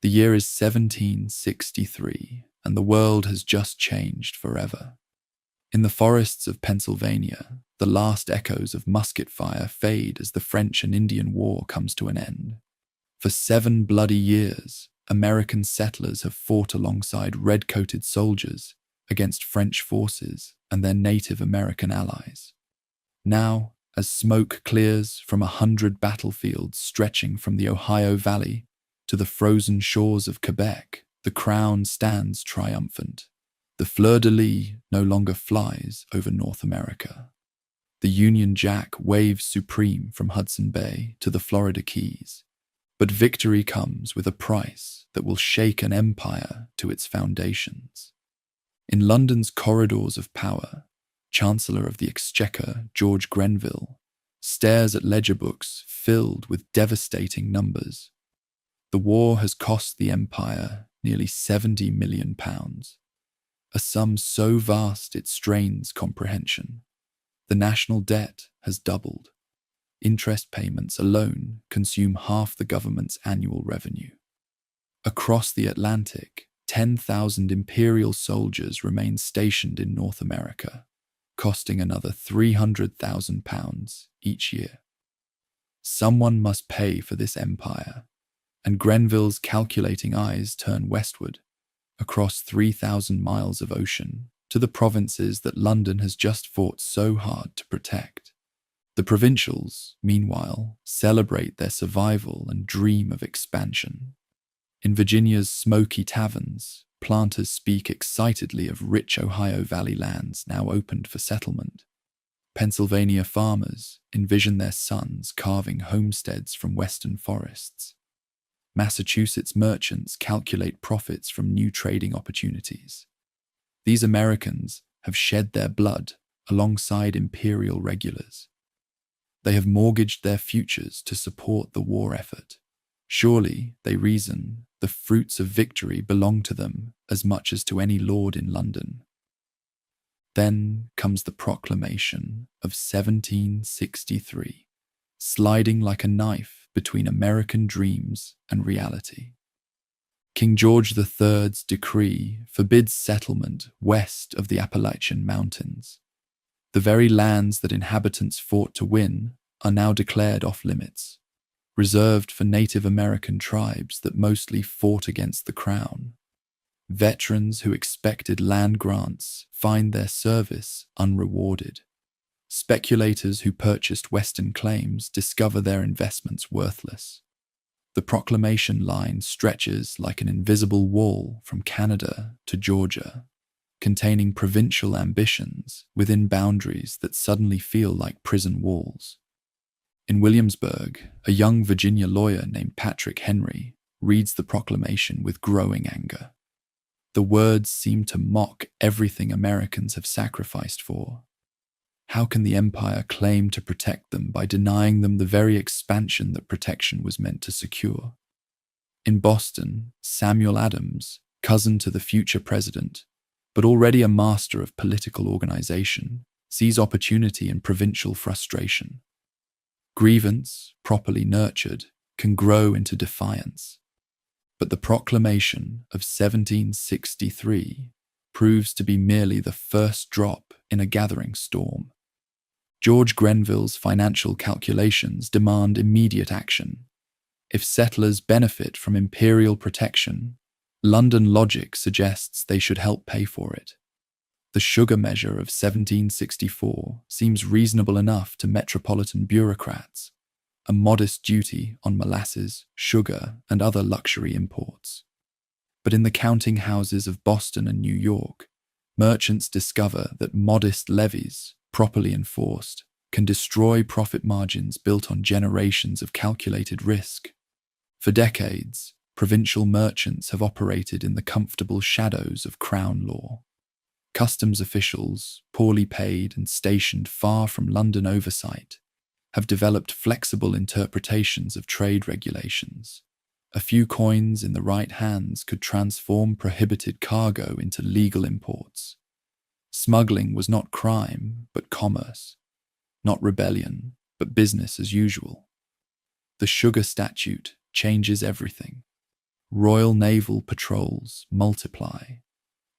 The year is 1763, and the world has just changed forever. In the forests of Pennsylvania, the last echoes of musket fire fade as the French and Indian War comes to an end. For 7 bloody years, American settlers have fought alongside red-coated soldiers against French forces and their Native American allies. Now, as smoke clears from 100 battlefields stretching from the Ohio Valley to the frozen shores of Quebec, the crown stands triumphant. The fleur-de-lis no longer flies over North America. The Union Jack waves supreme from Hudson Bay to the Florida Keys. But victory comes with a price that will shake an empire to its foundations. In London's corridors of power, Chancellor of the Exchequer George Grenville stares at ledger books filled with devastating numbers. The war has cost the empire nearly £70 million, a sum so vast it strains comprehension. The national debt has doubled. Interest payments alone consume half the government's annual revenue. Across the Atlantic, 10,000 imperial soldiers remain stationed in North America, costing another £300,000 each year. Someone must pay for this empire, and Grenville's calculating eyes turn westward, across 3,000 miles of ocean, to the provinces that London has just fought so hard to protect. The provincials, meanwhile, celebrate their survival and dream of expansion. In Virginia's smoky taverns, planters speak excitedly of rich Ohio Valley lands now opened for settlement. Pennsylvania farmers envision their sons carving homesteads from western forests. Massachusetts merchants calculate profits from new trading opportunities. These Americans have shed their blood alongside imperial regulars. They have mortgaged their futures to support the war effort. Surely, they reason, the fruits of victory belong to them as much as to any lord in London. Then comes the proclamation of 1763, sliding like a knife between American dreams and reality. King George III's decree forbids settlement west of the Appalachian Mountains. The very lands that inhabitants fought to win are now declared off-limits, reserved for Native American tribes that mostly fought against the crown. Veterans who expected land grants find their service unrewarded. Speculators who purchased Western claims discover their investments worthless. The proclamation line stretches like an invisible wall from Canada to Georgia, containing provincial ambitions within boundaries that suddenly feel like prison walls. In Williamsburg, a young Virginia lawyer named Patrick Henry reads the proclamation with growing anger. The words seem to mock everything Americans have sacrificed for. How can the empire claim to protect them by denying them the very expansion that protection was meant to secure? In Boston, Samuel Adams, cousin to the future president, but already a master of political organization, sees opportunity in provincial frustration. Grievance, properly nurtured, can grow into defiance. But the proclamation of 1763 proves to be merely the first drop in a gathering storm. George Grenville's financial calculations demand immediate action. If settlers benefit from imperial protection, London logic suggests they should help pay for it. The sugar measure of 1764 seems reasonable enough to metropolitan bureaucrats, a modest duty on molasses, sugar, and other luxury imports. But in the counting houses of Boston and New York, merchants discover that modest levies, properly enforced, can destroy profit margins built on generations of calculated risk. For decades, provincial merchants have operated in the comfortable shadows of crown law. Customs officials, poorly paid and stationed far from London oversight, have developed flexible interpretations of trade regulations. A few coins in the right hands could transform prohibited cargo into legal imports. Smuggling was not crime, but commerce. Not rebellion, but business as usual. The sugar statute changes everything. Royal Naval patrols multiply.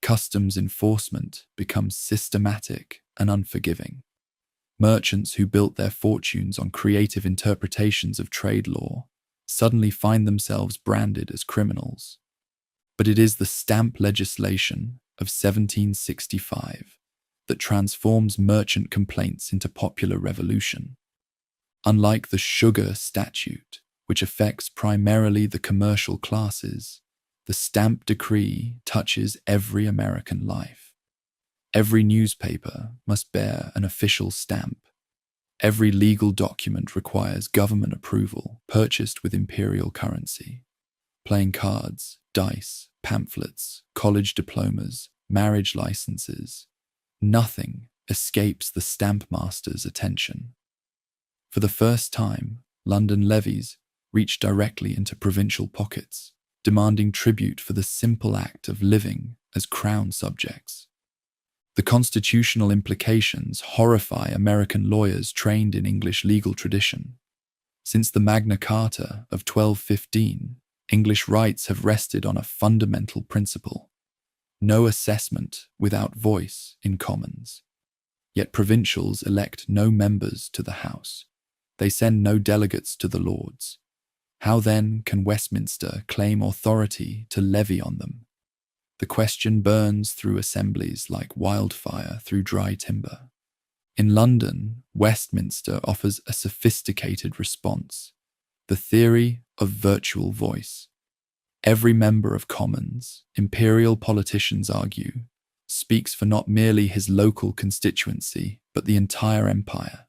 Customs enforcement becomes systematic and unforgiving. Merchants who built their fortunes on creative interpretations of trade law suddenly find themselves branded as criminals. But it is the stamp legislation of 1765 that transforms merchant complaints into popular revolution. Unlike the sugar statute, which affects primarily the commercial classes, the stamp decree touches every American life. Every newspaper must bear an official stamp. Every legal document requires government approval, purchased with imperial currency. Playing cards, dice, pamphlets, college diplomas, marriage licenses, nothing escapes the stamp master's attention. For the first time, London levies reach directly into provincial pockets, demanding tribute for the simple act of living as crown subjects. The constitutional implications horrify American lawyers trained in English legal tradition. Since the Magna Carta of 1215, English rights have rested on a fundamental principle: no assessment without voice in Commons. Yet provincials elect no members to the House. They send no delegates to the Lords. How then can Westminster claim authority to levy on them? The question burns through assemblies like wildfire through dry timber. In London, Westminster offers a sophisticated response: the theory of virtual voice. Every member of Commons, imperial politicians argue, speaks for not merely his local constituency, but the entire empire.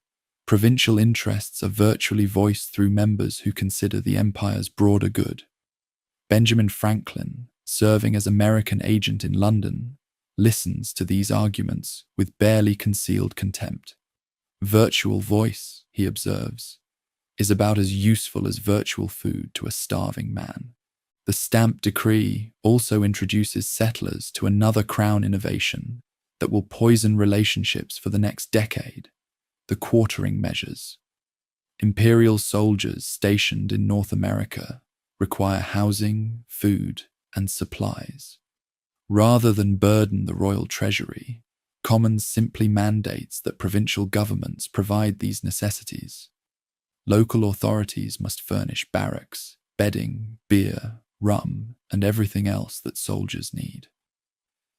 Provincial interests are virtually voiced through members who consider the empire's broader good. Benjamin Franklin, serving as American agent in London, listens to these arguments with barely concealed contempt. Virtual voice, he observes, is about as useful as virtual food to a starving man. The stamp decree also introduces settlers to another crown innovation that will poison relationships for the next decade: the quartering measures. Imperial soldiers stationed in North America require housing, food, and supplies. Rather than burden the royal treasury, Commons simply mandates that provincial governments provide these necessities. Local authorities must furnish barracks, bedding, beer, rum, and everything else that soldiers need.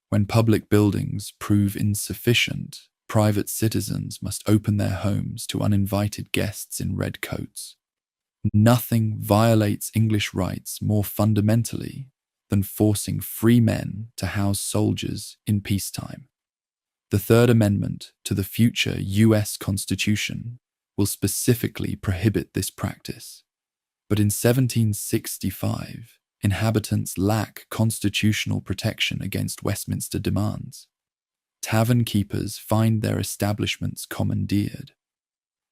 When public buildings prove insufficient, private citizens must open their homes to uninvited guests in red coats. Nothing violates English rights more fundamentally than forcing free men to house soldiers in peacetime. The Third Amendment to the future US Constitution will specifically prohibit this practice. But in 1765, inhabitants lack constitutional protection against Westminster demands. Tavern keepers find their establishments commandeered.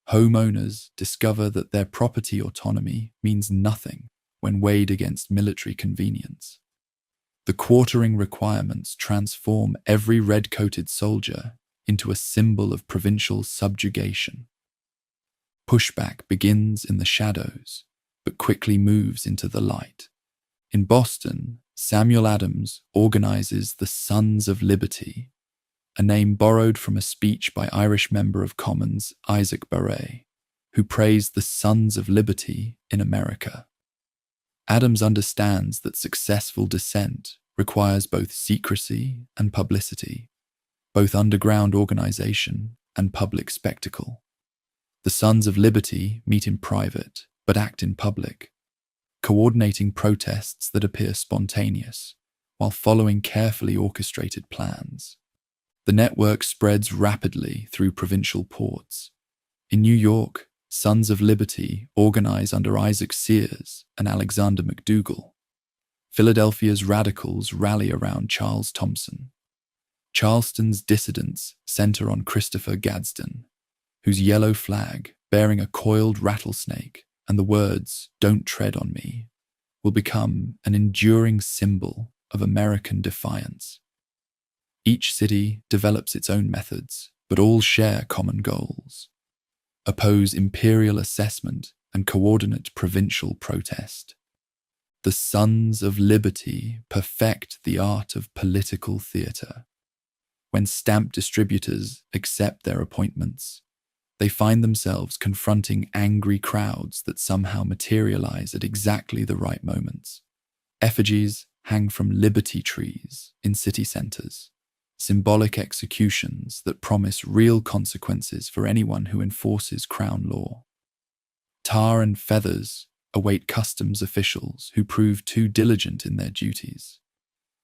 Homeowners discover that their property autonomy means nothing when weighed against military convenience. The quartering requirements transform every red-coated soldier into a symbol of provincial subjugation. Pushback begins in the shadows, but quickly moves into the light. In Boston, Samuel Adams organizes the Sons of Liberty, a name borrowed from a speech by Irish member of Commons Isaac Barre, who praised the Sons of Liberty in America. Adams understands that successful dissent requires both secrecy and publicity, both underground organization and public spectacle. The Sons of Liberty meet in private but act in public, coordinating protests that appear spontaneous while following carefully orchestrated plans. The network spreads rapidly through provincial ports. In New York, Sons of Liberty organize under Isaac Sears and Alexander McDougall. Philadelphia's radicals rally around Charles Thompson. Charleston's dissidents center on Christopher Gadsden, whose yellow flag, bearing a coiled rattlesnake and the words, "Don't tread on me," will become an enduring symbol of American defiance. Each city develops its own methods, but all share common goals: oppose imperial assessment and coordinate provincial protest. The Sons of Liberty perfect the art of political theatre. When stamp distributors accept their appointments, they find themselves confronting angry crowds that somehow materialize at exactly the right moments. Effigies hang from liberty trees in city centers, symbolic executions that promise real consequences for anyone who enforces crown law. Tar and feathers await customs officials who prove too diligent in their duties.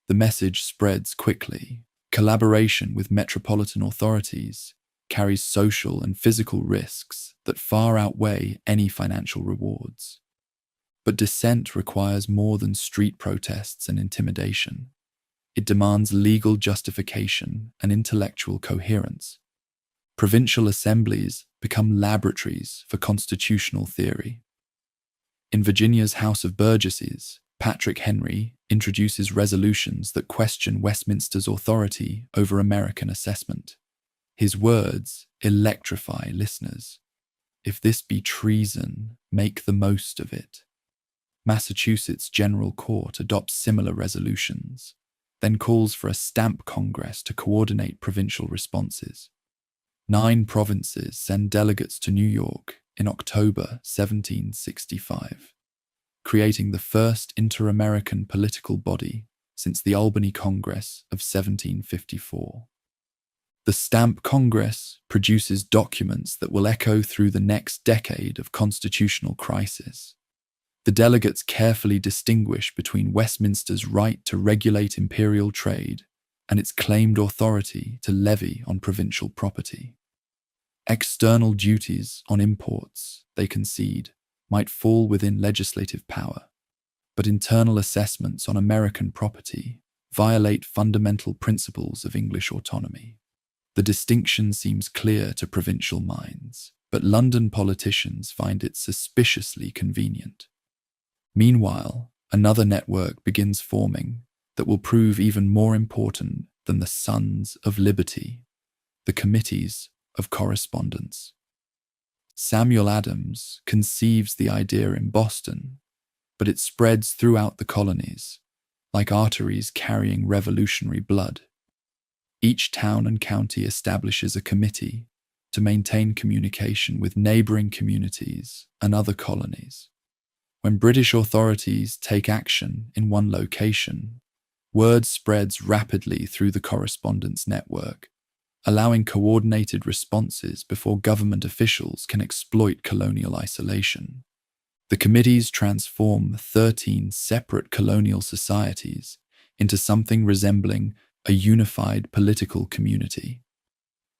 The message spreads quickly. Collaboration with metropolitan authorities carries social and physical risks that far outweigh any financial rewards. But dissent requires more than street protests and intimidation. It demands legal justification and intellectual coherence. Provincial assemblies become laboratories for constitutional theory. In Virginia's House of Burgesses, Patrick Henry introduces resolutions that question Westminster's authority over American assessment. His words electrify listeners. If this be treason, make the most of it. Massachusetts General Court adopts similar resolutions, then calls for a stamp congress to coordinate provincial responses. 9 provinces send delegates to New York in October 1765, creating the first inter-American political body since the Albany Congress of 1754. The Stamp Congress produces documents that will echo through the next decade of constitutional crisis. The delegates carefully distinguish between Westminster's right to regulate imperial trade and its claimed authority to levy on provincial property. External duties on imports, they concede, might fall within legislative power, but internal assessments on American property violate fundamental principles of English autonomy. The distinction seems clear to provincial minds, but London politicians find it suspiciously convenient. Meanwhile, another network begins forming that will prove even more important than the Sons of Liberty, the Committees of Correspondence. Samuel Adams conceives the idea in Boston, but it spreads throughout the colonies, like arteries carrying revolutionary blood. Each town and county establishes a committee to maintain communication with neighboring communities and other colonies. When British authorities take action in one location, word spreads rapidly through the correspondence network, allowing coordinated responses before government officials can exploit colonial isolation. The committees transform 13 separate colonial societies into something resembling a unified political community.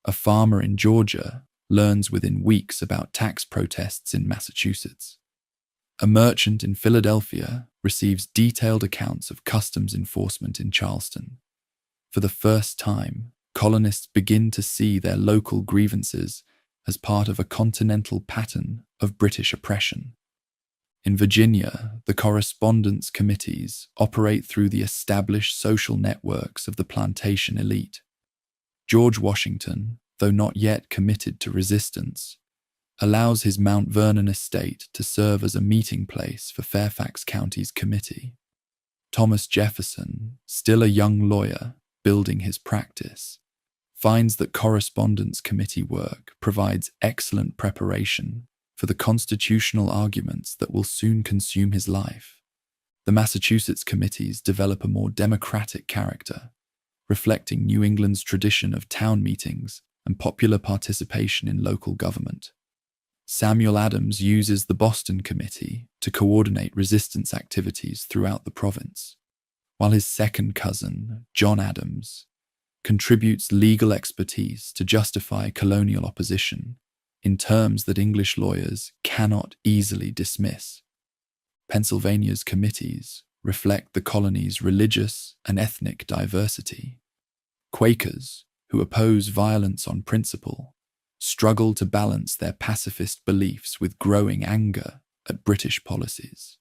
A farmer in Georgia learns within weeks about tax protests in Massachusetts. A merchant in Philadelphia receives detailed accounts of customs enforcement in Charleston. For the first time, colonists begin to see their local grievances as part of a continental pattern of British oppression. In Virginia, the correspondence committees operate through the established social networks of the plantation elite. George Washington, though not yet committed to resistance, allows his Mount Vernon estate to serve as a meeting place for Fairfax County's committee. Thomas Jefferson, still a young lawyer building his practice, finds that correspondence committee work provides excellent preparation for the constitutional arguments that will soon consume his life. The Massachusetts committees develop a more democratic character, reflecting New England's tradition of town meetings and popular participation in local government. Samuel Adams uses the Boston Committee to coordinate resistance activities throughout the province, while his second cousin, John Adams, contributes legal expertise to justify colonial opposition in terms that English lawyers cannot easily dismiss. Pennsylvania's committees reflect the colony's religious and ethnic diversity. Quakers, who oppose violence on principle, struggle to balance their pacifist beliefs with growing anger at British policies.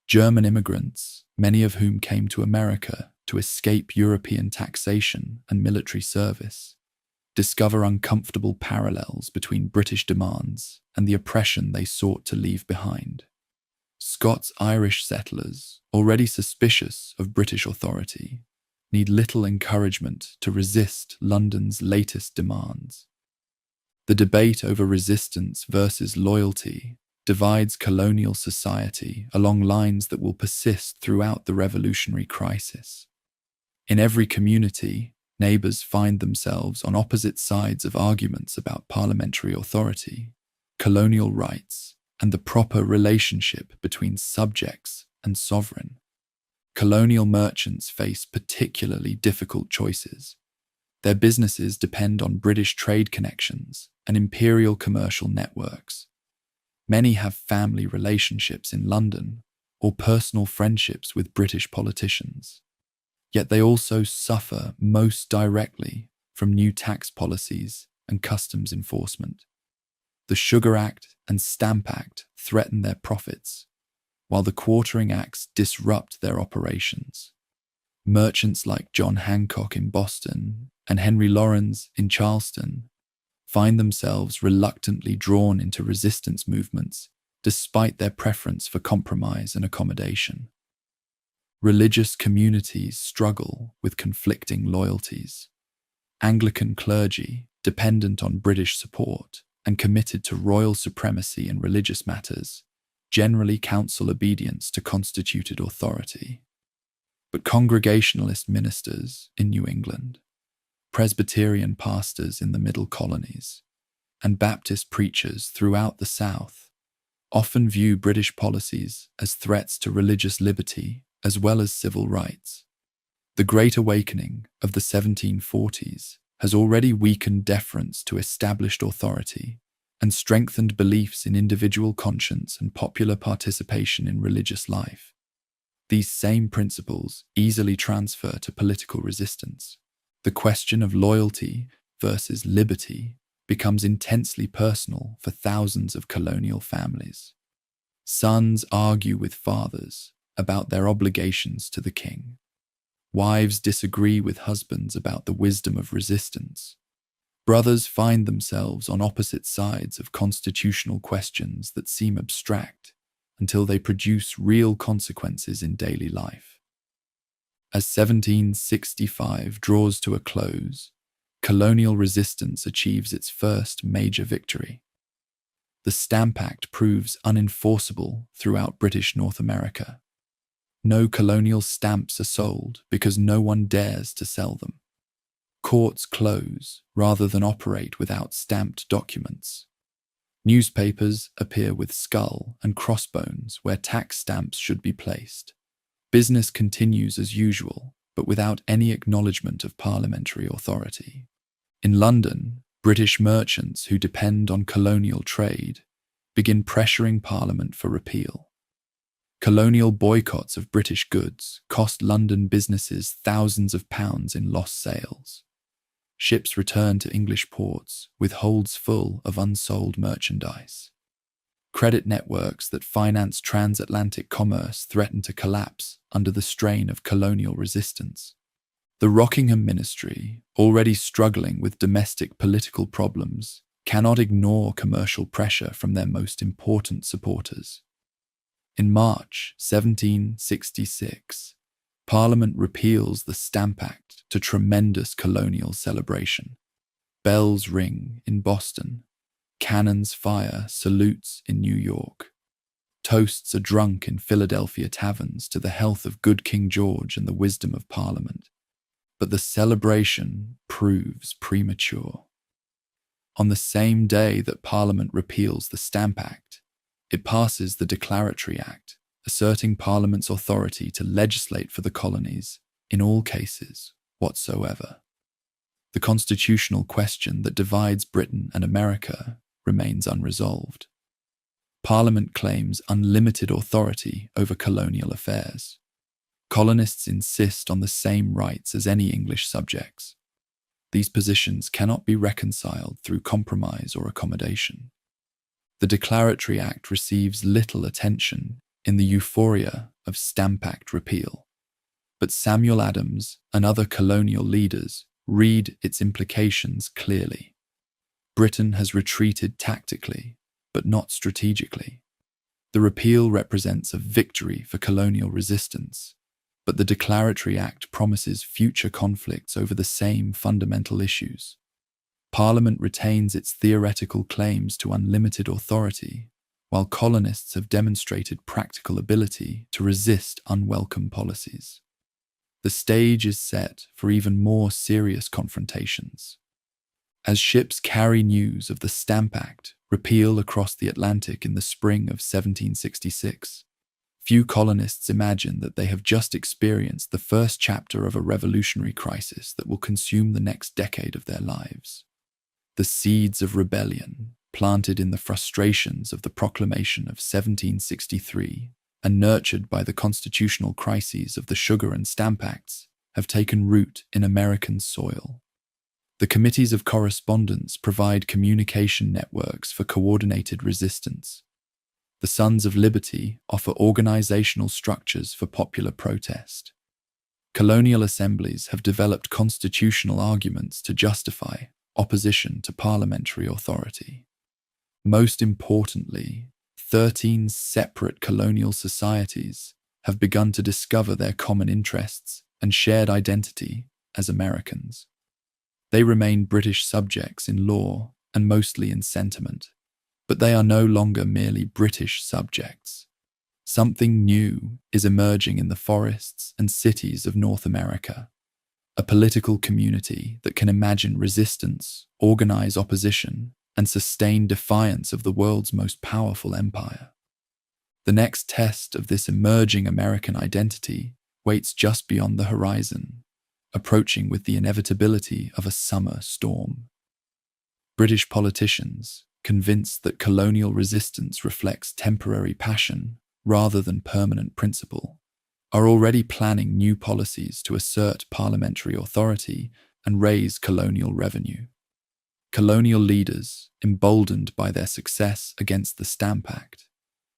German immigrants, many of whom came to America to escape European taxation and military service, discover uncomfortable parallels between British demands and the oppression they sought to leave behind. Scots-Irish settlers, already suspicious of British authority, need little encouragement to resist London's latest demands. The debate over resistance versus loyalty divides colonial society along lines that will persist throughout the revolutionary crisis. In every community, neighbours find themselves on opposite sides of arguments about parliamentary authority, colonial rights, and the proper relationship between subjects and sovereign. Colonial merchants face particularly difficult choices. Their businesses depend on British trade connections and imperial commercial networks. Many have family relationships in London or personal friendships with British politicians. Yet they also suffer most directly from new tax policies and customs enforcement. The Sugar Act and Stamp Act threaten their profits, while the Quartering Acts disrupt their operations. Merchants like John Hancock in Boston and Henry Lawrence in Charleston find themselves reluctantly drawn into resistance movements despite their preference for compromise and accommodation. Religious communities struggle with conflicting loyalties. Anglican clergy, dependent on British support and committed to royal supremacy in religious matters, generally counsel obedience to constituted authority. But Congregationalist ministers in New England, Presbyterian pastors in the Middle Colonies, and Baptist preachers throughout the South often view British policies as threats to religious liberty as well as civil rights. The Great Awakening of the 1740s has already weakened deference to established authority and strengthened beliefs in individual conscience and popular participation in religious life. These same principles easily transfer to political resistance. The question of loyalty versus liberty becomes intensely personal for thousands of colonial families. Sons argue with fathers about their obligations to the king. Wives disagree with husbands about the wisdom of resistance. Brothers find themselves on opposite sides of constitutional questions that seem abstract until they produce real consequences in daily life. As 1765 draws to a close, colonial resistance achieves its first major victory. The Stamp Act proves unenforceable throughout British North America. No colonial stamps are sold because no one dares to sell them. Courts close rather than operate without stamped documents. Newspapers appear with skull and crossbones where tax stamps should be placed. Business continues as usual, but without any acknowledgement of parliamentary authority. In London, British merchants who depend on colonial trade begin pressuring Parliament for repeal. Colonial boycotts of British goods cost London businesses thousands of pounds in lost sales. Ships return to English ports with holds full of unsold merchandise. Credit networks that finance transatlantic commerce threaten to collapse under the strain of colonial resistance. The Rockingham Ministry, already struggling with domestic political problems, cannot ignore commercial pressure from their most important supporters. In March 1766, Parliament repeals the Stamp Act to tremendous colonial celebration. Bells ring in Boston. Cannons fire salutes in New York. Toasts are drunk in Philadelphia taverns to the health of good King George and the wisdom of Parliament. But the celebration proves premature. On the same day that Parliament repeals the Stamp Act, it passes the Declaratory Act, asserting Parliament's authority to legislate for the colonies in all cases whatsoever. The constitutional question that divides Britain and America remains unresolved. Parliament claims unlimited authority over colonial affairs. Colonists insist on the same rights as any English subjects. These positions cannot be reconciled through compromise or accommodation. The Declaratory Act receives little attention in the euphoria of Stamp Act repeal, but Samuel Adams and other colonial leaders read its implications clearly. Britain has retreated tactically, but not strategically. The repeal represents a victory for colonial resistance, but the Declaratory Act promises future conflicts over the same fundamental issues. Parliament retains its theoretical claims to unlimited authority, while colonists have demonstrated practical ability to resist unwelcome policies. The stage is set for even more serious confrontations. As ships carry news of the Stamp Act repeal across the Atlantic in the spring of 1766, few colonists imagine that they have just experienced the first chapter of a revolutionary crisis that will consume the next decade of their lives. The seeds of rebellion, planted in the frustrations of the Proclamation of 1763 and nurtured by the constitutional crises of the Sugar and Stamp Acts, have taken root in American soil. The committees of correspondence provide communication networks for coordinated resistance. The Sons of Liberty offer organizational structures for popular protest. Colonial assemblies have developed constitutional arguments to justify opposition to parliamentary authority. Most importantly, 13 separate colonial societies have begun to discover their common interests and shared identity as Americans. They remain British subjects in law and mostly in sentiment, but they are no longer merely British subjects. Something new is emerging in the forests and cities of North America, a political community that can imagine resistance, organize opposition, and sustain defiance of the world's most powerful empire. The next test of this emerging American identity waits just beyond the horizon, approaching with the inevitability of a summer storm. British politicians, convinced that colonial resistance reflects temporary passion rather than permanent principle, are already planning new policies to assert parliamentary authority and raise colonial revenue. Colonial leaders, emboldened by their success against the Stamp Act,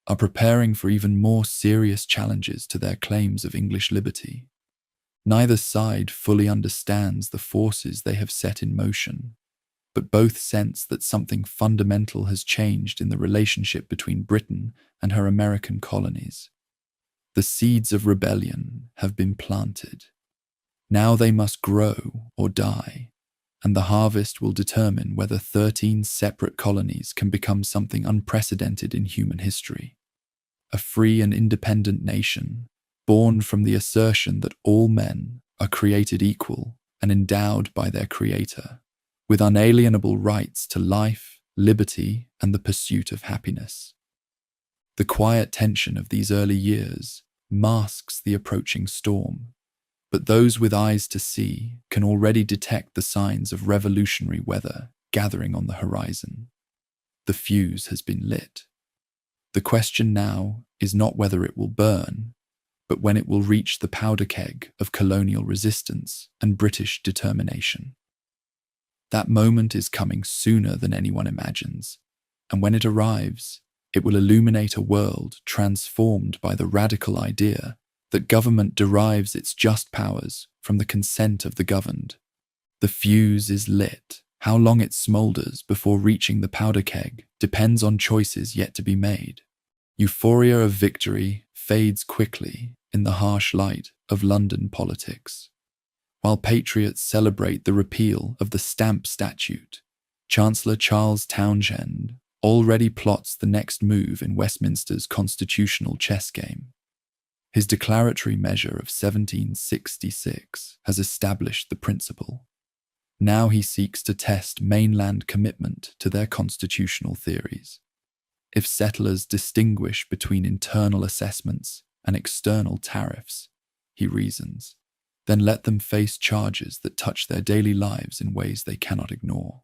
are preparing for even more serious challenges to their claims of English liberty. Neither side fully understands the forces they have set in motion, but both sense that something fundamental has changed in the relationship between Britain and her American colonies. The seeds of rebellion have been planted. Now they must grow or die, and the harvest will determine whether 13 separate colonies can become something unprecedented in human history. A free and independent nation, born from the assertion that all men are created equal and endowed by their Creator, with unalienable rights to life, liberty, and the pursuit of happiness. The quiet tension of these early years masks the approaching storm, but those with eyes to see can already detect the signs of revolutionary weather gathering on the horizon. The fuse has been lit. The question now is not whether it will burn, but when it will reach the powder keg of colonial resistance and British determination. That moment is coming sooner than anyone imagines, and when it arrives, it will illuminate a world transformed by the radical idea that government derives its just powers from the consent of the governed. The fuse is lit. How long it smoulders before reaching the powder keg depends on choices yet to be made. Euphoria of victory fades quickly in the harsh light of London politics. While patriots celebrate the repeal of the Stamp Statute, Chancellor Charles Townshend already plots the next move in Westminster's constitutional chess game. His declaratory measure of 1766 has established the principle. Now he seeks to test mainland commitment to their constitutional theories. If settlers distinguish between internal assessments and external tariffs, he reasons, then let them face charges that touch their daily lives in ways they cannot ignore.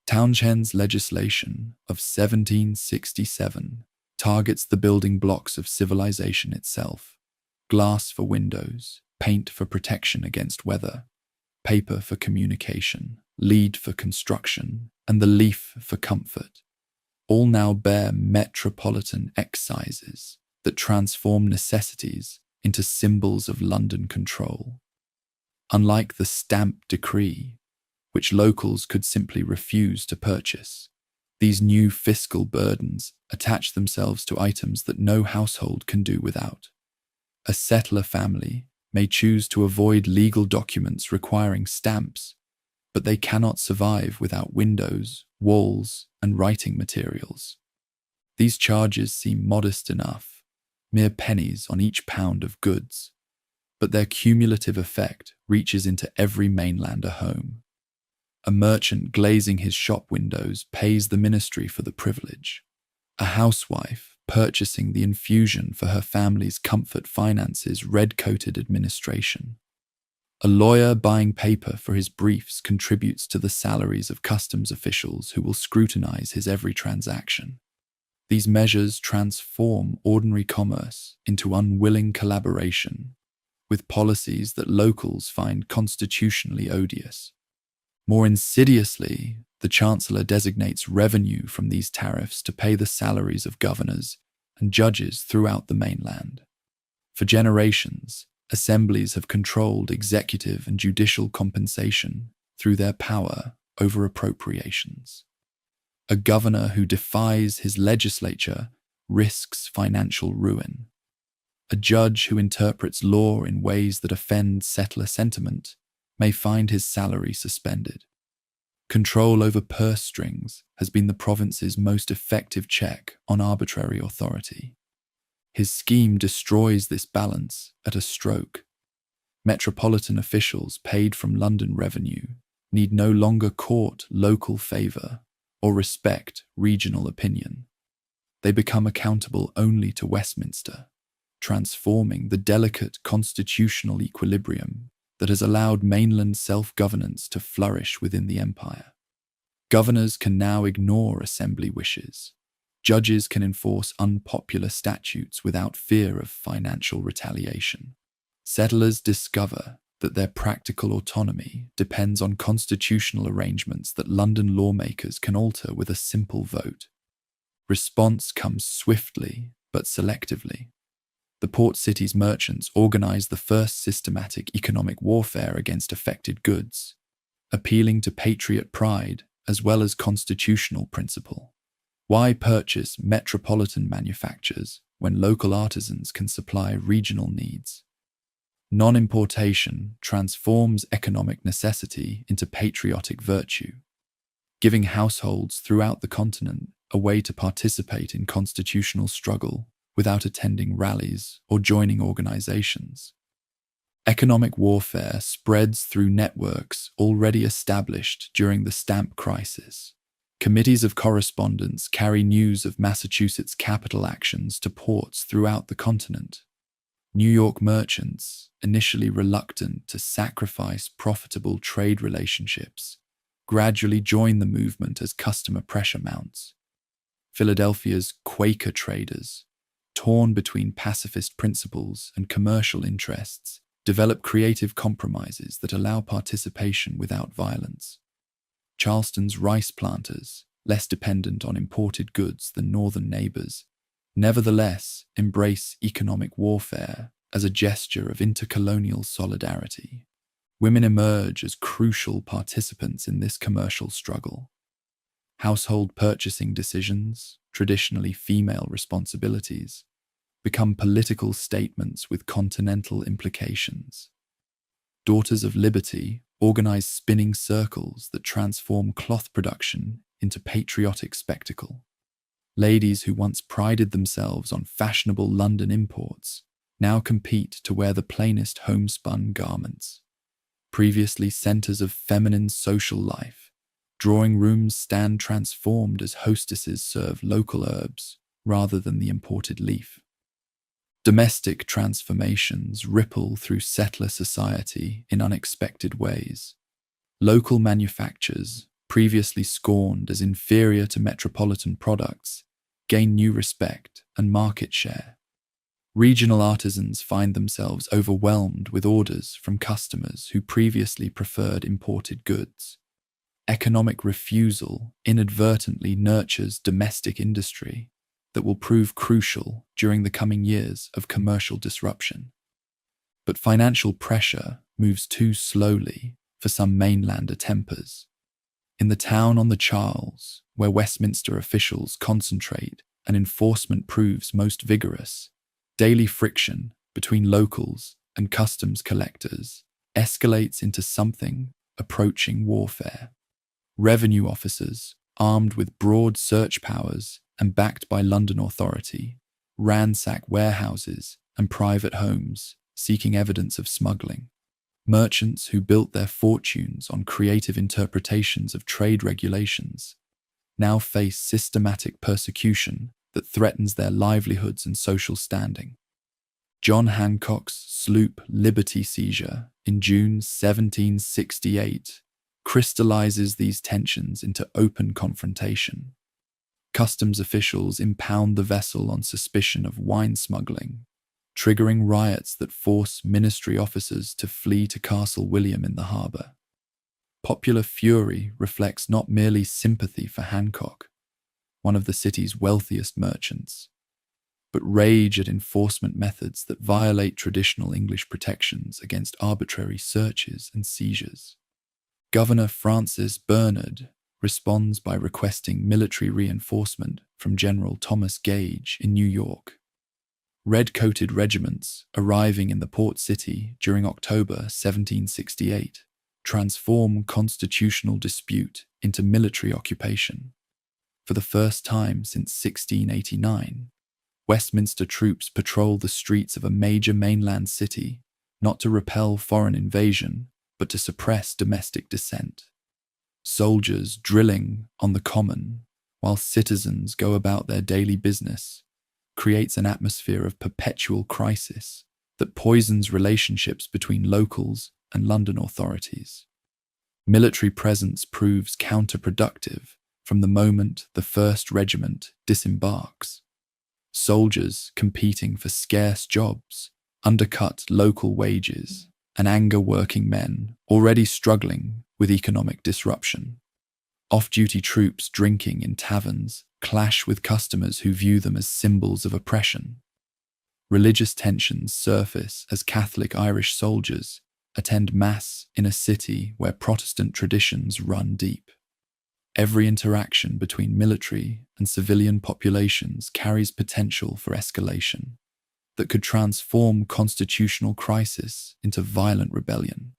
Townshend's legislation of 1767 targets the building blocks of civilization itself: glass for windows, paint for protection against weather, paper for communication, lead for construction, and the leaf for comfort. All now bear metropolitan excises that transform necessities into symbols of London control. Unlike the Stamp Decree, which locals could simply refuse to purchase, these new fiscal burdens attach themselves to items that no household can do without. A settler family may choose to avoid legal documents requiring stamps, but they cannot survive without windows, walls, and writing materials. These charges seem modest enough, mere pennies on each pound of goods, but their cumulative effect reaches into every mainlander home. A merchant glazing his shop windows pays the ministry for the privilege. A housewife purchasing the infusion for her family's comfort finances red-coated administration. A lawyer buying paper for his briefs contributes to the salaries of customs officials who will scrutinize his every transaction. These measures transform ordinary commerce into unwilling collaboration, with policies that locals find constitutionally odious. More insidiously, the Chancellor designates revenue from these tariffs to pay the salaries of governors and judges throughout the mainland. For generations, assemblies have controlled executive and judicial compensation through their power over appropriations. A governor who defies his legislature risks financial ruin. A judge who interprets law in ways that offend settler sentiment may find his salary suspended. Control over purse strings has been the province's most effective check on arbitrary authority. His scheme destroys this balance at a stroke. Metropolitan officials paid from London revenue need no longer court local favour or respect regional opinion. They become accountable only to Westminster, transforming the delicate constitutional equilibrium that has allowed mainland self-governance to flourish within the empire. Governors can now ignore assembly wishes. Judges can enforce unpopular statutes without fear of financial retaliation. Settlers discover that their practical autonomy depends on constitutional arrangements that London lawmakers can alter with a simple vote. Response comes swiftly but selectively. The port city's merchants organize the first systematic economic warfare against affected goods, appealing to patriot pride as well as constitutional principle. Why purchase metropolitan manufactures when local artisans can supply regional needs? Non-importation transforms economic necessity into patriotic virtue, giving households throughout the continent a way to participate in constitutional struggle without attending rallies or joining organizations. Economic warfare spreads through networks already established during the stamp crisis. Committees of correspondence carry news of Massachusetts capital actions to ports throughout the continent. New York merchants, initially reluctant to sacrifice profitable trade relationships, gradually join the movement as customer pressure mounts. Philadelphia's Quaker traders, torn between pacifist principles and commercial interests, develop creative compromises that allow participation without violence. Charleston's rice planters, less dependent on imported goods than northern neighbors, nevertheless embrace economic warfare as a gesture of intercolonial solidarity. Women emerge as crucial participants in this commercial struggle. Household purchasing decisions, traditionally female responsibilities, become political statements with continental implications. Daughters of Liberty organize spinning circles that transform cloth production into patriotic spectacle. Ladies who once prided themselves on fashionable London imports now compete to wear the plainest homespun garments. Previously centers of feminine social life, drawing rooms stand transformed as hostesses serve local herbs rather than the imported leaf. Domestic transformations ripple through settler society in unexpected ways. Local manufactures, previously scorned as inferior to metropolitan products, gain new respect and market share. Regional artisans find themselves overwhelmed with orders from customers who previously preferred imported goods. Economic refusal inadvertently nurtures domestic industry that will prove crucial during the coming years of commercial disruption. But financial pressure moves too slowly for some mainlander tempers. In the town on the Charles, where Westminster officials concentrate and enforcement proves most vigorous. Daily friction between locals and customs collectors escalates into something approaching warfare. Revenue officers, armed with broad search powers and backed by London authority, ransack warehouses and private homes seeking evidence of smuggling. Merchants who built their fortunes on creative interpretations of trade regulations now face systematic persecution that threatens their livelihoods and social standing. John Hancock's sloop Liberty seizure in June 1768 crystallizes these tensions into open confrontation. Customs officials impound the vessel on suspicion of wine smuggling, triggering riots that force ministry officers to flee to Castle William in the harbour. Popular fury reflects not merely sympathy for Hancock, one of the city's wealthiest merchants, but rage at enforcement methods that violate traditional English protections against arbitrary searches and seizures. Governor Francis Bernard responds by requesting military reinforcement from General Thomas Gage in New York. Red-coated regiments arriving in the port city during October 1768 transform constitutional dispute into military occupation. For the first time since 1689, Westminster troops patrol the streets of a major mainland city, not to repel foreign invasion, but to suppress domestic dissent. Soldiers drilling on the common, while citizens go about their daily business, creates an atmosphere of perpetual crisis that poisons relationships between locals and London authorities. Military presence proves counterproductive from the moment the 1st Regiment disembarks. Soldiers competing for scarce jobs undercut local wages and anger working men already struggling with economic disruption. Off-duty troops drinking in taverns clash with customers who view them as symbols of oppression. Religious tensions surface as Catholic Irish soldiers attend Mass in a city where Protestant traditions run deep. Every interaction between military and civilian populations carries potential for escalation that could transform constitutional crisis into violent rebellion.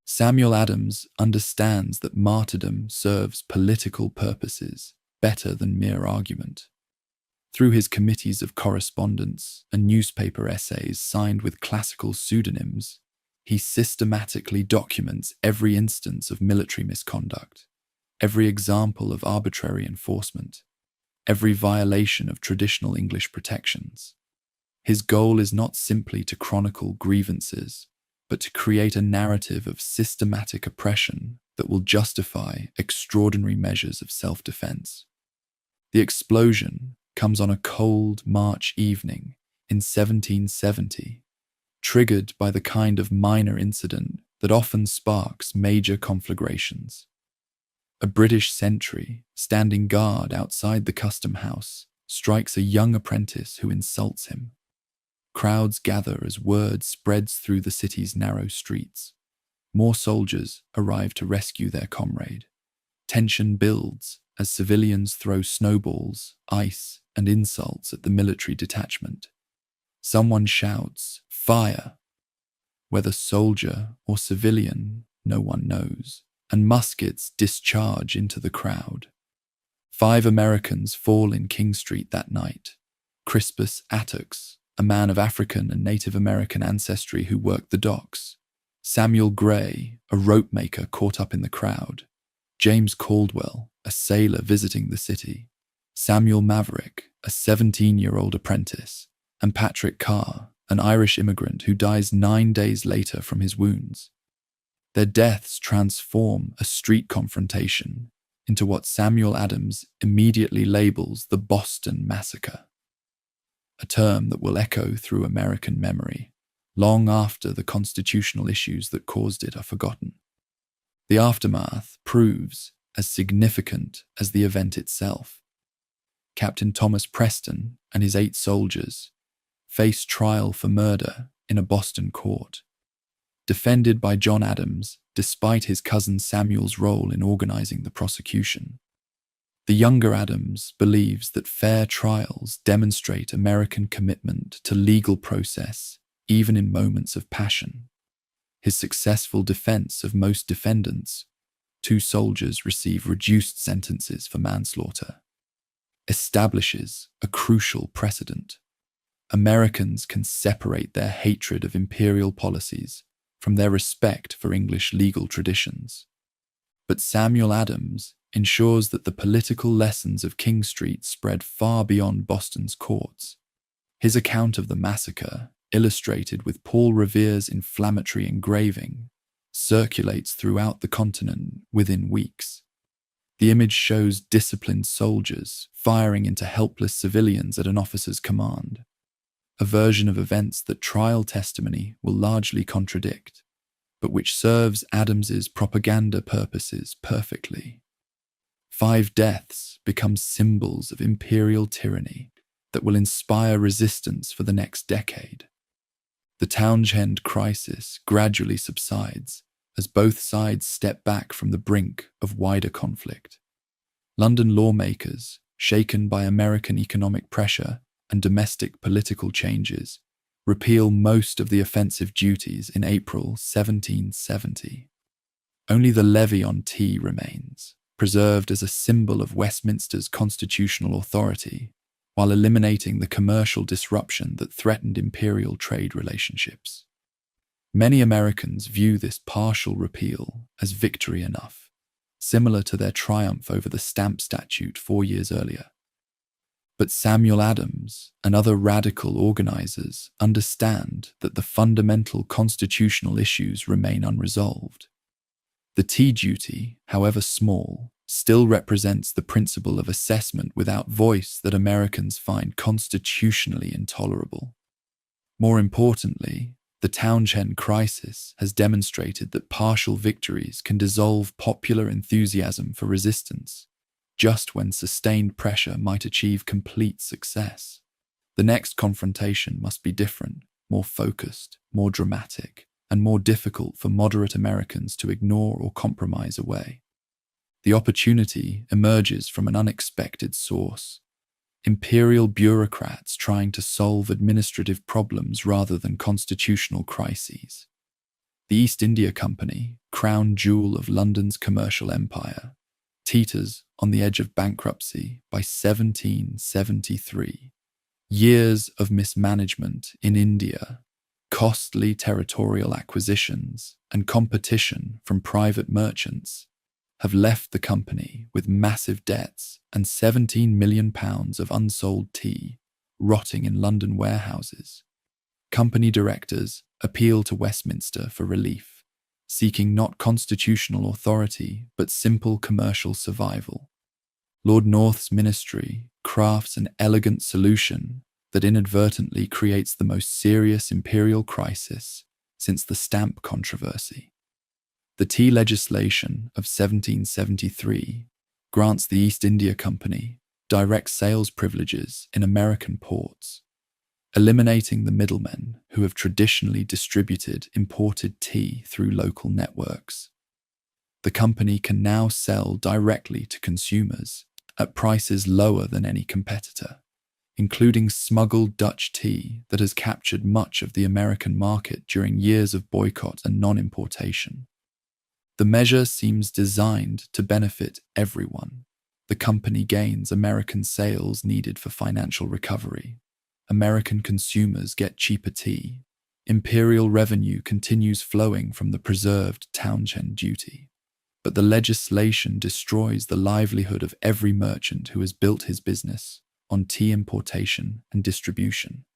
Samuel Adams understands that martyrdom serves political purposes better than mere argument. Through his committees of correspondence and newspaper essays signed with classical pseudonyms, he systematically documents every instance of military misconduct, every example of arbitrary enforcement, every violation of traditional English protections. His goal is not simply to chronicle grievances, but to create a narrative of systematic oppression that will justify extraordinary measures of self-defense. The explosion comes on a cold March evening in 1770, triggered by the kind of minor incident that often sparks major conflagrations. A British sentry, standing guard outside the custom house, strikes a young apprentice who insults him. Crowds gather as word spreads through the city's narrow streets. More soldiers arrive to rescue their comrade. Tension builds as civilians throw snowballs, ice, and insults at the military detachment. Someone shouts, "Fire!" Whether soldier or civilian, no one knows, and muskets discharge into the crowd. 5 Americans fall in King Street that night. Crispus Attucks, a man of African and Native American ancestry who worked the docks. Samuel Gray, a rope maker caught up in the crowd. James Caldwell, a sailor visiting the city. Samuel Maverick, a 17-year-old apprentice. And Patrick Carr, an Irish immigrant who dies 9 days later from his wounds. Their deaths transform a street confrontation into what Samuel Adams immediately labels the Boston Massacre, a term that will echo through American memory, long after the constitutional issues that caused it are forgotten. The aftermath proves as significant as the event itself. Captain Thomas Preston and his 8 soldiers face trial for murder in a Boston court, defended by John Adams despite his cousin Samuel's role in organizing the prosecution. The younger Adams believes that fair trials demonstrate American commitment to legal process, even in moments of passion. His successful defense of most defendants, 2 soldiers receive reduced sentences for manslaughter, establishes a crucial precedent. Americans can separate their hatred of imperial policies from their respect for English legal traditions. But Samuel Adams ensures that the political lessons of King Street spread far beyond Boston's courts. His account of the massacre, illustrated with Paul Revere's inflammatory engraving, circulates throughout the continent within weeks. The image shows disciplined soldiers firing into helpless civilians at an officer's command, a version of events that trial testimony will largely contradict, but which serves Adams's propaganda purposes perfectly. 5 deaths become symbols of imperial tyranny that will inspire resistance for the next decade. The Townshend crisis gradually subsides as both sides step back from the brink of wider conflict. London lawmakers, shaken by American economic pressure and domestic political changes, repeal most of the offensive duties in April 1770. Only the levy on tea remains, preserved as a symbol of Westminster's constitutional authority, while eliminating the commercial disruption that threatened imperial trade relationships. Many Americans view this partial repeal as victory enough, similar to their triumph over the stamp statute 4 years earlier. But Samuel Adams and other radical organizers understand that the fundamental constitutional issues remain unresolved. The tea duty, however small, still represents the principle of assessment without voice that Americans find constitutionally intolerable. More importantly, the Townshend crisis has demonstrated that partial victories can dissolve popular enthusiasm for resistance, just when sustained pressure might achieve complete success. The next confrontation must be different, more focused, more dramatic, and more difficult for moderate Americans to ignore or compromise away. The opportunity emerges from an unexpected source: imperial bureaucrats trying to solve administrative problems rather than constitutional crises. The East India Company, crown jewel of London's commercial empire, teeters on the edge of bankruptcy by 1773. Years of mismanagement in India, costly territorial acquisitions, and competition from private merchants have left the company with massive debts and £17 million of unsold tea rotting in London warehouses. Company directors appeal to Westminster for relief, seeking not constitutional authority but simple commercial survival. Lord North's ministry crafts an elegant solution that inadvertently creates the most serious imperial crisis since the stamp controversy. The tea legislation of 1773 grants the East India Company direct sales privileges in American ports, eliminating the middlemen who have traditionally distributed imported tea through local networks. The company can now sell directly to consumers at prices lower than any competitor, including smuggled Dutch tea that has captured much of the American market during years of boycott and non-importation. The measure seems designed to benefit everyone. The company gains American sales needed for financial recovery. American consumers get cheaper tea. Imperial revenue continues flowing from the preserved Townshend duty. But the legislation destroys the livelihood of every merchant who has built his business on tea importation and distribution.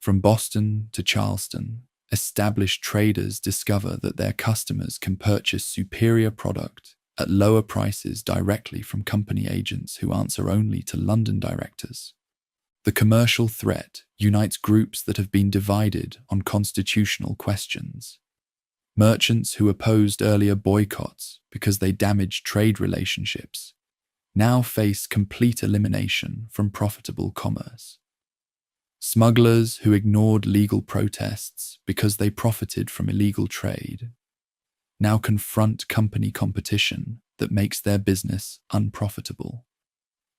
From Boston to Charleston, established traders discover that their customers can purchase superior product at lower prices directly from company agents who answer only to London directors. The commercial threat unites groups that have been divided on constitutional questions. Merchants who opposed earlier boycotts because they damaged trade relationships now face complete elimination from profitable commerce. Smugglers who ignored legal protests because they profited from illegal trade now confront company competition that makes their business unprofitable.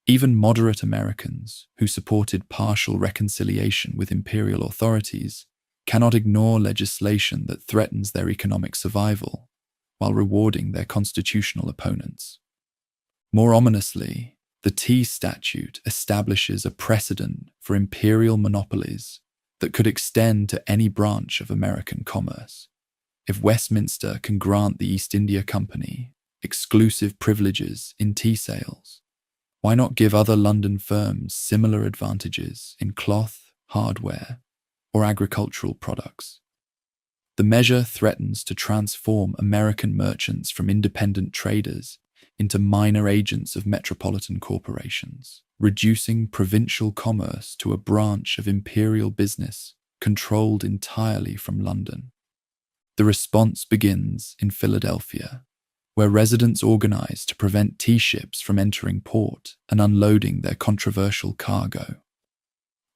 Even moderate Americans who supported partial reconciliation with imperial authorities cannot ignore legislation that threatens their economic survival while rewarding their constitutional opponents. More ominously, the Tea Statute establishes a precedent for imperial monopolies that could extend to any branch of American commerce. If Westminster can grant the East India Company exclusive privileges in tea sales, why not give other London firms similar advantages in cloth, hardware, or agricultural products? The measure threatens to transform American merchants from independent traders into minor agents of metropolitan corporations, reducing provincial commerce to a branch of imperial business controlled entirely from London. The response begins in Philadelphia, where residents organize to prevent tea ships from entering port and unloading their controversial cargo.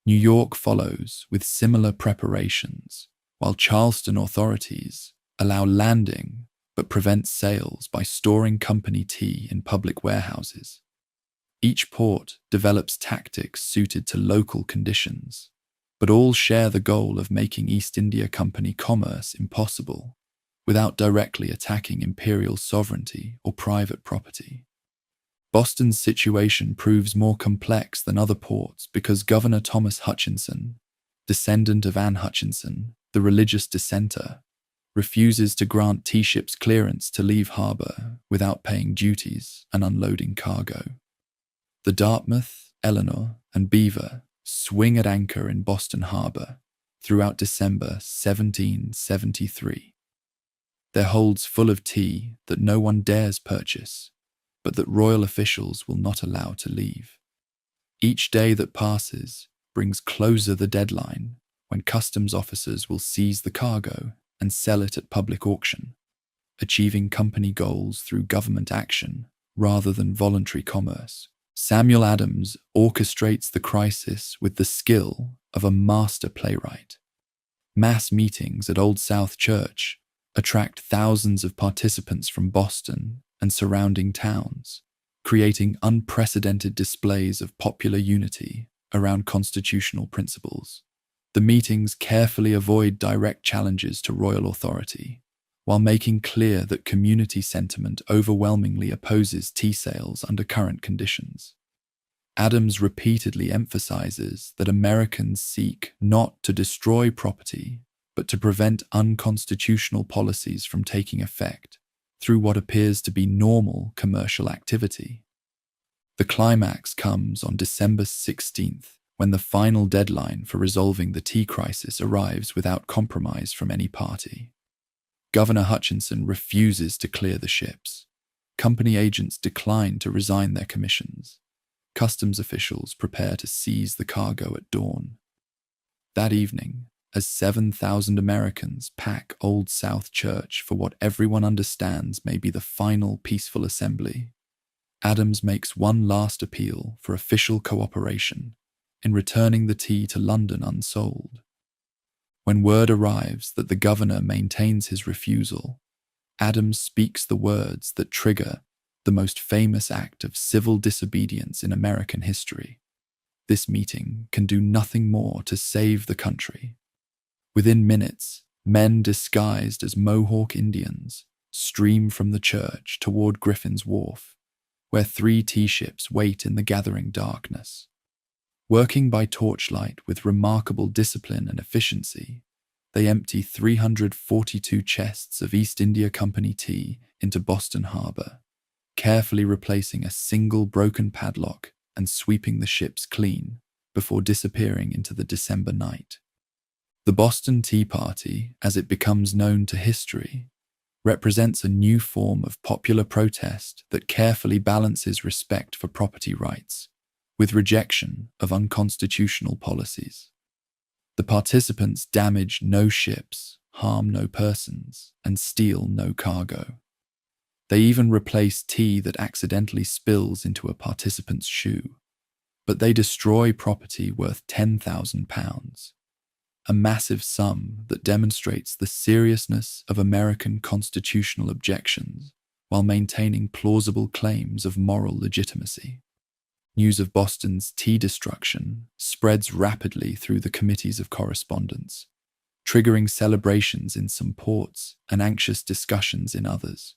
New York follows with similar preparations, while Charleston authorities allow landing but prevent sales by storing company tea in public warehouses. Each port develops tactics suited to local conditions, but all share the goal of making East India Company commerce impossible without directly attacking imperial sovereignty or private property. Boston's situation proves more complex than other ports because Governor Thomas Hutchinson, descendant of Anne Hutchinson, the religious dissenter, refuses to grant tea ships clearance to leave harbor without paying duties and unloading cargo. The Dartmouth, Eleanor, and Beaver swing at anchor in Boston Harbor throughout December 1773. Their holds full of tea that no one dares purchase, but that royal officials will not allow to leave. Each day that passes brings closer the deadline when customs officers will seize the cargo and sell it at public auction, achieving company goals through government action rather than voluntary commerce. Samuel Adams orchestrates the crisis with the skill of a master playwright. Mass meetings at Old South Church attract thousands of participants from Boston and surrounding towns, creating unprecedented displays of popular unity around constitutional principles. The meetings carefully avoid direct challenges to royal authority, while making clear that community sentiment overwhelmingly opposes tea sales under current conditions. Adams repeatedly emphasizes that Americans seek not to destroy property, but to prevent unconstitutional policies from taking effect through what appears to be normal commercial activity. The climax comes on December 16th, when the final deadline for resolving the tea crisis arrives without compromise from any party. Governor Hutchinson refuses to clear the ships. Company agents decline to resign their commissions. Customs officials prepare to seize the cargo at dawn. That evening, as 7,000 Americans pack Old South Church for what everyone understands may be the final peaceful assembly, Adams makes one last appeal for official cooperation in returning the tea to London unsold. When word arrives that the governor maintains his refusal, Adams speaks the words that trigger the most famous act of civil disobedience in American history. This meeting can do nothing more to save the country. Within minutes, men disguised as Mohawk Indians stream from the church toward Griffin's Wharf, where 3 tea ships wait in the gathering darkness. Working by torchlight with remarkable discipline and efficiency, they empty 342 chests of East India Company tea into Boston Harbor, carefully replacing a single broken padlock and sweeping the ships clean before disappearing into the December night. The Boston Tea Party, as it becomes known to history, represents a new form of popular protest that carefully balances respect for property rights with rejection of unconstitutional policies. The participants damage no ships, harm no persons, and steal no cargo. They even replace tea that accidentally spills into a participant's shoe, but they destroy property worth £10,000, a massive sum that demonstrates the seriousness of American constitutional objections while maintaining plausible claims of moral legitimacy. News of Boston's tea destruction spreads rapidly through the committees of correspondence, triggering celebrations in some ports and anxious discussions in others.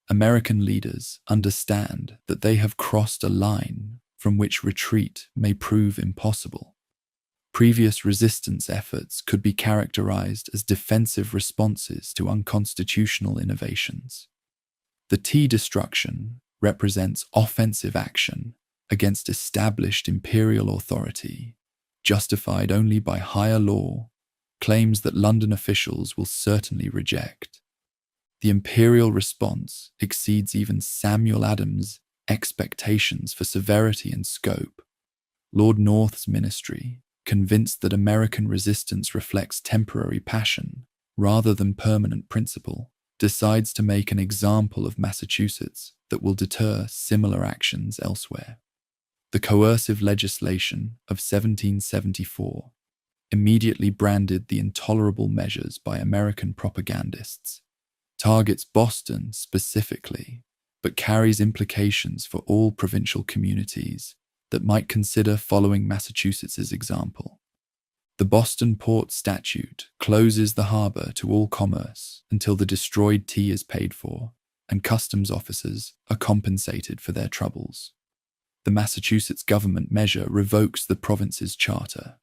American leaders understand that they have crossed a line from which retreat may prove impossible. Previous resistance efforts could be characterized as defensive responses to unconstitutional innovations. The tea destruction represents offensive action against established imperial authority, justified only by higher law, claims that London officials will certainly reject. The imperial response exceeds even Samuel Adams' expectations for severity and scope. Lord North's ministry, convinced that American resistance reflects temporary passion rather than permanent principle, decides to make an example of Massachusetts that will deter similar actions elsewhere. The coercive legislation of 1774 immediately branded the intolerable measures by American propagandists, targets Boston specifically, but carries implications for all provincial communities that might consider following Massachusetts's example. The Boston Port Statute closes the harbor to all commerce until the destroyed tea is paid for and customs officers are compensated for their troubles. The Massachusetts government measure revokes the province's charter,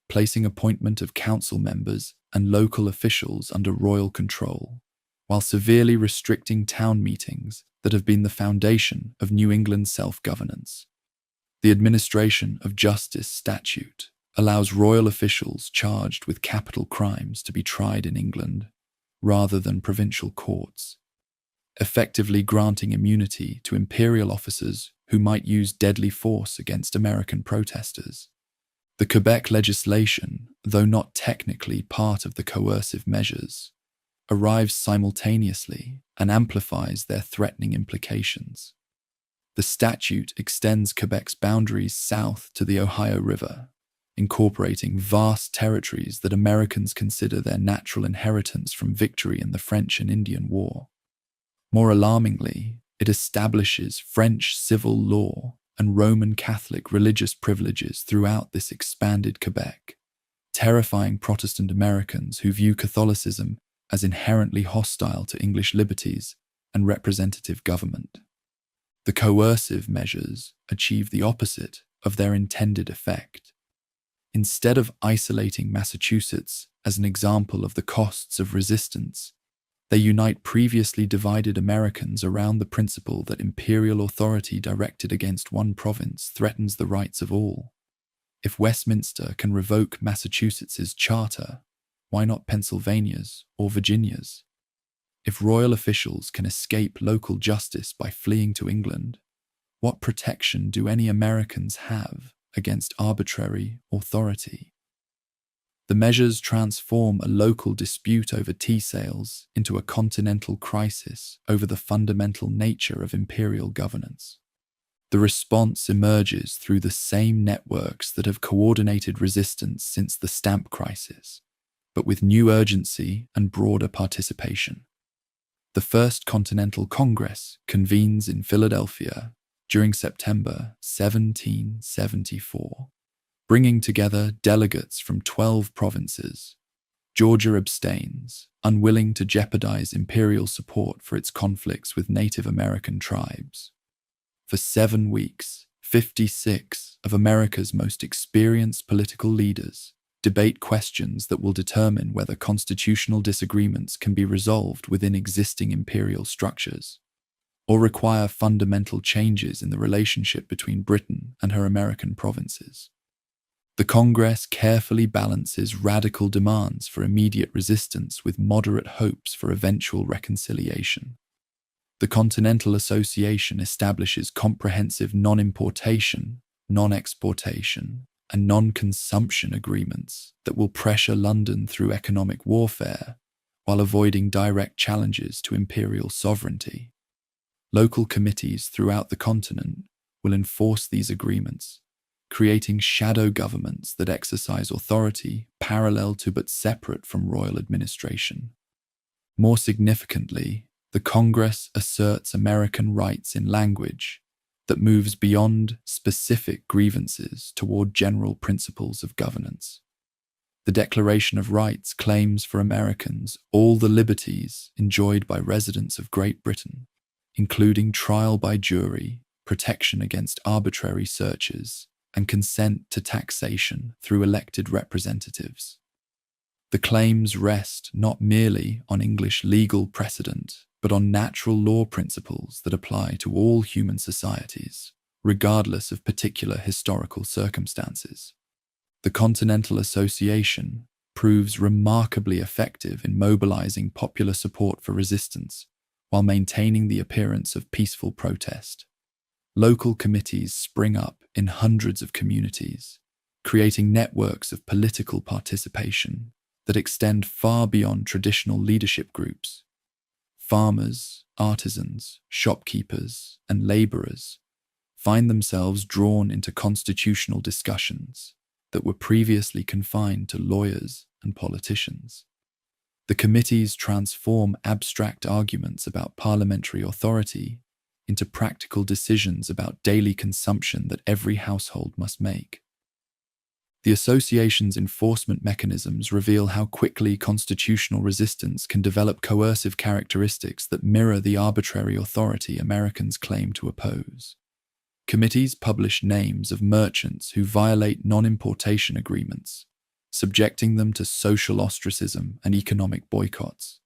placing appointment of council members and local officials under royal control, while severely restricting town meetings that have been the foundation of New England's self-governance. The Administration of Justice statute allows royal officials charged with capital crimes to be tried in England, rather than provincial courts, effectively granting immunity to imperial officers who might use deadly force against American protesters. The Quebec legislation, though not technically part of the coercive measures, arrives simultaneously and amplifies their threatening implications. The statute extends Quebec's boundaries south to the Ohio River, incorporating vast territories that Americans consider their natural inheritance from victory in the French and Indian War. More alarmingly, it establishes French civil law and Roman Catholic religious privileges throughout this expanded Quebec, terrifying Protestant Americans who view Catholicism as inherently hostile to English liberties and representative government. The coercive measures achieve the opposite of their intended effect. Instead of isolating Massachusetts as an example of the costs of resistance, they unite previously divided Americans around the principle that imperial authority directed against one province threatens the rights of all. If Westminster can revoke Massachusetts's charter, why not Pennsylvania's or Virginia's? If royal officials can escape local justice by fleeing to England, what protection do any Americans have against arbitrary authority? The measures transform a local dispute over tea sales into a continental crisis over the fundamental nature of imperial governance. The response emerges through the same networks that have coordinated resistance since the stamp crisis, but with new urgency and broader participation. The First Continental Congress convenes in Philadelphia during September 1774, bringing together delegates from 12 provinces. Georgia abstains, unwilling to jeopardize imperial support for its conflicts with Native American tribes. For 7 weeks, 56 of America's most experienced political leaders debate questions that will determine whether constitutional disagreements can be resolved within existing imperial structures, or require fundamental changes in the relationship between Britain and her American provinces. The Congress carefully balances radical demands for immediate resistance with moderate hopes for eventual reconciliation. The Continental Association establishes comprehensive non-importation, non-exportation, and non-consumption agreements that will pressure London through economic warfare while avoiding direct challenges to imperial sovereignty. Local committees throughout the continent will enforce these agreements, creating shadow governments that exercise authority parallel to but separate from royal administration. More significantly, The Congress asserts American rights in language that moves beyond specific grievances toward general principles of governance. The Declaration of Rights claims for Americans all the liberties enjoyed by residents of Great Britain, including trial by jury, protection against arbitrary searches, and consent to taxation through elected representatives. The claims rest not merely on English legal precedent, but on natural law principles that apply to all human societies, regardless of particular historical circumstances. The Continental Association proves remarkably effective in mobilizing popular support for resistance while maintaining the appearance of peaceful protest. Local committees spring up in hundreds of communities, creating networks of political participation that extend far beyond traditional leadership groups. Farmers, artisans, shopkeepers, and laborers find themselves drawn into constitutional discussions that were previously confined to lawyers and politicians. The committees transform abstract arguments about parliamentary authority into practical decisions about daily consumption that every household must make. The association's enforcement mechanisms reveal how quickly constitutional resistance can develop coercive characteristics that mirror the arbitrary authority Americans claim to oppose. Committees publish names of merchants who violate non-importation agreements, subjecting them to social ostracism and economic boycotts.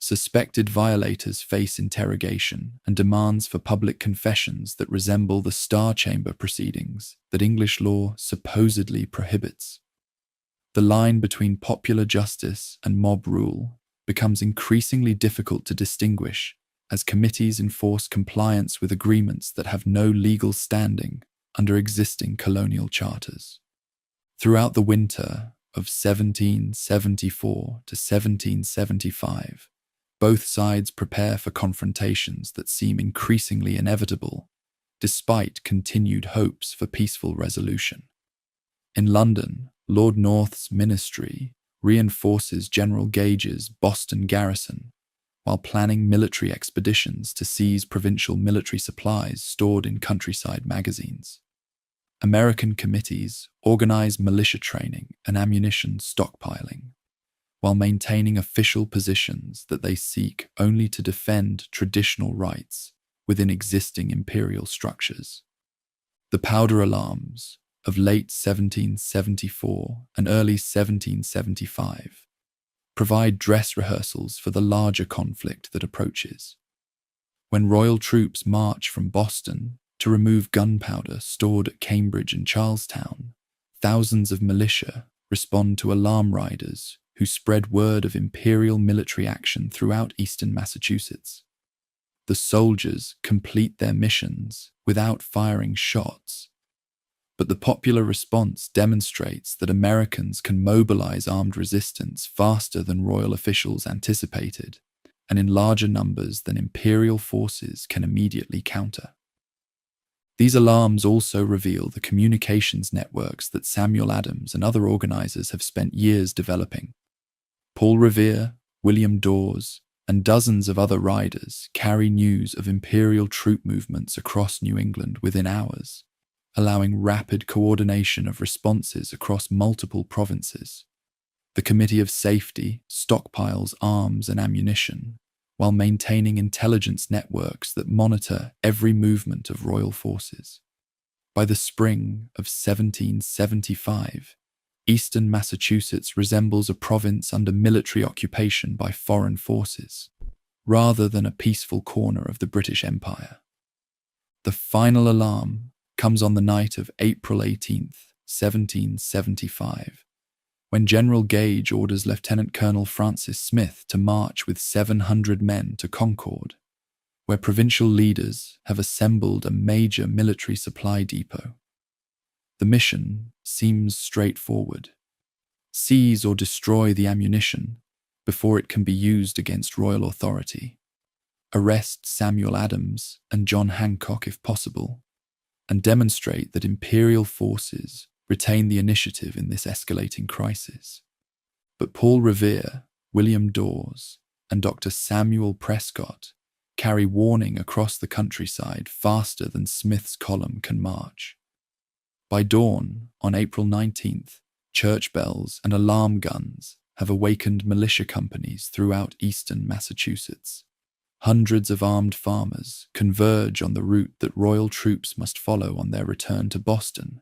Suspected violators face interrogation and demands for public confessions that resemble the Star Chamber proceedings that English law supposedly prohibits. The line between popular justice and mob rule becomes increasingly difficult to distinguish as committees enforce compliance with agreements that have no legal standing under existing colonial charters. Throughout the winter of 1774 to 1775, both sides prepare for confrontations that seem increasingly inevitable, despite continued hopes for peaceful resolution. In London, Lord North's ministry reinforces General Gage's Boston garrison while planning military expeditions to seize provincial military supplies stored in countryside magazines. American committees organize militia training and ammunition stockpiling, while maintaining official positions that they seek only to defend traditional rights within existing imperial structures. The powder alarms of late 1774 and early 1775 provide dress rehearsals for the larger conflict that approaches. When royal troops march from Boston to remove gunpowder stored at Cambridge and Charlestown, thousands of militia respond to alarm riders who spread word of imperial military action throughout eastern Massachusetts. The soldiers complete their missions without firing shots, but the popular response demonstrates that Americans can mobilize armed resistance faster than royal officials anticipated, and in larger numbers than imperial forces can immediately counter. These alarms also reveal the communications networks that Samuel Adams and other organizers have spent years developing. Paul Revere, William Dawes, and dozens of other riders carry news of imperial troop movements across New England within hours, allowing rapid coordination of responses across multiple provinces. The Committee of Safety stockpiles arms and ammunition, while maintaining intelligence networks that monitor every movement of royal forces. By the spring of 1775, eastern Massachusetts resembles a province under military occupation by foreign forces, rather than a peaceful corner of the British Empire. The final alarm comes on the night of April 18th, 1775, when General Gage orders Lieutenant Colonel Francis Smith to march with 700 men to Concord, where provincial leaders have assembled a major military supply depot. The mission seems straightforward: seize or destroy the ammunition before it can be used against royal authority. Arrest Samuel Adams and John Hancock if possible, and demonstrate that imperial forces retain the initiative in this escalating crisis. But Paul Revere, William Dawes, and Dr. Samuel Prescott carry warning across the countryside faster than Smith's column can march. By dawn, on April 19th, church bells and alarm guns have awakened militia companies throughout eastern Massachusetts. Hundreds of armed farmers converge on the route that royal troops must follow on their return to Boston,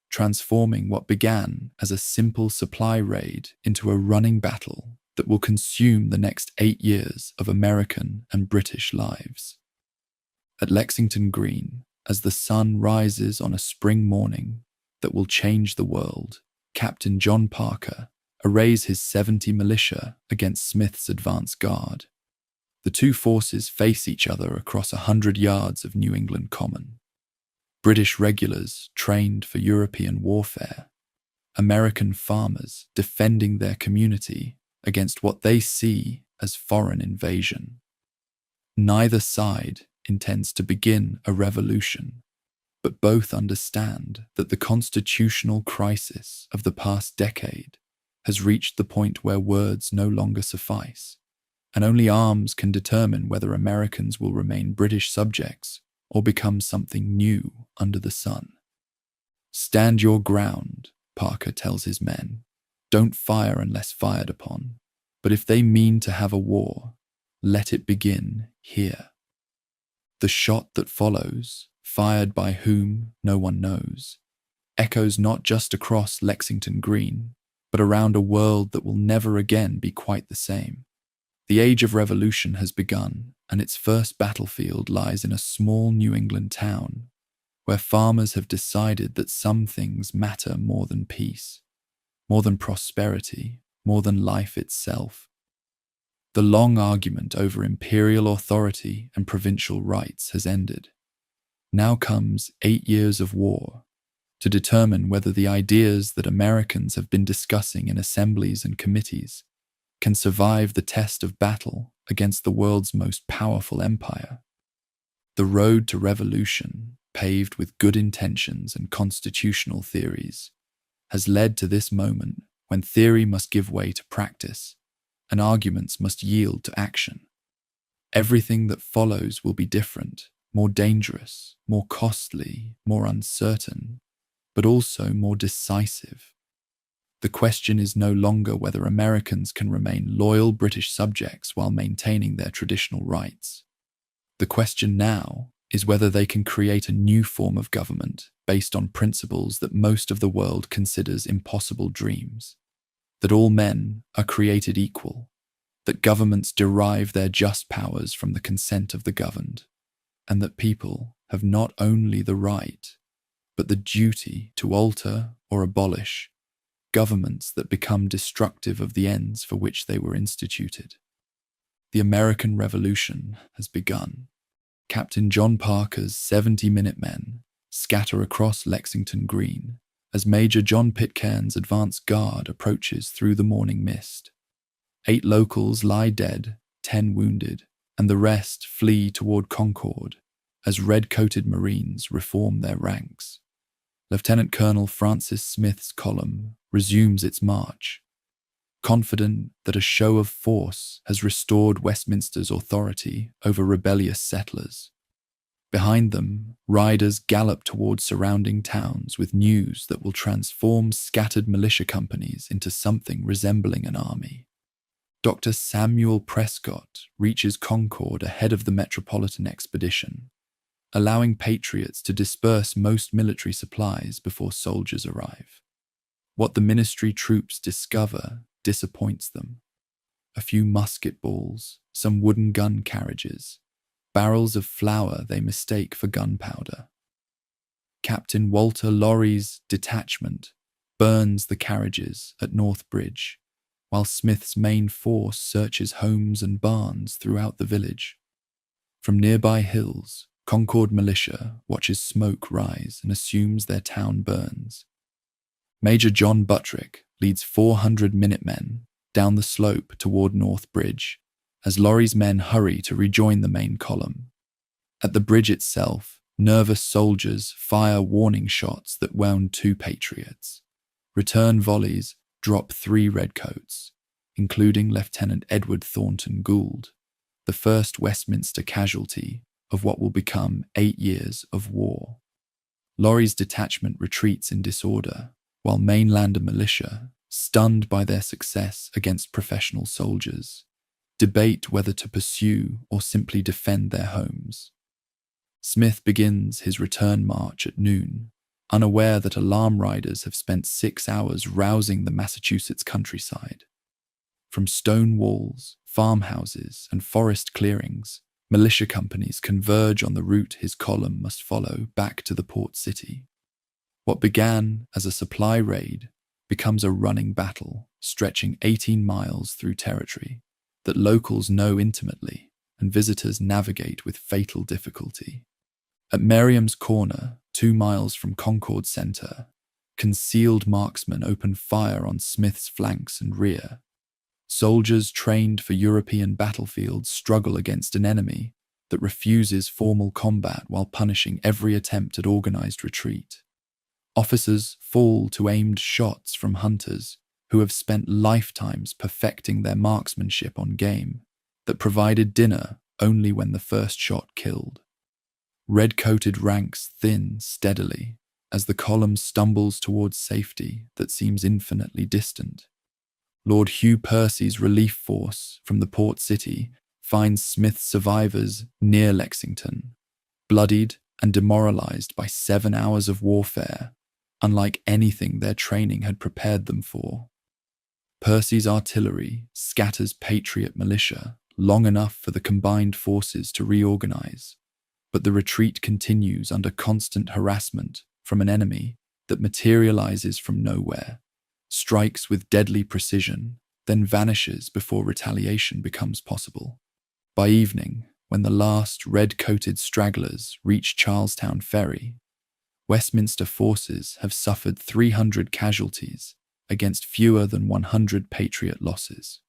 transforming what began as a simple supply raid into a running battle that will consume the next 8 years of American and British lives. At Lexington Green, as the sun rises on a spring morning that will change the world, Captain John Parker arrays his 70 militia against Smith's advance guard. The two forces face each other across 100 yards of New England common. British regulars trained for European warfare, American farmers defending their community against what they see as foreign invasion. Neither side intends to begin a revolution, but both understand that the constitutional crisis of the past decade has reached the point where words no longer suffice, and only arms can determine whether Americans will remain British subjects or become something new under the sun. "Stand your ground," Parker tells his men. "Don't fire unless fired upon. But if they mean to have a war, let it begin here." The shot that follows, fired by whom no one knows, echoes not just across Lexington Green, but around a world that will never again be quite the same. The age of revolution has begun, and its first battlefield lies in a small New England town, where farmers have decided that some things matter more than peace, more than prosperity, more than life itself. The long argument over imperial authority and provincial rights has ended. Now comes 8 years of war to determine whether the ideas that Americans have been discussing in assemblies and committees can survive the test of battle against the world's most powerful empire. The road to revolution, paved with good intentions and constitutional theories, has led to this moment when theory must give way to practice and arguments must yield to action. Everything that follows will be different, more dangerous, more costly, more uncertain, but also more decisive. The question is no longer whether Americans can remain loyal British subjects while maintaining their traditional rights. The question now is whether they can create a new form of government based on principles that most of the world considers impossible dreams. That all men are created equal, that governments derive their just powers from the consent of the governed, and that people have not only the right, but the duty to alter or abolish governments that become destructive of the ends for which they were instituted. The American Revolution has begun. Captain John Parker's 70 Minutemen scatter across Lexington Green as Major John Pitcairn's advance guard approaches through the morning mist. 8 locals lie dead, 10 wounded, and the rest flee toward Concord as red-coated Marines reform their ranks. Lieutenant Colonel Francis Smith's column resumes its march, confident that a show of force has restored Westminster's authority over rebellious settlers. Behind them, riders gallop toward surrounding towns with news that will transform scattered militia companies into something resembling an army. Dr. Samuel Prescott reaches Concord ahead of the metropolitan expedition, allowing patriots to disperse most military supplies before soldiers arrive. What the ministry troops discover disappoints them. A few musket balls, some wooden gun carriages, barrels of flour they mistake for gunpowder. Captain Walter Lorry's detachment burns the carriages at North Bridge, while Smith's main force searches homes and barns throughout the village. From nearby hills, Concord militia watches smoke rise and assumes their town burns. Major John Buttrick leads 400 Minutemen down the slope toward North Bridge, as Lorry's men hurry to rejoin the main column. At the bridge itself, nervous soldiers fire warning shots that wound 2 patriots. Return volleys drop 3 redcoats, including Lieutenant Edward Thornton Gould, the first Westminster casualty of what will become 8 years of war. Laurie's detachment retreats in disorder, while mainlander militia, stunned by their success against professional soldiers, debate whether to pursue or simply defend their homes. Smith begins his return march at noon, unaware that alarm riders have spent 6 hours rousing the Massachusetts countryside. From stone walls, farmhouses, and forest clearings, militia companies converge on the route his column must follow back to the port city. What began as a supply raid becomes a running battle stretching 18 miles through territory that locals know intimately and visitors navigate with fatal difficulty. At Merriam's Corner, 2 miles from Concord Center, concealed marksmen open fire on Smith's flanks and rear. Soldiers trained for European battlefields struggle against an enemy that refuses formal combat while punishing every attempt at organized retreat. Officers fall to aimed shots from hunters who have spent lifetimes perfecting their marksmanship on game that provided dinner only when the first shot killed. Red-coated ranks thin steadily as the column stumbles towards safety that seems infinitely distant. Lord Hugh Percy's relief force from the port city finds Smith's survivors near Lexington, bloodied and demoralized by 7 hours of warfare, unlike anything their training had prepared them for. Percy's artillery scatters Patriot militia long enough for the combined forces to reorganize, but the retreat continues under constant harassment from an enemy that materializes from nowhere, strikes with deadly precision, then vanishes before retaliation becomes possible. By evening, when the last red-coated stragglers reach Charlestown Ferry, Westminster forces have suffered 300 casualties against fewer than 100 Patriot losses.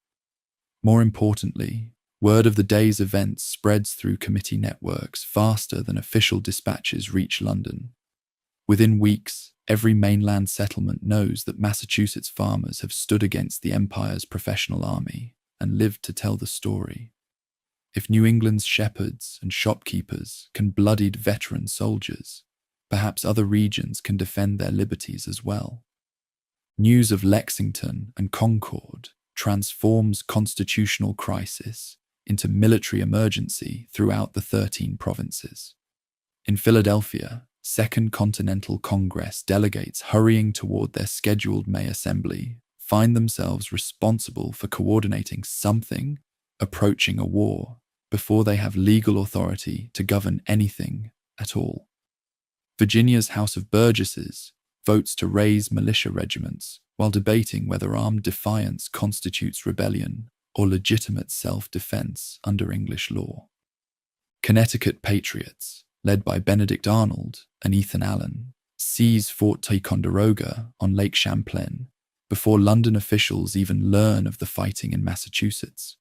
More importantly, word of the day's events spreads through committee networks faster than official dispatches reach London. Within weeks, every mainland settlement knows that Massachusetts farmers have stood against the Empire's professional army and lived to tell the story. If New England's shepherds and shopkeepers can bloodied veteran soldiers, perhaps other regions can defend their liberties as well. News of Lexington and Concord transforms constitutional crisis into military emergency throughout the 13 provinces. In Philadelphia, Second Continental Congress delegates hurrying toward their scheduled May Assembly find themselves responsible for coordinating something approaching a war before they have legal authority to govern anything at all. Virginia's House of Burgesses votes to raise militia regiments while debating whether armed defiance constitutes rebellion or legitimate self-defense under English law. Connecticut patriots, led by Benedict Arnold and Ethan Allen, seize Fort Ticonderoga on Lake Champlain before London officials even learn of the fighting in Massachusetts.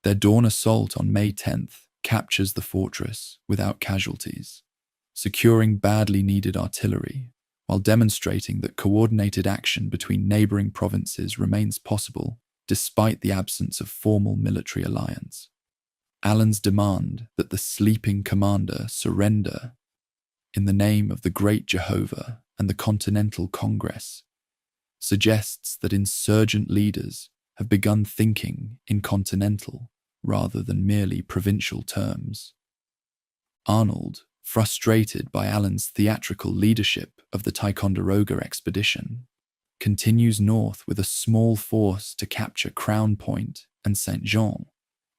Their dawn assault on May 10th captures the fortress without casualties, securing badly needed artillery while demonstrating that coordinated action between neighboring provinces remains possible despite the absence of formal military alliance. Allen's demand that the sleeping commander surrender in the name of the Great Jehovah and the Continental Congress suggests that insurgent leaders have begun thinking in continental rather than merely provincial terms. Arnold, frustrated by Allen's theatrical leadership of the Ticonderoga expedition, continues north with a small force to capture Crown Point and St. Jean,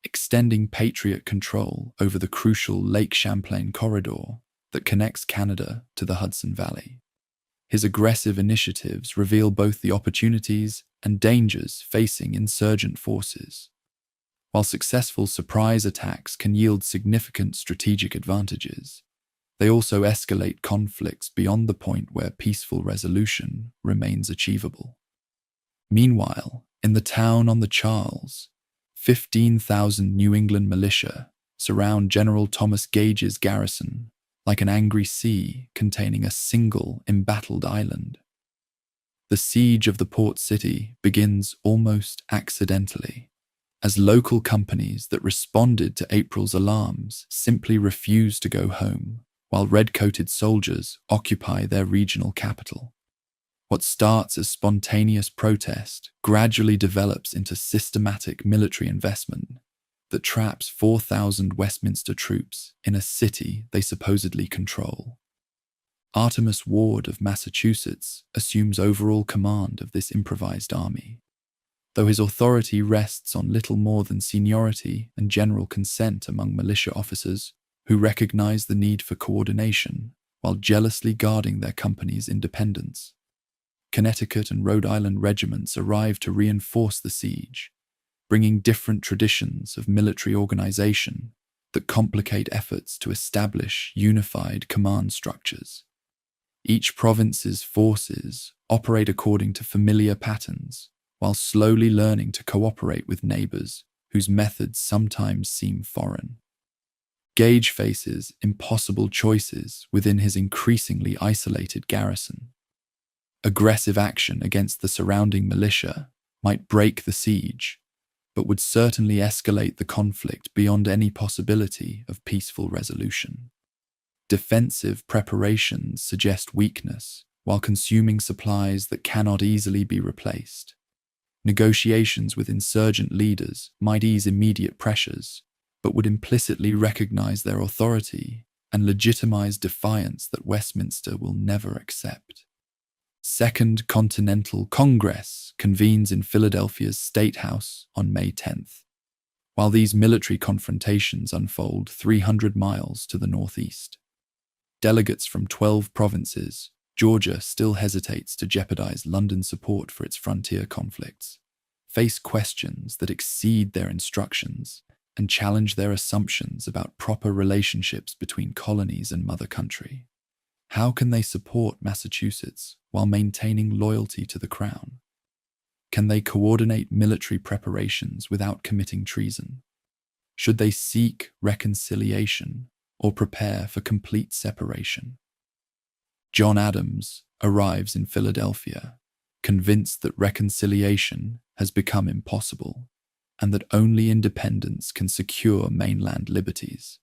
extending Patriot control over the crucial Lake Champlain corridor that connects Canada to the Hudson Valley. His aggressive initiatives reveal both the opportunities and dangers facing insurgent forces. While successful surprise attacks can yield significant strategic advantages, they also escalate conflicts beyond the point where peaceful resolution remains achievable. Meanwhile, in the town on the Charles, 15,000 New England militia surround General Thomas Gage's garrison like an angry sea containing a single embattled island. The siege of the port city begins almost accidentally, as local companies that responded to April's alarms simply refuse to go home, while red-coated soldiers occupy their regional capital. What starts as spontaneous protest gradually develops into systematic military investment that traps 4,000 Westminster troops in a city they supposedly control. Artemus Ward of Massachusetts assumes overall command of this improvised army, though his authority rests on little more than seniority and general consent among militia officers who recognize the need for coordination while jealously guarding their company's independence. Connecticut and Rhode Island regiments arrive to reinforce the siege, bringing different traditions of military organization that complicate efforts to establish unified command structures. Each province's forces operate according to familiar patterns, while slowly learning to cooperate with neighbors whose methods sometimes seem foreign. Gage faces impossible choices within his increasingly isolated garrison. Aggressive action against the surrounding militia might break the siege, but would certainly escalate the conflict beyond any possibility of peaceful resolution. Defensive preparations suggest weakness, while consuming supplies that cannot easily be replaced. Negotiations with insurgent leaders might ease immediate pressures, but would implicitly recognize their authority and legitimize defiance that Westminster will never accept. Second Continental Congress convenes in Philadelphia's State House on May 10th, while these military confrontations unfold 300 miles to the northeast. Delegates from 12 provinces, Georgia still hesitates to jeopardize London's support for its frontier conflicts, face questions that exceed their instructions and challenge their assumptions about proper relationships between colonies and mother country. How can they support Massachusetts while maintaining loyalty to the crown? Can they coordinate military preparations without committing treason? Should they seek reconciliation or prepare for complete separation? John Adams arrives in Philadelphia, convinced that reconciliation has become impossible and that only independence can secure mainland liberties.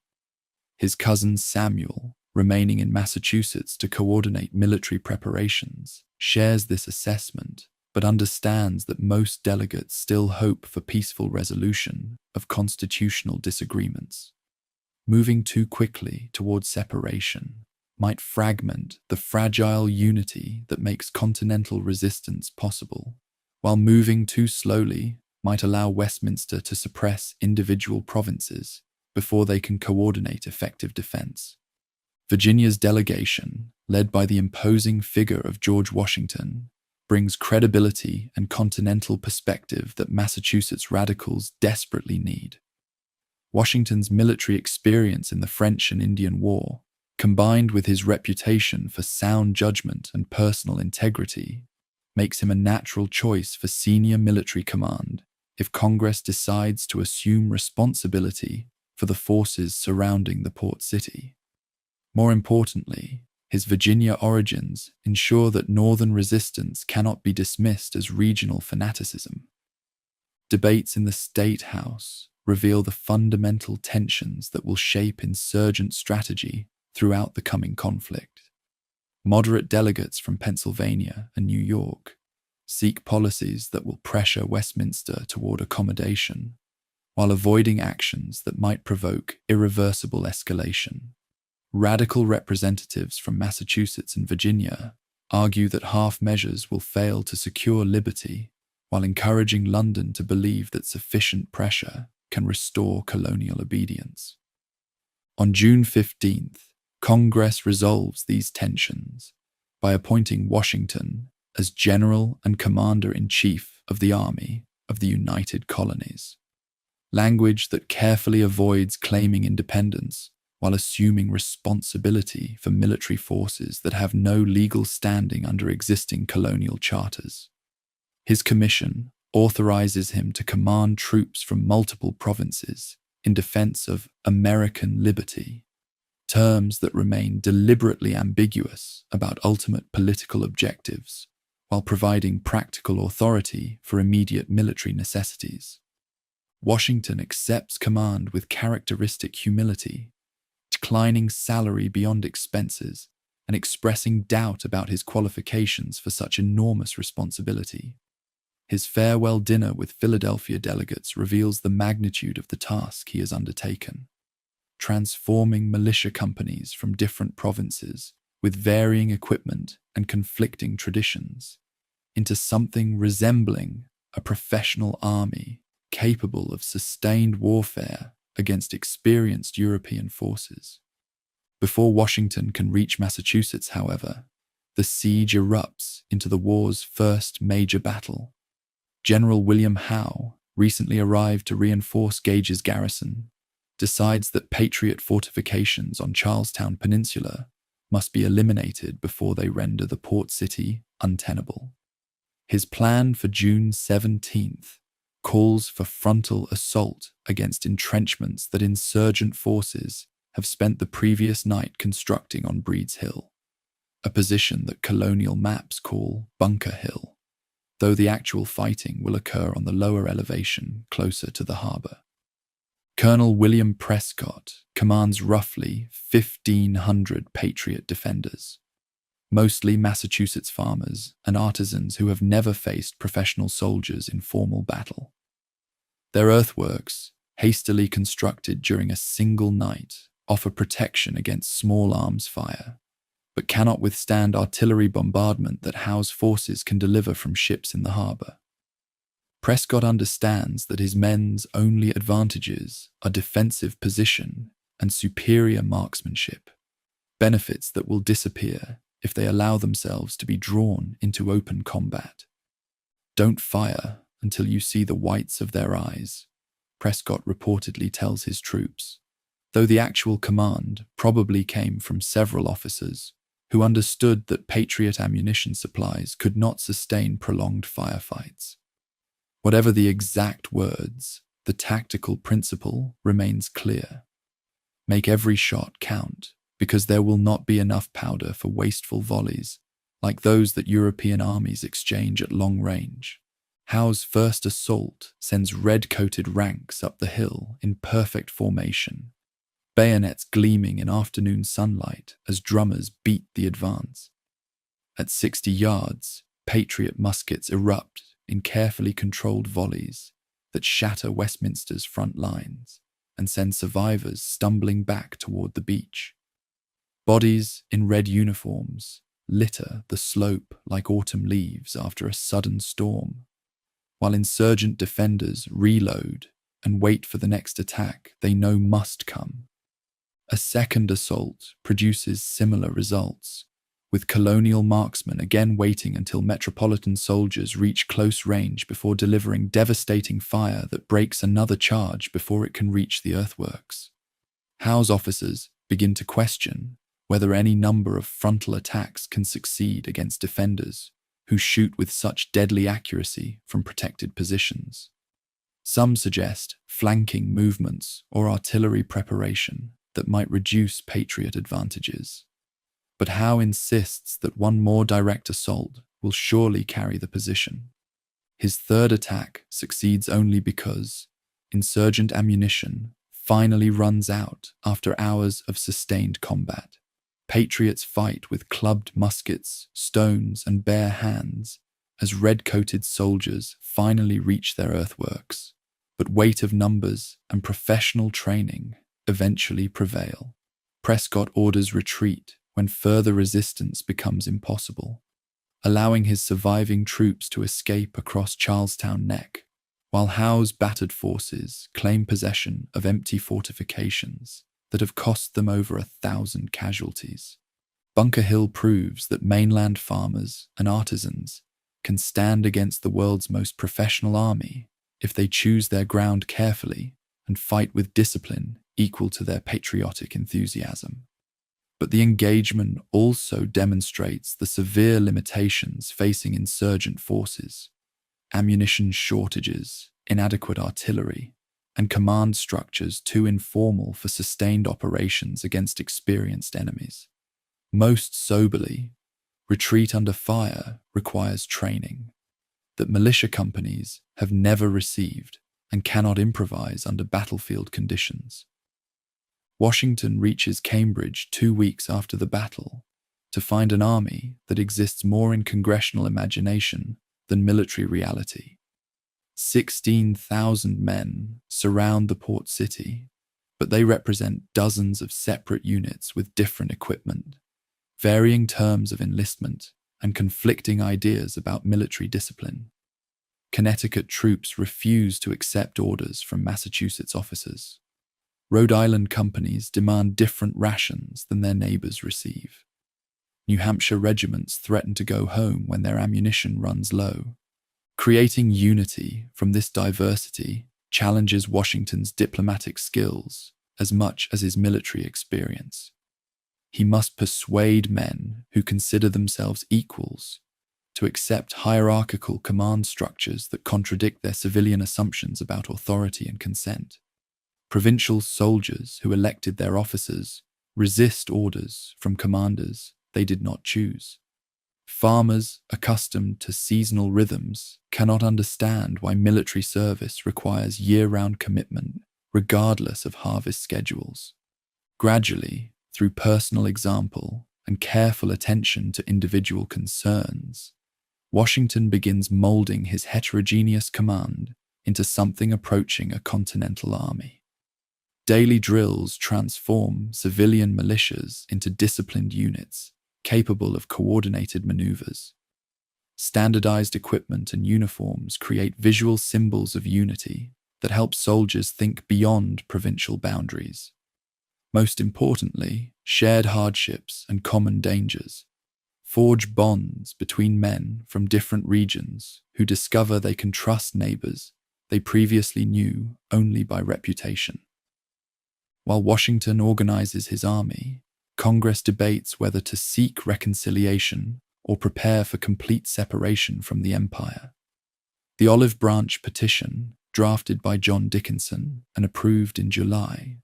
His cousin Samuel, remaining in Massachusetts to coordinate military preparations, shares this assessment, but understands that most delegates still hope for peaceful resolution of constitutional disagreements. Moving too quickly towards separation might fragment the fragile unity that makes continental resistance possible, while moving too slowly might allow Westminster to suppress individual provinces before they can coordinate effective defense. Virginia's delegation, led by the imposing figure of George Washington, brings credibility and continental perspective that Massachusetts radicals desperately need. Washington's military experience in the French and Indian War, combined with his reputation for sound judgment and personal integrity, makes him a natural choice for senior military command if Congress decides to assume responsibility for the forces surrounding the port city. More importantly, his Virginia origins ensure that Northern resistance cannot be dismissed as regional fanaticism. Debates in the State House reveal the fundamental tensions that will shape insurgent strategy throughout the coming conflict. Moderate delegates from Pennsylvania and New York seek policies that will pressure Westminster toward accommodation, while avoiding actions that might provoke irreversible escalation. Radical representatives from Massachusetts and Virginia argue that half measures will fail to secure liberty, while encouraging London to believe that sufficient pressure can restore colonial obedience. On June 15th, Congress resolves these tensions by appointing Washington as General and Commander-in-Chief of the Army of the United Colonies, language that carefully avoids claiming independence while assuming responsibility for military forces that have no legal standing under existing colonial charters. His commission authorizes him to command troops from multiple provinces in defense of American liberty, terms that remain deliberately ambiguous about ultimate political objectives, while providing practical authority for immediate military necessities. Washington accepts command with characteristic humility, declining salary beyond expenses and expressing doubt about his qualifications for such enormous responsibility. His farewell dinner with Philadelphia delegates reveals the magnitude of the task he has undertaken, transforming militia companies from different provinces with varying equipment and conflicting traditions into something resembling a professional army capable of sustained warfare against experienced European forces. Before Washington can reach Massachusetts, however, the siege erupts into the war's first major battle. General William Howe, recently arrived to reinforce Gage's garrison, decides that Patriot fortifications on Charlestown Peninsula must be eliminated before they render the port city untenable. His plan for June 17th calls for frontal assault against entrenchments that insurgent forces have spent the previous night constructing on Breed's Hill, a position that colonial maps call Bunker Hill, though the actual fighting will occur on the lower elevation closer to the harbour. Colonel William Prescott commands roughly 1,500 Patriot defenders, mostly Massachusetts farmers and artisans who have never faced professional soldiers in formal battle. Their earthworks, hastily constructed during a single night, offer protection against small arms fire, but cannot withstand artillery bombardment that Howe's forces can deliver from ships in the harbour. Prescott understands that his men's only advantages are defensive position and superior marksmanship, benefits that will disappear if they allow themselves to be drawn into open combat. "Don't fire until you see the whites of their eyes," Prescott reportedly tells his troops, though the actual command probably came from several officers who understood that Patriot ammunition supplies could not sustain prolonged firefights. Whatever the exact words, the tactical principle remains clear. Make every shot count, because there will not be enough powder for wasteful volleys like those that European armies exchange at long range. Howe's first assault sends red-coated ranks up the hill in perfect formation, bayonets gleaming in afternoon sunlight as drummers beat the advance. At 60 yards, Patriot muskets erupt in carefully controlled volleys that shatter Westminster's front lines and send survivors stumbling back toward the beach. Bodies in red uniforms litter the slope like autumn leaves after a sudden storm, while insurgent defenders reload and wait for the next attack they know must come. A second assault produces similar results, with colonial marksmen again waiting until metropolitan soldiers reach close range before delivering devastating fire that breaks another charge before it can reach the earthworks. Howe's officers begin to question whether any number of frontal attacks can succeed against defenders who shoot with such deadly accuracy from protected positions. Some suggest flanking movements or artillery preparation that might reduce Patriot advantages. But Howe insists that one more direct assault will surely carry the position. His third attack succeeds only because insurgent ammunition finally runs out after hours of sustained combat. Patriots fight with clubbed muskets, stones, and bare hands as red-coated soldiers finally reach their earthworks, but weight of numbers and professional training eventually prevail. Prescott orders retreat when further resistance becomes impossible, allowing his surviving troops to escape across Charlestown Neck, while Howe's battered forces claim possession of empty fortifications that have cost them over 1,000 casualties. Bunker Hill proves that mainland farmers and artisans can stand against the world's most professional army if they choose their ground carefully and fight with discipline equal to their patriotic enthusiasm. But the engagement also demonstrates the severe limitations facing insurgent forces: ammunition shortages, inadequate artillery, and command structures too informal for sustained operations against experienced enemies. Most soberly, Retreat under fire requires training that militia companies have never received and cannot improvise under battlefield conditions. Washington reaches Cambridge 2 weeks after the battle to find an army that exists more in congressional imagination than military reality. 16,000 men surround the port city, but they represent dozens of separate units with different equipment, varying terms of enlistment, and conflicting ideas about military discipline. Connecticut troops refuse to accept orders from Massachusetts officers. Rhode Island companies demand different rations than their neighbors receive. New Hampshire regiments threaten to go home when their ammunition runs low. Creating unity from this diversity challenges Washington's diplomatic skills as much as his military experience. He must persuade men who consider themselves equals to accept hierarchical command structures that contradict their civilian assumptions about authority and consent. Provincial soldiers who elected their officers resist orders from commanders they did not choose. Farmers accustomed to seasonal rhythms cannot understand why military service requires year-round commitment regardless of harvest schedules. Gradually, through personal example and careful attention to individual concerns, Washington begins molding his heterogeneous command into something approaching a continental army. Daily drills transform civilian militias into disciplined units capable of coordinated maneuvers. Standardized equipment and uniforms create visual symbols of unity that help soldiers think beyond provincial boundaries. Most importantly, shared hardships and common dangers forge bonds between men from different regions who discover they can trust neighbors they previously knew only by reputation. While Washington organizes his army, Congress debates whether to seek reconciliation or prepare for complete separation from the empire. The Olive Branch Petition, drafted by John Dickinson and approved in July,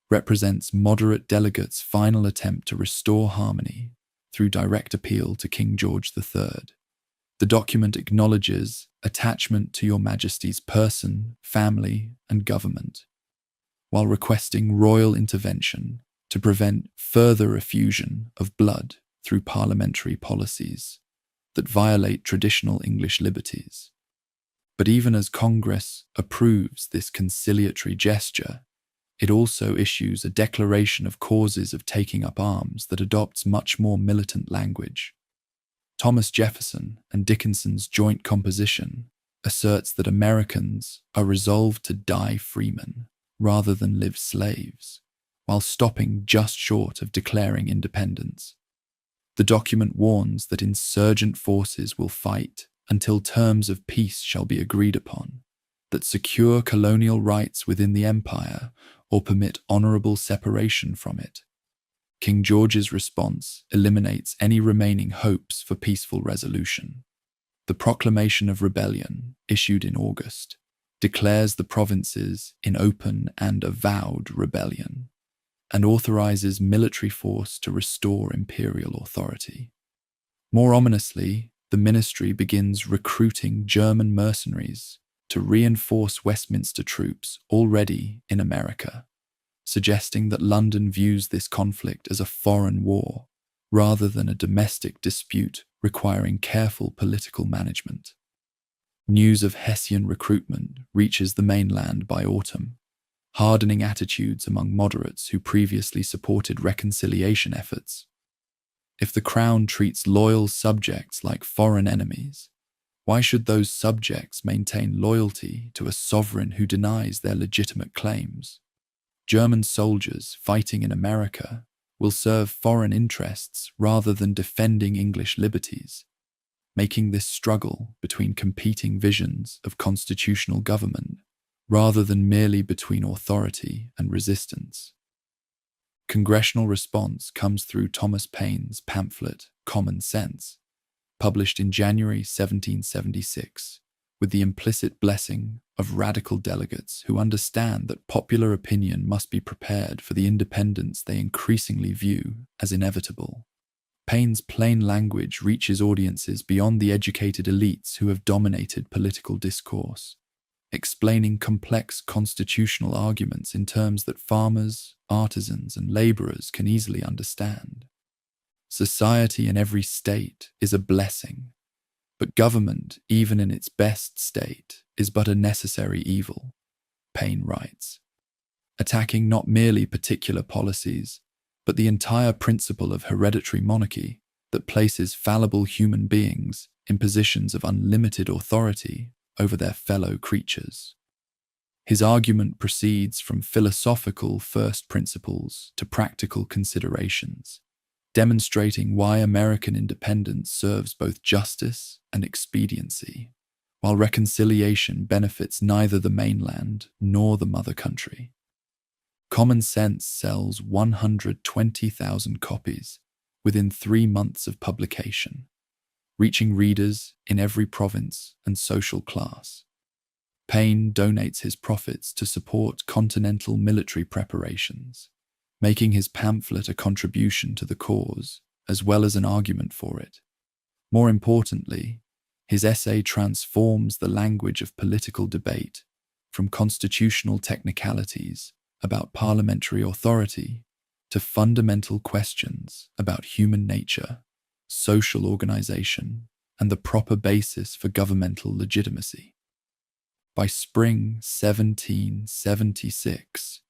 represents moderate delegates' final attempt to restore harmony through direct appeal to King George III. The document acknowledges attachment to Your Majesty's person, family, and government, while requesting royal intervention to prevent further effusion of blood through parliamentary policies that violate traditional English liberties. But even as Congress approves this conciliatory gesture, it also issues a declaration of causes of taking up arms that adopts much more militant language. Thomas Jefferson and Dickinson's joint composition asserts that Americans are resolved to die freemen rather than live slaves, while stopping just short of declaring independence. The document warns that insurgent forces will fight until terms of peace shall be agreed upon, that secure colonial rights within the empire or permit honorable separation from it. King George's response eliminates any remaining hopes for peaceful resolution. The Proclamation of Rebellion, issued in August, declares the provinces in open and avowed rebellion, and authorizes military force to restore imperial authority. More ominously, the ministry begins recruiting German mercenaries to reinforce Westminster troops already in America, suggesting that London views this conflict as a foreign war rather than a domestic dispute requiring careful political management. News of Hessian recruitment reaches the mainland by autumn, hardening attitudes among moderates who previously supported reconciliation efforts. If the crown treats loyal subjects like foreign enemies, why should those subjects maintain loyalty to a sovereign who denies their legitimate claims? German soldiers fighting in America will serve foreign interests rather than defending English liberties, making this struggle between competing visions of constitutional government rather than merely between authority and resistance. Congressional response comes through Thomas Paine's pamphlet, Common Sense, published in January 1776, with the implicit blessing of radical delegates who understand that popular opinion must be prepared for the independence they increasingly view as inevitable. Paine's plain language reaches audiences beyond the educated elites who have dominated political discourse, explaining complex constitutional arguments in terms that farmers, artisans, and laborers can easily understand. Society in every state is a blessing, but government, even in its best state, is but a necessary evil, Paine writes, attacking not merely particular policies, but the entire principle of hereditary monarchy that places fallible human beings in positions of unlimited authority over their fellow creatures. His argument proceeds from philosophical first principles to practical considerations, demonstrating why American independence serves both justice and expediency, while reconciliation benefits neither the mainland nor the mother country. Common Sense sells 120,000 copies within 3 months of publication, reaching readers in every province and social class. Paine donates his profits to support continental military preparations, making his pamphlet a contribution to the cause as well as an argument for it. More importantly, his essay transforms the language of political debate from constitutional technicalities about parliamentary authority to fundamental questions about human nature, social organization, and the proper basis for governmental legitimacy. By spring 1776,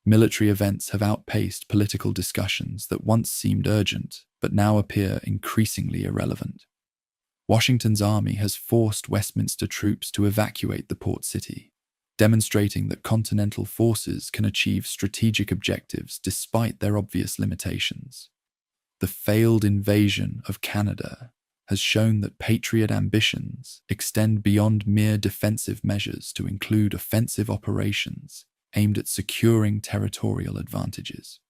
military events have outpaced political discussions that once seemed urgent but now appear increasingly irrelevant. Washington's army has forced Westminster troops to evacuate the port city, demonstrating that continental forces can achieve strategic objectives despite their obvious limitations. The failed invasion of Canada has shown that patriot ambitions extend beyond mere defensive measures to include offensive operations aimed at securing territorial advantages.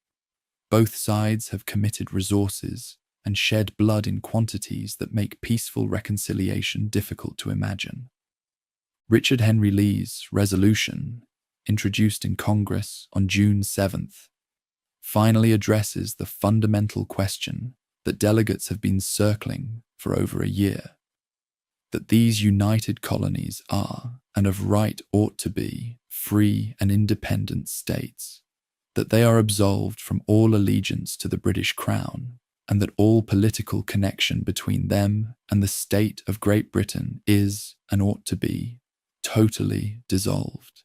Both sides have committed resources and shed blood in quantities that make peaceful reconciliation difficult to imagine. Richard Henry Lee's resolution, introduced in Congress on June 7th, finally addresses the fundamental question that delegates have been circling for over a year, that these united colonies are, and of right ought to be, free and independent states, that they are absolved from all allegiance to the British Crown, and that all political connection between them and the state of Great Britain is, and ought to be, totally dissolved.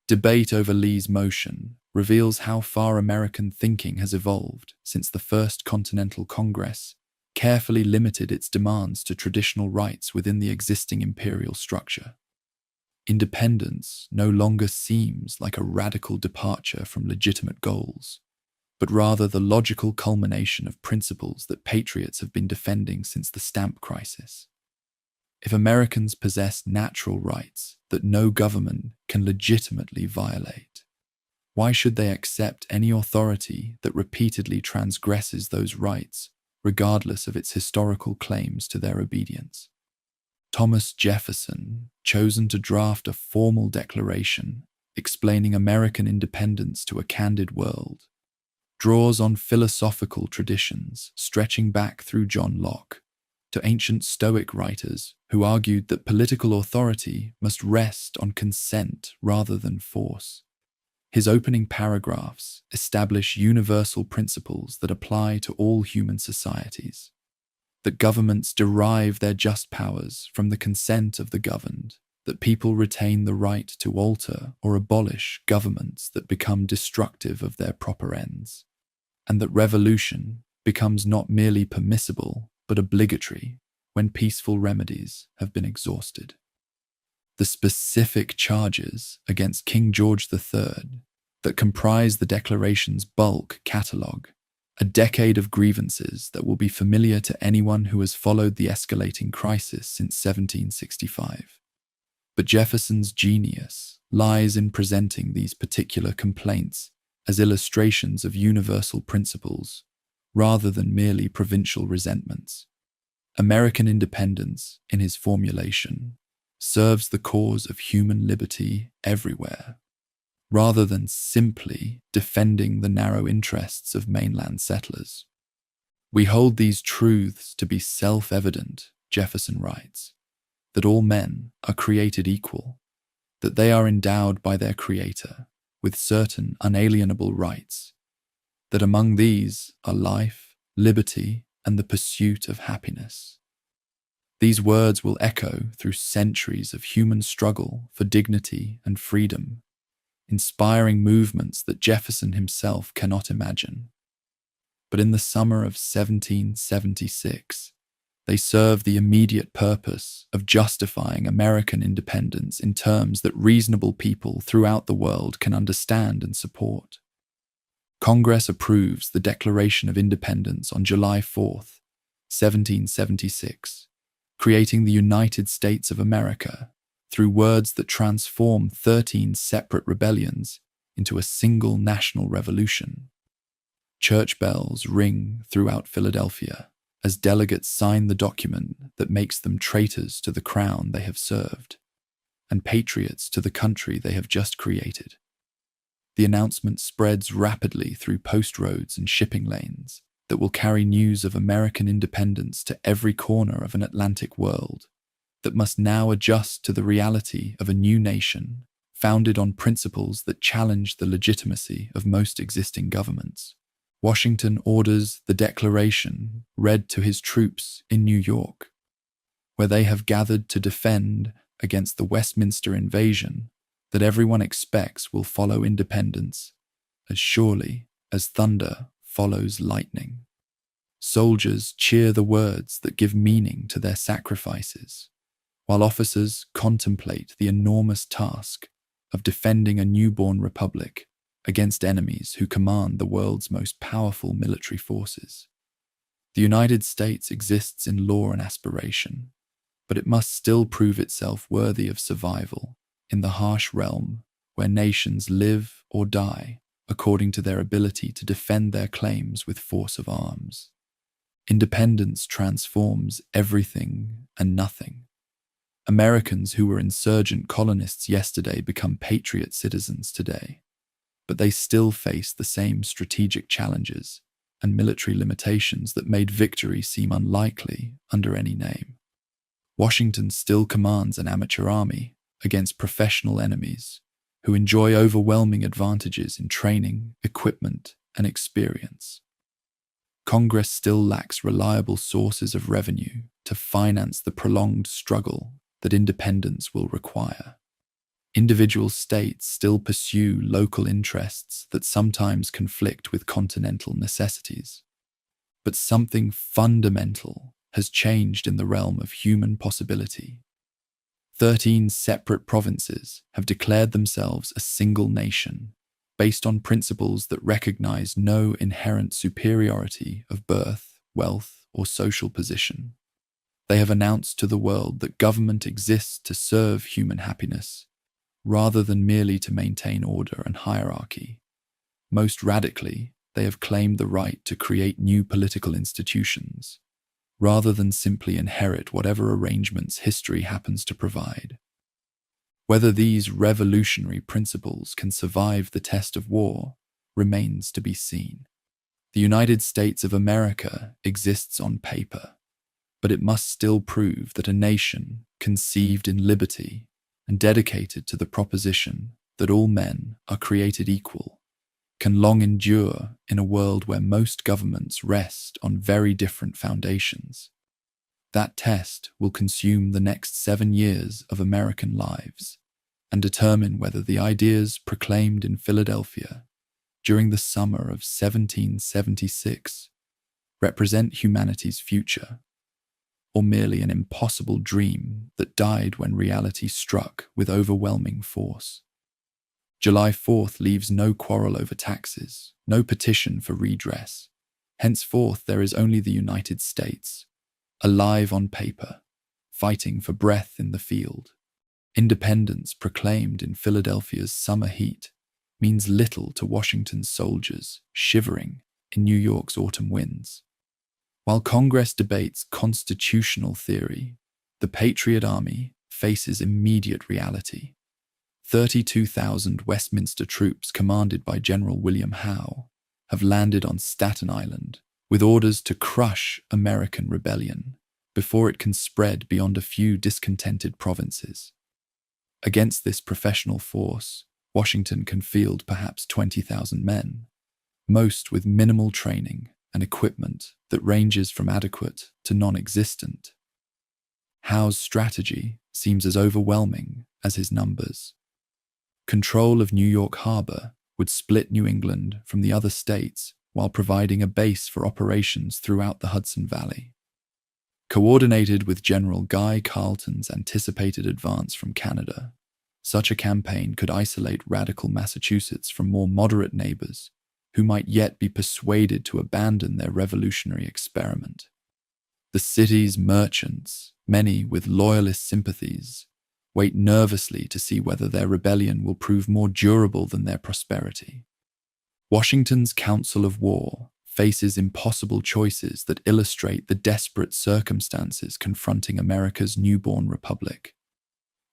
Debate over Lee's motion reveals how far American thinking has evolved since the First Continental Congress carefully limited its demands to traditional rights within the existing imperial structure. Independence no longer seems like a radical departure from legitimate goals, but rather the logical culmination of principles that patriots have been defending since the stamp crisis. If Americans possess natural rights that no government can legitimately violate, why should they accept any authority that repeatedly transgresses those rights, regardless of its historical claims to their obedience? Thomas Jefferson, chosen to draft a formal declaration explaining American independence to a candid world, draws on philosophical traditions stretching back through John Locke to ancient Stoic writers who argued that political authority must rest on consent rather than force. His opening paragraphs establish universal principles that apply to all human societies, that governments derive their just powers from the consent of the governed, that people retain the right to alter or abolish governments that become destructive of their proper ends, and that revolution becomes not merely permissible but obligatory when peaceful remedies have been exhausted. The specific charges against King George III that comprise the Declaration's bulk catalogue, a decade of grievances that will be familiar to anyone who has followed the escalating crisis since 1765. But Jefferson's genius lies in presenting these particular complaints as illustrations of universal principles, rather than merely provincial resentments. American independence, in his formulation, serves the cause of human liberty everywhere, rather than simply defending the narrow interests of mainland settlers. We hold these truths to be self-evident, Jefferson writes, that all men are created equal, that they are endowed by their Creator with certain unalienable rights, that among these are life, liberty, and the pursuit of happiness. These words will echo through centuries of human struggle for dignity and freedom, inspiring movements that Jefferson himself cannot imagine. But in the summer of 1776, they serve the immediate purpose of justifying American independence in terms that reasonable people throughout the world can understand and support. Congress approves the Declaration of Independence on July 4th, 1776, creating the United States of America through words that transform 13 separate rebellions into a single national revolution. Church bells ring throughout Philadelphia as delegates sign the document that makes them traitors to the crown they have served and patriots to the country they have just created. The announcement spreads rapidly through post roads and shipping lanes that will carry news of American independence to every corner of an Atlantic world that must now adjust to the reality of a new nation founded on principles that challenge the legitimacy of most existing governments. Washington orders the Declaration read to his troops in New York, where they have gathered to defend against the Westminster invasion that everyone expects will follow independence as surely as thunder follows lightning. Soldiers cheer the words that give meaning to their sacrifices, while officers contemplate the enormous task of defending a newborn republic against enemies who command the world's most powerful military forces. The United States exists in law and aspiration, but it must still prove itself worthy of survival in the harsh realm where nations live or die according to their ability to defend their claims with force of arms. Independence transforms everything and nothing. Americans who were insurgent colonists yesterday become patriot citizens today, but they still face the same strategic challenges and military limitations that made victory seem unlikely under any name. Washington still commands an amateur army against professional enemies who enjoy overwhelming advantages in training, equipment, and experience. Congress still lacks reliable sources of revenue to finance the prolonged struggle that independence will require. Individual states still pursue local interests that sometimes conflict with continental necessities. But something fundamental has changed in the realm of human possibility. 13 separate provinces have declared themselves a single nation, based on principles that recognize no inherent superiority of birth, wealth, or social position. They have announced to the world that government exists to serve human happiness, rather than merely to maintain order and hierarchy. Most radically, they have claimed the right to create new political institutions, rather than simply inherit whatever arrangements history happens to provide. Whether these revolutionary principles can survive the test of war remains to be seen. The United States of America exists on paper, but it must still prove that a nation conceived in liberty and dedicated to the proposition that all men are created equal can long endure in a world where most governments rest on very different foundations. That test will consume the next 7 years of American lives and determine whether the ideas proclaimed in Philadelphia during the summer of 1776 represent humanity's future, or merely an impossible dream that died when reality struck with overwhelming force. July 4th leaves no quarrel over taxes, no petition for redress. Henceforth there is only the United States, alive on paper, fighting for breath in the field. Independence proclaimed in Philadelphia's summer heat means little to Washington's soldiers shivering in New York's autumn winds. While Congress debates constitutional theory, the Patriot Army faces immediate reality. 32,000 Westminster troops commanded by General William Howe have landed on Staten Island with orders to crush American rebellion before it can spread beyond a few discontented provinces. Against this professional force, Washington can field perhaps 20,000 men, most with minimal training and equipment that ranges from adequate to non-existent. Howe's strategy seems as overwhelming as his numbers. Control of New York Harbor would split New England from the other states while providing a base for operations throughout the Hudson Valley. Coordinated with General Guy Carleton's anticipated advance from Canada, such a campaign could isolate radical Massachusetts from more moderate neighbors who might yet be persuaded to abandon their revolutionary experiment. The city's merchants, many with loyalist sympathies, wait nervously to see whether their rebellion will prove more durable than their prosperity. Washington's Council of War faces impossible choices that illustrate the desperate circumstances confronting America's newborn republic.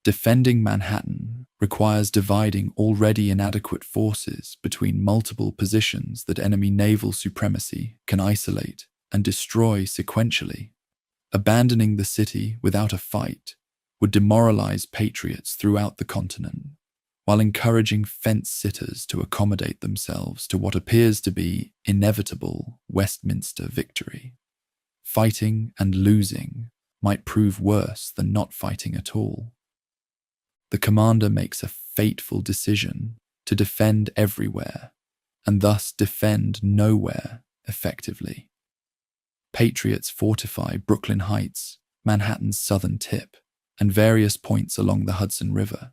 Defending Manhattan requires dividing already inadequate forces between multiple positions that enemy naval supremacy can isolate and destroy sequentially. Abandoning the city without a fight would demoralize patriots throughout the continent, while encouraging fence-sitters to accommodate themselves to what appears to be inevitable Westminster victory. Fighting and losing might prove worse than not fighting at all. The commander makes a fateful decision to defend everywhere, and thus defend nowhere effectively. Patriots fortify Brooklyn Heights, Manhattan's southern tip, and various points along the Hudson River,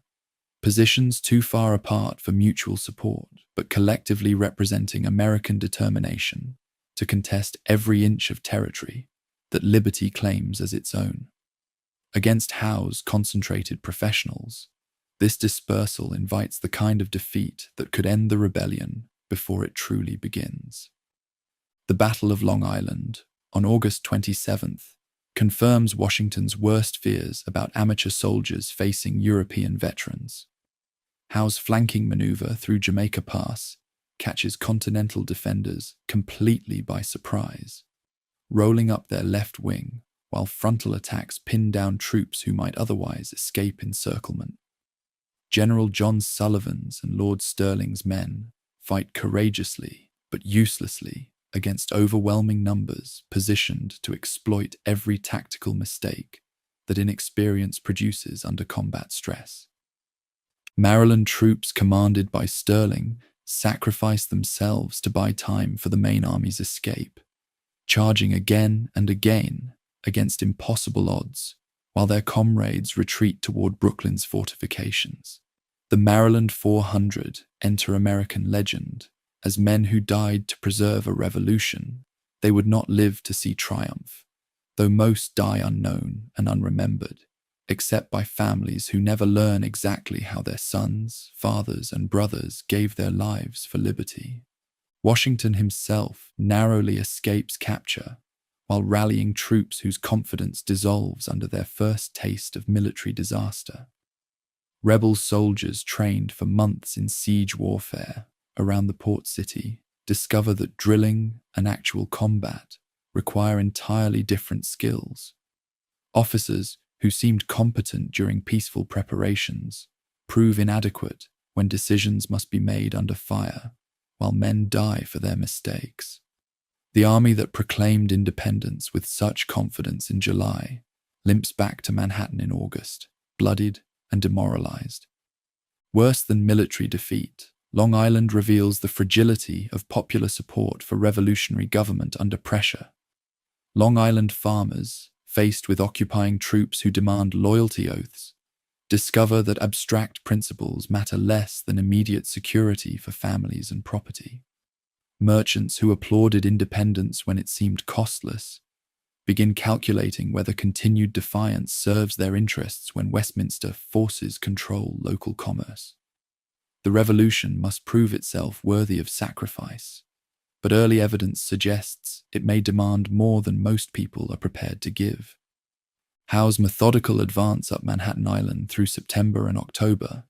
positions too far apart for mutual support, but collectively representing American determination to contest every inch of territory that liberty claims as its own. Against Howe's concentrated professionals, this dispersal invites the kind of defeat that could end the rebellion before it truly begins. The Battle of Long Island, on August 27th, confirms Washington's worst fears about amateur soldiers facing European veterans. Howe's flanking maneuver through Jamaica Pass catches Continental defenders completely by surprise, rolling up their left wing while frontal attacks pin down troops who might otherwise escape encirclement. General John Sullivan's and Lord Stirling's men fight courageously but uselessly against overwhelming numbers positioned to exploit every tactical mistake that inexperience produces under combat stress. Maryland troops commanded by Stirling sacrifice themselves to buy time for the main army's escape, charging again and again against impossible odds, while their comrades retreat toward Brooklyn's fortifications. The Maryland 400 enter American legend as men who died to preserve a revolution they would not live to see triumph, though most die unknown and unremembered, except by families who never learn exactly how their sons, fathers, and brothers gave their lives for liberty. Washington himself narrowly escapes capture while rallying troops whose confidence dissolves under their first taste of military disaster. Rebel soldiers trained for months in siege warfare around the port city discover that drilling and actual combat require entirely different skills. Officers who seemed competent during peaceful preparations prove inadequate when decisions must be made under fire, while men die for their mistakes. The army that proclaimed independence with such confidence in July limps back to Manhattan in August, bloodied and demoralized. Worse than military defeat, Long Island reveals the fragility of popular support for revolutionary government under pressure. Long Island farmers, faced with occupying troops who demand loyalty oaths, discover that abstract principles matter less than immediate security for families and property. Merchants who applauded independence when it seemed costless begin calculating whether continued defiance serves their interests when Westminster forces control local commerce. The revolution must prove itself worthy of sacrifice, but early evidence suggests it may demand more than most people are prepared to give. Howe's methodical advance up Manhattan Island through September and October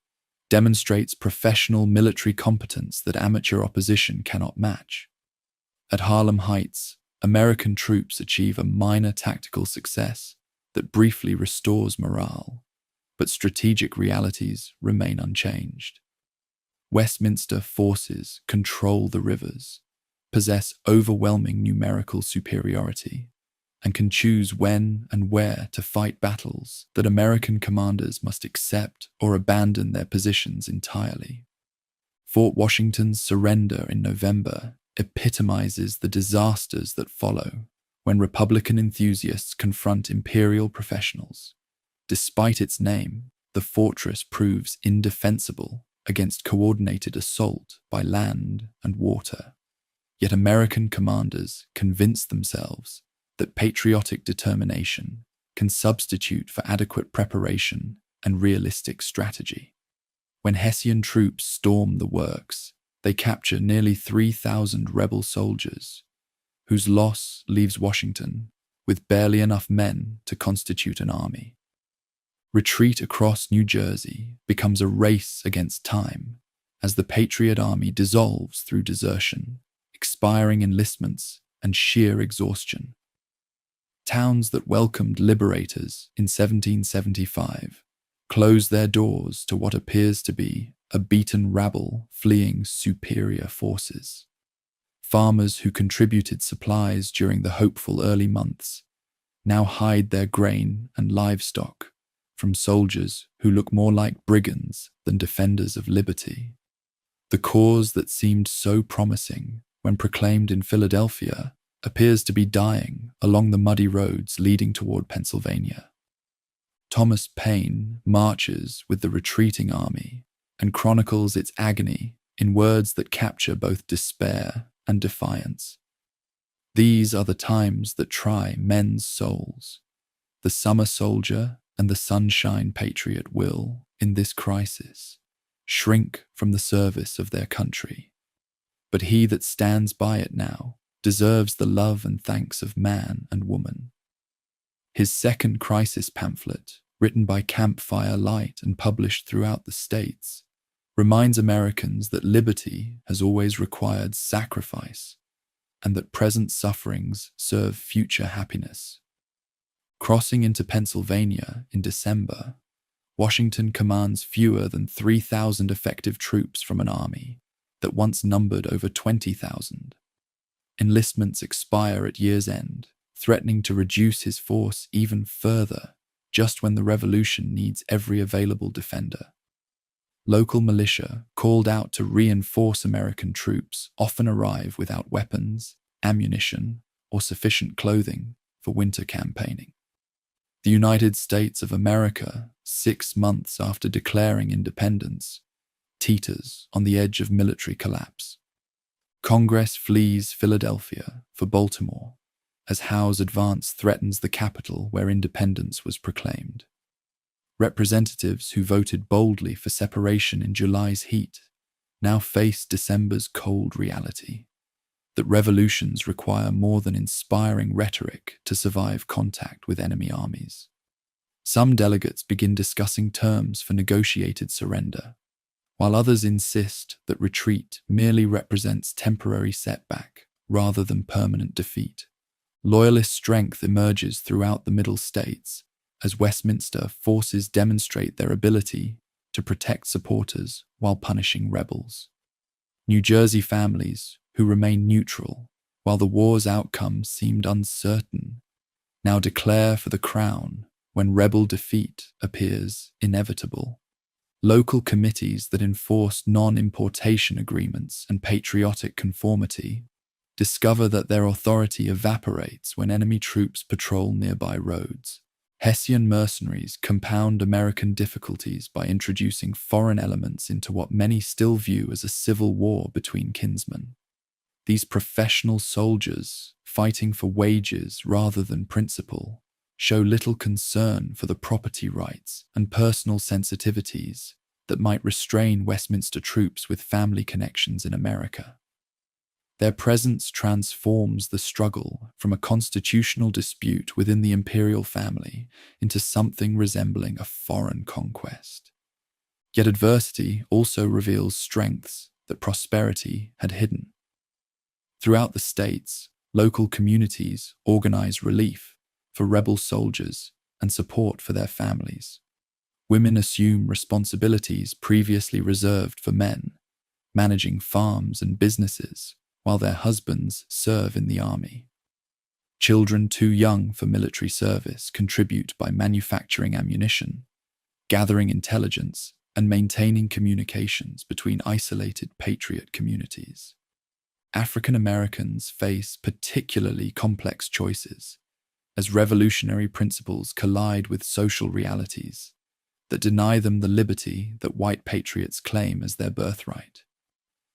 demonstrates professional military competence that amateur opposition cannot match. At Harlem Heights, American troops achieve a minor tactical success that briefly restores morale, but strategic realities remain unchanged. Westminster forces control the rivers, possess overwhelming numerical superiority, and can choose when and where to fight battles that American commanders must accept or abandon their positions entirely. Fort Washington's surrender in November epitomizes the disasters that follow when Republican enthusiasts confront Imperial professionals. Despite its name, the fortress proves indefensible against coordinated assault by land and water. Yet American commanders convince themselves that patriotic determination can substitute for adequate preparation and realistic strategy. When Hessian troops storm the works, they capture nearly 3,000 rebel soldiers, whose loss leaves Washington with barely enough men to constitute an army. Retreat across New Jersey becomes a race against time as the Patriot Army dissolves through desertion, expiring enlistments, and sheer exhaustion. Towns that welcomed liberators in 1775 close their doors to what appears to be a beaten rabble fleeing superior forces. Farmers who contributed supplies during the hopeful early months now hide their grain and livestock from soldiers who look more like brigands than defenders of liberty. The cause that seemed so promising when proclaimed in Philadelphia appears to be dying along the muddy roads leading toward Pennsylvania. Thomas Paine marches with the retreating army and chronicles its agony in words that capture both despair and defiance. These are the times that try men's souls. The summer soldier and the sunshine patriot will, in this crisis, shrink from the service of their country. But he that stands by it now deserves the love and thanks of man and woman. His second crisis pamphlet, written by Campfire Light and published throughout the States, reminds Americans that liberty has always required sacrifice and that present sufferings serve future happiness. Crossing into Pennsylvania in December, Washington commands fewer than 3,000 effective troops from an army that once numbered over 20,000. Enlistments expire at year's end, threatening to reduce his force even further just when the revolution needs every available defender. Local militia called out to reinforce American troops often arrive without weapons, ammunition, or sufficient clothing for winter campaigning. The United States of America, 6 months after declaring independence, teeters on the edge of military collapse. Congress flees Philadelphia for Baltimore as Howe's advance threatens the capital where independence was proclaimed. Representatives who voted boldly for separation in July's heat now face December's cold reality, that revolutions require more than inspiring rhetoric to survive contact with enemy armies. Some delegates begin discussing terms for negotiated surrender, while others insist that retreat merely represents temporary setback rather than permanent defeat. Loyalist strength emerges throughout the Middle States as Westminster forces demonstrate their ability to protect supporters while punishing rebels. New Jersey families, who remain neutral while the war's outcome seemed uncertain, now declare for the crown when rebel defeat appears inevitable. Local committees that enforce non-importation agreements and patriotic conformity discover that their authority evaporates when enemy troops patrol nearby roads. Hessian mercenaries compound American difficulties by introducing foreign elements into what many still view as a civil war between kinsmen. These professional soldiers, fighting for wages rather than principle, show little concern for the property rights and personal sensitivities that might restrain Westminster troops with family connections in America. Their presence transforms the struggle from a constitutional dispute within the imperial family into something resembling a foreign conquest. Yet adversity also reveals strengths that prosperity had hidden. Throughout the states, Local communities organize relief for rebel soldiers and support for their families. Women assume responsibilities previously reserved for men, managing farms and businesses while their husbands serve in the army. Children too young for military service contribute by manufacturing ammunition, gathering intelligence, and maintaining communications between isolated patriot communities. African Americans face particularly complex choices as revolutionary principles collide with social realities that deny them the liberty that white patriots claim as their birthright.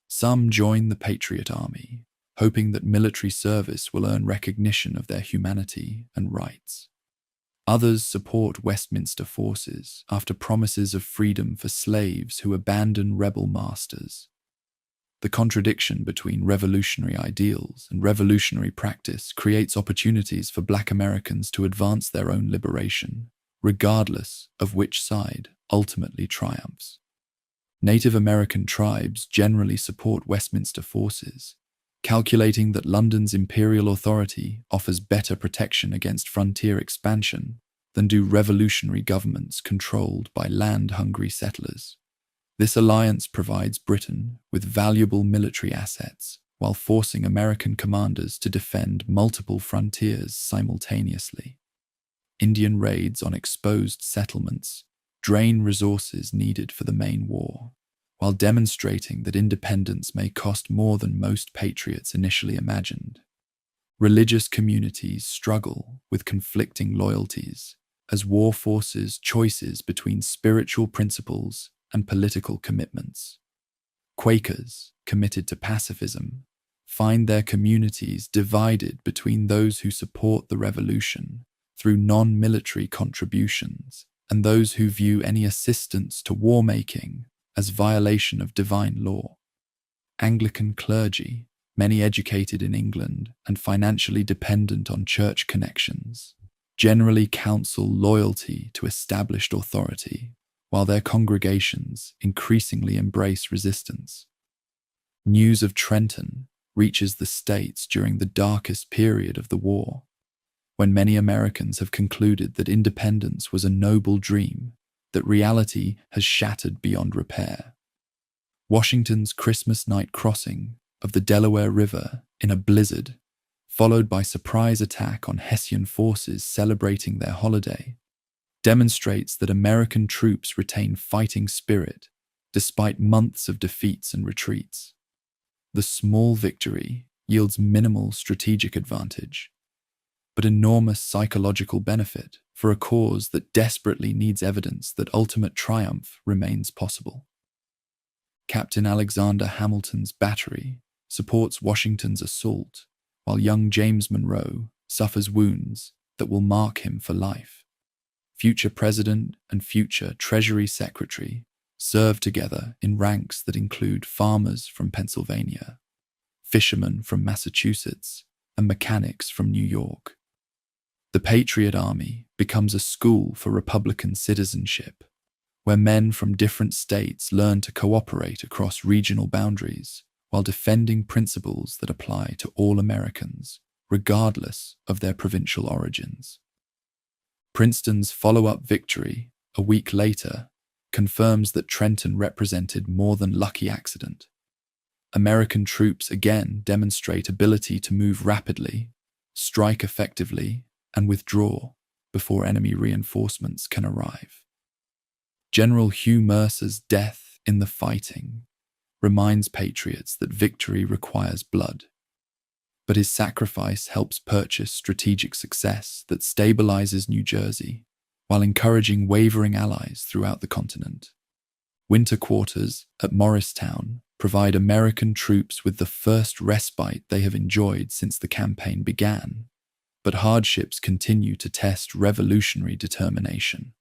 Some join the Patriot Army, hoping that military service will earn recognition of their humanity and rights. Others support Westminster forces after promises of freedom for slaves who abandon rebel masters. The contradiction between revolutionary ideals and revolutionary practice creates opportunities for Black Americans to advance their own liberation, regardless of which side ultimately triumphs. Native American tribes generally support Westminster forces, calculating that London's imperial authority offers better protection against frontier expansion than do revolutionary governments controlled by land-hungry settlers. This alliance provides Britain with valuable military assets while forcing American commanders to defend multiple frontiers simultaneously. Indian raids on exposed settlements drain resources needed for the main war, while demonstrating that independence may cost more than most patriots initially imagined. Religious communities struggle with conflicting loyalties as war forces choices between spiritual principles and political commitments. Quakers, committed to pacifism, find their communities divided between those who support the revolution through non-military contributions and those who view any assistance to war-making as violation of divine law. Anglican clergy, many educated in England and financially dependent on church connections, generally counsel loyalty to established authority, while their congregations increasingly embrace resistance. News of Trenton reaches the States during the darkest period of the war, when many Americans have concluded that independence was a noble dream that reality has shattered beyond repair. Washington's Christmas night crossing of the Delaware River in a blizzard, followed by surprise attack on Hessian forces celebrating their holiday, demonstrates that American troops retain fighting spirit despite months of defeats and retreats. The small victory yields minimal strategic advantage, but enormous psychological benefit for a cause that desperately needs evidence that ultimate triumph remains possible. Captain Alexander Hamilton's battery supports Washington's assault, while young James Monroe suffers wounds that will mark him for life. Future President and future Treasury Secretary serve together in ranks that include farmers from Pennsylvania, fishermen from Massachusetts, and mechanics from New York. The Patriot Army becomes a school for Republican citizenship, where men from different states learn to cooperate across regional boundaries while defending principles that apply to all Americans, regardless of their provincial origins. Princeton's follow-up victory, a week later, confirms that Trenton represented more than lucky accident. American troops again demonstrate ability to move rapidly, strike effectively, and withdraw before enemy reinforcements can arrive. General Hugh Mercer's death in the fighting reminds patriots that victory requires blood, but his sacrifice helps purchase strategic success that stabilizes New Jersey while encouraging wavering allies throughout the continent. Winter quarters at Morristown provide American troops with the first respite they have enjoyed since the campaign began, but hardships continue to test revolutionary determination.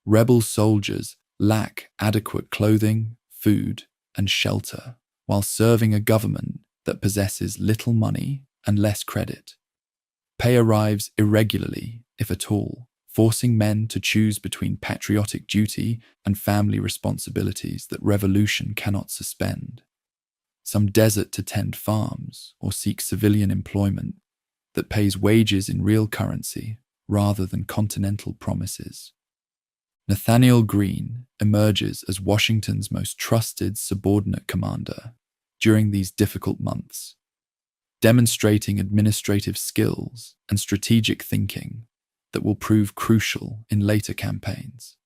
Rebel soldiers lack adequate clothing, food, and shelter, while serving a government that possesses little money and less credit. Pay arrives irregularly, if at all, forcing men to choose between patriotic duty and family responsibilities that revolution cannot suspend. Some desert to tend farms or seek civilian employment that pays wages in real currency rather than continental promises. Nathaniel Greene emerges as Washington's most trusted subordinate commander during these difficult months, demonstrating administrative skills and strategic thinking that will prove crucial in later campaigns.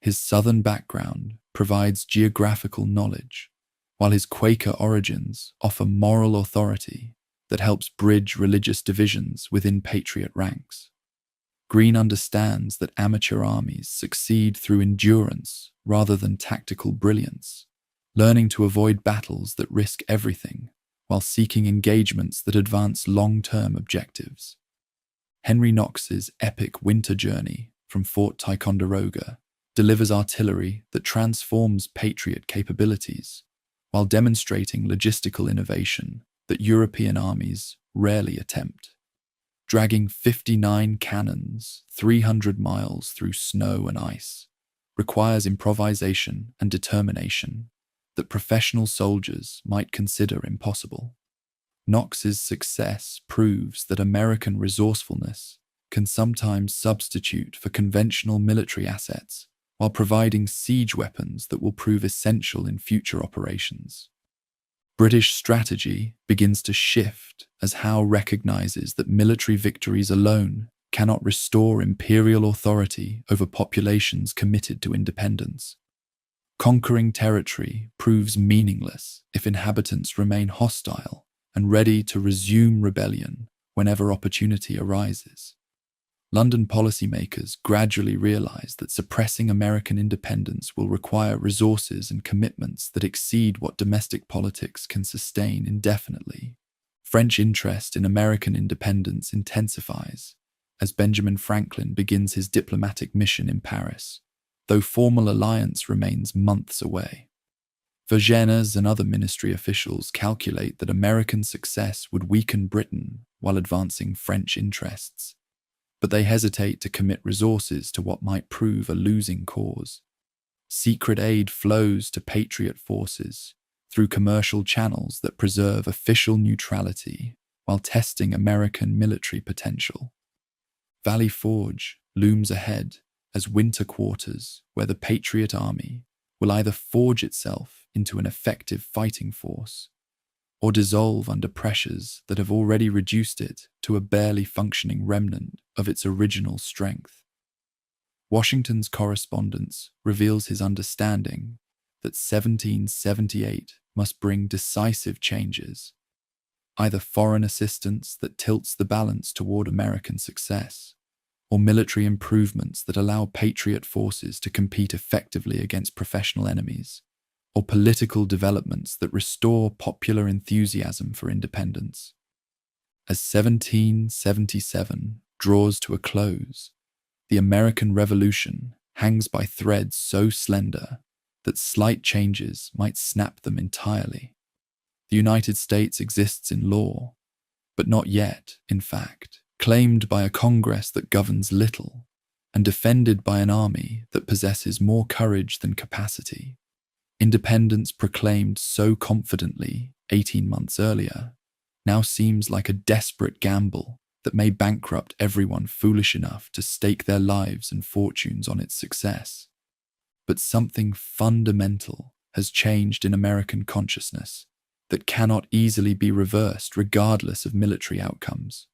His Southern background provides geographical knowledge, while his Quaker origins offer moral authority that helps bridge religious divisions within patriot ranks. Greene understands that amateur armies succeed through endurance rather than tactical brilliance, learning to avoid battles that risk everything while seeking engagements that advance long-term objectives. Henry Knox's epic winter journey from Fort Ticonderoga delivers artillery that transforms patriot capabilities while demonstrating logistical innovation that European armies rarely attempt. Dragging 59 cannons 300 miles through snow and ice requires improvisation and determination that professional soldiers might consider impossible. Knox's success proves that American resourcefulness can sometimes substitute for conventional military assets while providing siege weapons that will prove essential in future operations. British strategy begins to shift as Howe recognizes that military victories alone cannot restore imperial authority over populations committed to independence. Conquering territory proves meaningless if inhabitants remain hostile and ready to resume rebellion whenever opportunity arises. London policymakers gradually realize that suppressing American independence will require resources and commitments that exceed what domestic politics can sustain indefinitely. French interest in American independence intensifies as Benjamin Franklin begins his diplomatic mission in Paris, though formal alliance remains months away. Vergennes and other ministry officials calculate that American success would weaken Britain while advancing French interests, but they hesitate to commit resources to what might prove a losing cause. Secret aid flows to patriot forces through commercial channels that preserve official neutrality while testing American military potential. Valley Forge looms ahead as winter quarters where the Patriot Army will either forge itself into an effective fighting force or dissolve under pressures that have already reduced it to a barely functioning remnant of its original strength. Washington's correspondence reveals his understanding that 1778 must bring decisive changes, either foreign assistance that tilts the balance toward American success, or military improvements that allow patriot forces to compete effectively against professional enemies, or political developments that restore popular enthusiasm for independence. As 1777 draws to a close, the American Revolution hangs by threads so slender that slight changes might snap them entirely. The United States exists in law, but not yet, in fact, claimed by a Congress that governs little, and defended by an army that possesses more courage than capacity. Independence proclaimed so confidently 18 months earlier now seems like a desperate gamble that may bankrupt everyone foolish enough to stake their lives and fortunes on its success. But something fundamental has changed in American consciousness that cannot easily be reversed regardless of military outcomes.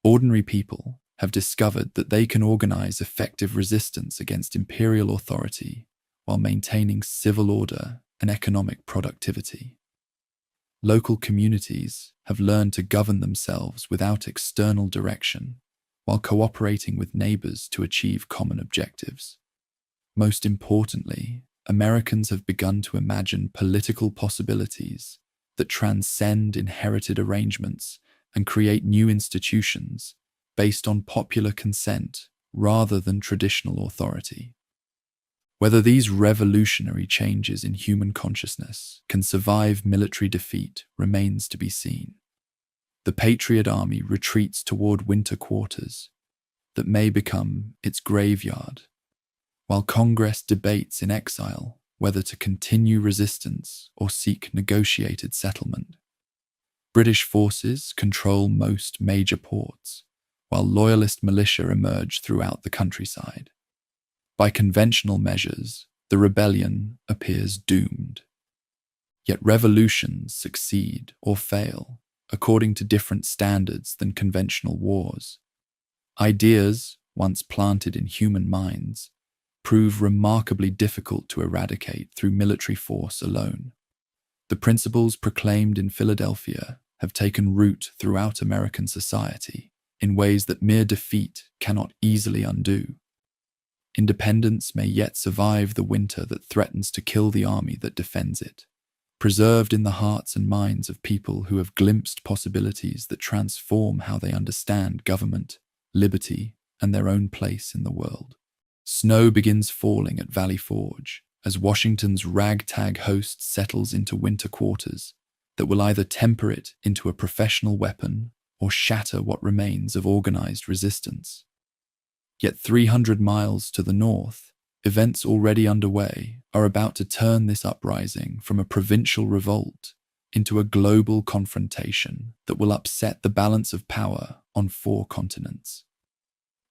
Ordinary people have discovered that they can organize effective resistance against imperial authority while maintaining civil order and economic productivity. Local communities have learned to govern themselves without external direction, while cooperating with neighbors to achieve common objectives. Most importantly, Americans have begun to imagine political possibilities that transcend inherited arrangements and create new institutions based on popular consent rather than traditional authority. Whether these revolutionary changes in human consciousness can survive military defeat remains to be seen. The Patriot Army retreats toward winter quarters that may become its graveyard, while Congress debates in exile whether to continue resistance or seek negotiated settlement. British forces control most major ports, while loyalist militia emerge throughout the countryside. By conventional measures, the rebellion appears doomed. Yet revolutions succeed or fail according to different standards than conventional wars. Ideas, once planted in human minds, prove remarkably difficult to eradicate through military force alone. The principles proclaimed in Philadelphia have taken root throughout American society in ways that mere defeat cannot easily undo. Independence may yet survive the winter that threatens to kill the army that defends it, preserved in the hearts and minds of people who have glimpsed possibilities that transform how they understand government, liberty, and their own place in the world. Snow begins falling at Valley Forge as Washington's ragtag host settles into winter quarters that will either temper it into a professional weapon or shatter what remains of organized resistance. Yet 300 miles to the north, events already underway are about to turn this uprising from a provincial revolt into a global confrontation that will upset the balance of power on 4 continents.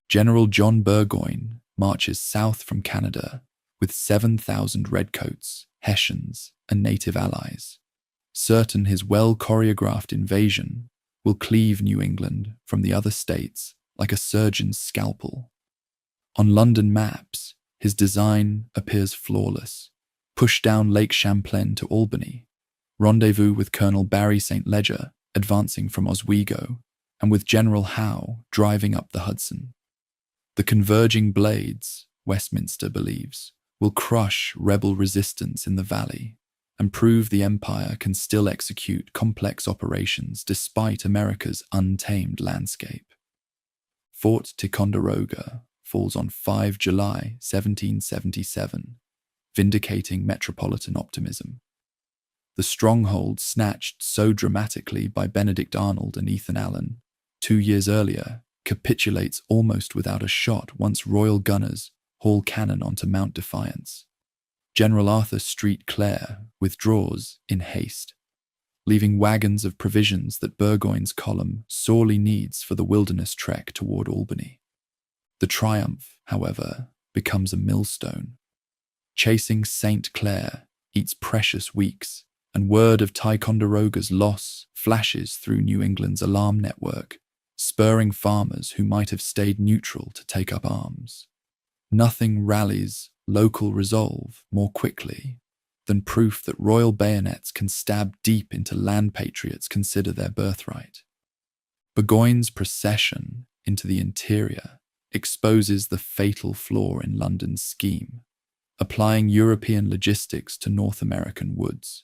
General John Burgoyne marches south from Canada with 7,000 redcoats, Hessians, and native allies, certain his well-choreographed invasion will cleave New England from the other states like a surgeon's scalpel. On London maps, his design appears flawless. Push down Lake Champlain to Albany, rendezvous with Colonel Barry St. Leger advancing from Oswego, and with General Howe driving up the Hudson. The converging blades, Westminster believes, will crush rebel resistance in the valley and prove the empire can still execute complex operations despite America's untamed landscape. Fort Ticonderoga falls on 5 July 1777, vindicating metropolitan optimism. The stronghold snatched so dramatically by Benedict Arnold and Ethan Allen 2 years earlier capitulates almost without a shot once Royal gunners haul cannon onto Mount Defiance. General Arthur Street Clare withdraws in haste, leaving wagons of provisions that Burgoyne's column sorely needs for the wilderness trek toward Albany. The triumph, however, becomes a millstone. Chasing St. Clair eats precious weeks, and word of Ticonderoga's loss flashes through New England's alarm network, spurring farmers who might have stayed neutral to take up arms. Nothing rallies local resolve more quickly than proof that royal bayonets can stab deep into land patriots consider their birthright. Burgoyne's procession into the interior exposes the fatal flaw in London's scheme, applying European logistics to North American woods.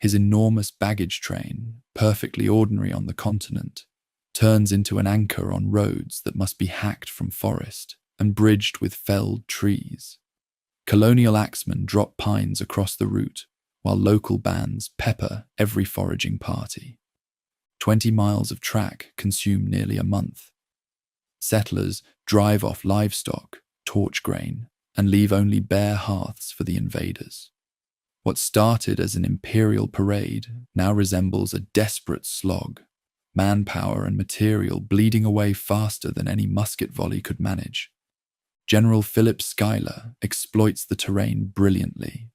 His enormous baggage train, perfectly ordinary on the continent, turns into an anchor on roads that must be hacked from forest and bridged with felled trees. Colonial axemen drop pines across the route, while local bands pepper every foraging party. 20 miles of track consume nearly a month. Settlers drive off livestock, torch grain, and leave only bare hearths for the invaders. What started as an imperial parade now resembles a desperate slog, manpower and material bleeding away faster than any musket volley could manage. General Philip Schuyler exploits the terrain brilliantly,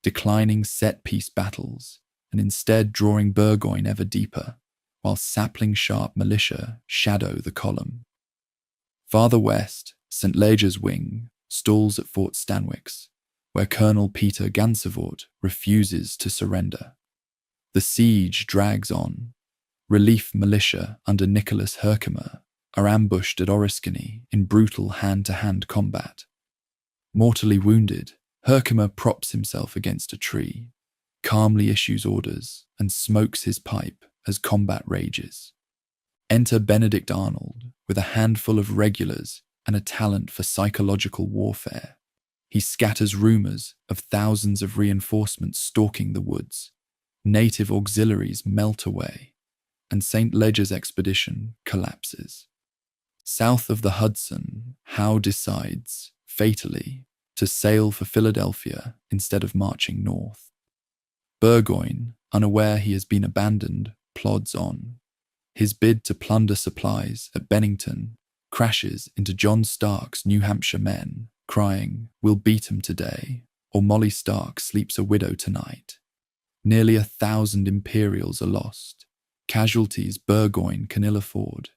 declining set-piece battles and instead drawing Burgoyne ever deeper, while sapling-sharp militia shadow the column. Farther west, St. Leger's wing stalls at Fort Stanwix, where Colonel Peter Gansevoort refuses to surrender. The siege drags on. Relief militia under Nicholas Herkimer are ambushed at Oriskany in brutal hand-to-hand combat. Mortally wounded, Herkimer props himself against a tree, calmly issues orders, and smokes his pipe as combat rages. Enter Benedict Arnold with a handful of regulars and a talent for psychological warfare. He scatters rumors of thousands of reinforcements stalking the woods. Native auxiliaries melt away, and St. Leger's expedition collapses. South of the Hudson, Howe decides, fatally, to sail for Philadelphia instead of marching north. Burgoyne, unaware he has been abandoned, plods on. His bid to plunder supplies at Bennington crashes into John Stark's New Hampshire men, crying, "We'll beat 'em today," or Molly Stark sleeps a widow tonight. Nearly 1,000 Imperials are lost, casualties Burgoyne can ill afford.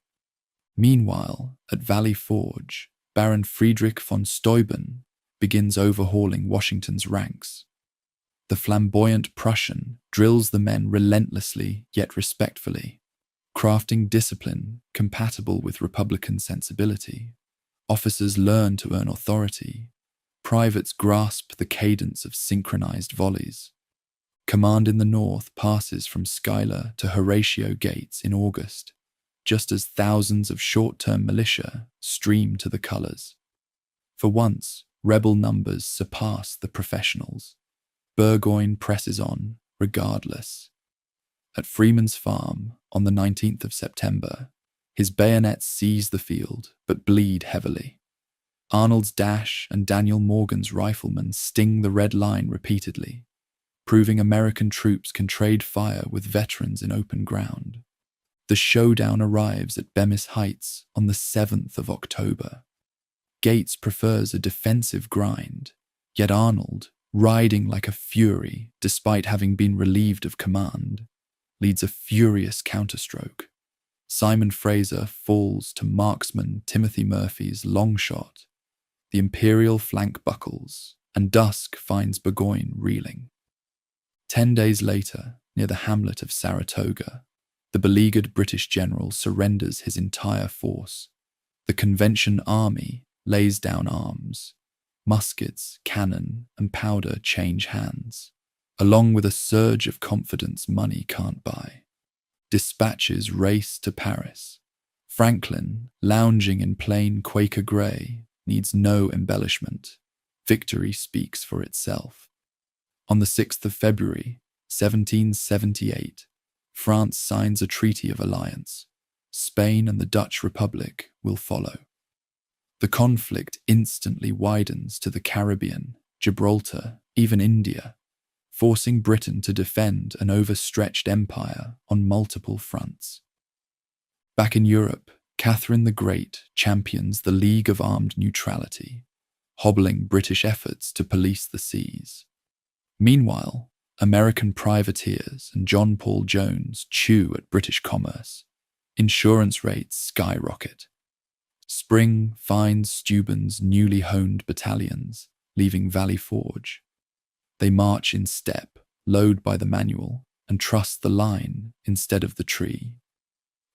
Meanwhile, at Valley Forge, Baron Friedrich von Steuben begins overhauling Washington's ranks. The flamboyant Prussian drills the men relentlessly yet respectfully, crafting discipline compatible with Republican sensibility. Officers learn to earn authority. Privates grasp the cadence of synchronized volleys. Command in the north passes from Schuyler to Horatio Gates in August, just as thousands of short-term militia stream to the colors. For once, rebel numbers surpass the professionals. Burgoyne presses on, regardless. At Freeman's Farm, on the 19th of September, his bayonets seize the field, but bleed heavily. Arnold's dash and Daniel Morgan's riflemen sting the red line repeatedly, proving American troops can trade fire with veterans in open ground. The showdown arrives at Bemis Heights on the 7th of October. Gates prefers a defensive grind, yet Arnold, riding like a fury despite having been relieved of command, leads a furious counterstroke. Simon Fraser falls to marksman Timothy Murphy's long shot. The Imperial flank buckles, and dusk finds Burgoyne reeling. 10 days later, near the hamlet of Saratoga, the beleaguered British general surrenders his entire force. The Convention Army lays down arms. Muskets, cannon, and powder change hands, along with a surge of confidence money can't buy. Dispatches race to Paris. Franklin, lounging in plain Quaker grey, needs no embellishment. Victory speaks for itself. On the 6th of February, 1778, France signs a treaty of alliance. Spain and the Dutch Republic will follow. The conflict instantly widens to the Caribbean, Gibraltar, even India, forcing Britain to defend an overstretched empire on multiple fronts. Back in Europe, Catherine the Great champions the League of Armed Neutrality, hobbling British efforts to police the seas. Meanwhile, American privateers and John Paul Jones chew at British commerce. Insurance rates skyrocket. Spring finds Steuben's newly honed battalions, leaving Valley Forge. They march in step, load by the manual, and trust the line instead of the tree.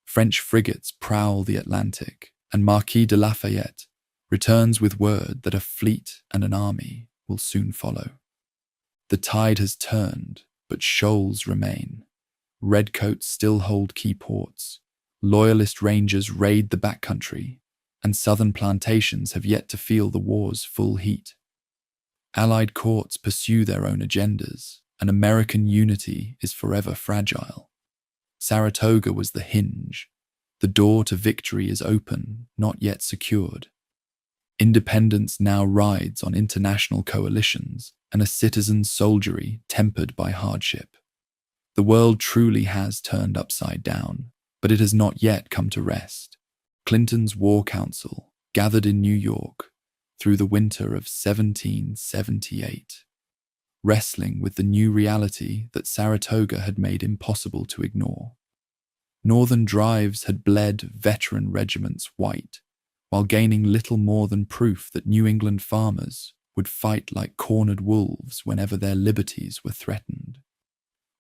French frigates prowl the Atlantic, and Marquis de Lafayette returns with word that a fleet and an army will soon follow. The tide has turned, but shoals remain. Redcoats still hold key ports. Loyalist rangers raid the backcountry, and southern plantations have yet to feel the war's full heat. Allied courts pursue their own agendas, and American unity is forever fragile. Saratoga was the hinge. The door to victory is open, not yet secured. Independence now rides on international coalitions and a citizen soldiery tempered by hardship. The world truly has turned upside down, but it has not yet come to rest. Clinton's War Council gathered in New York through the winter of 1778, wrestling with the new reality that Saratoga had made impossible to ignore. Northern drives had bled veteran regiments white, while gaining little more than proof that New England farmers would fight like cornered wolves whenever their liberties were threatened.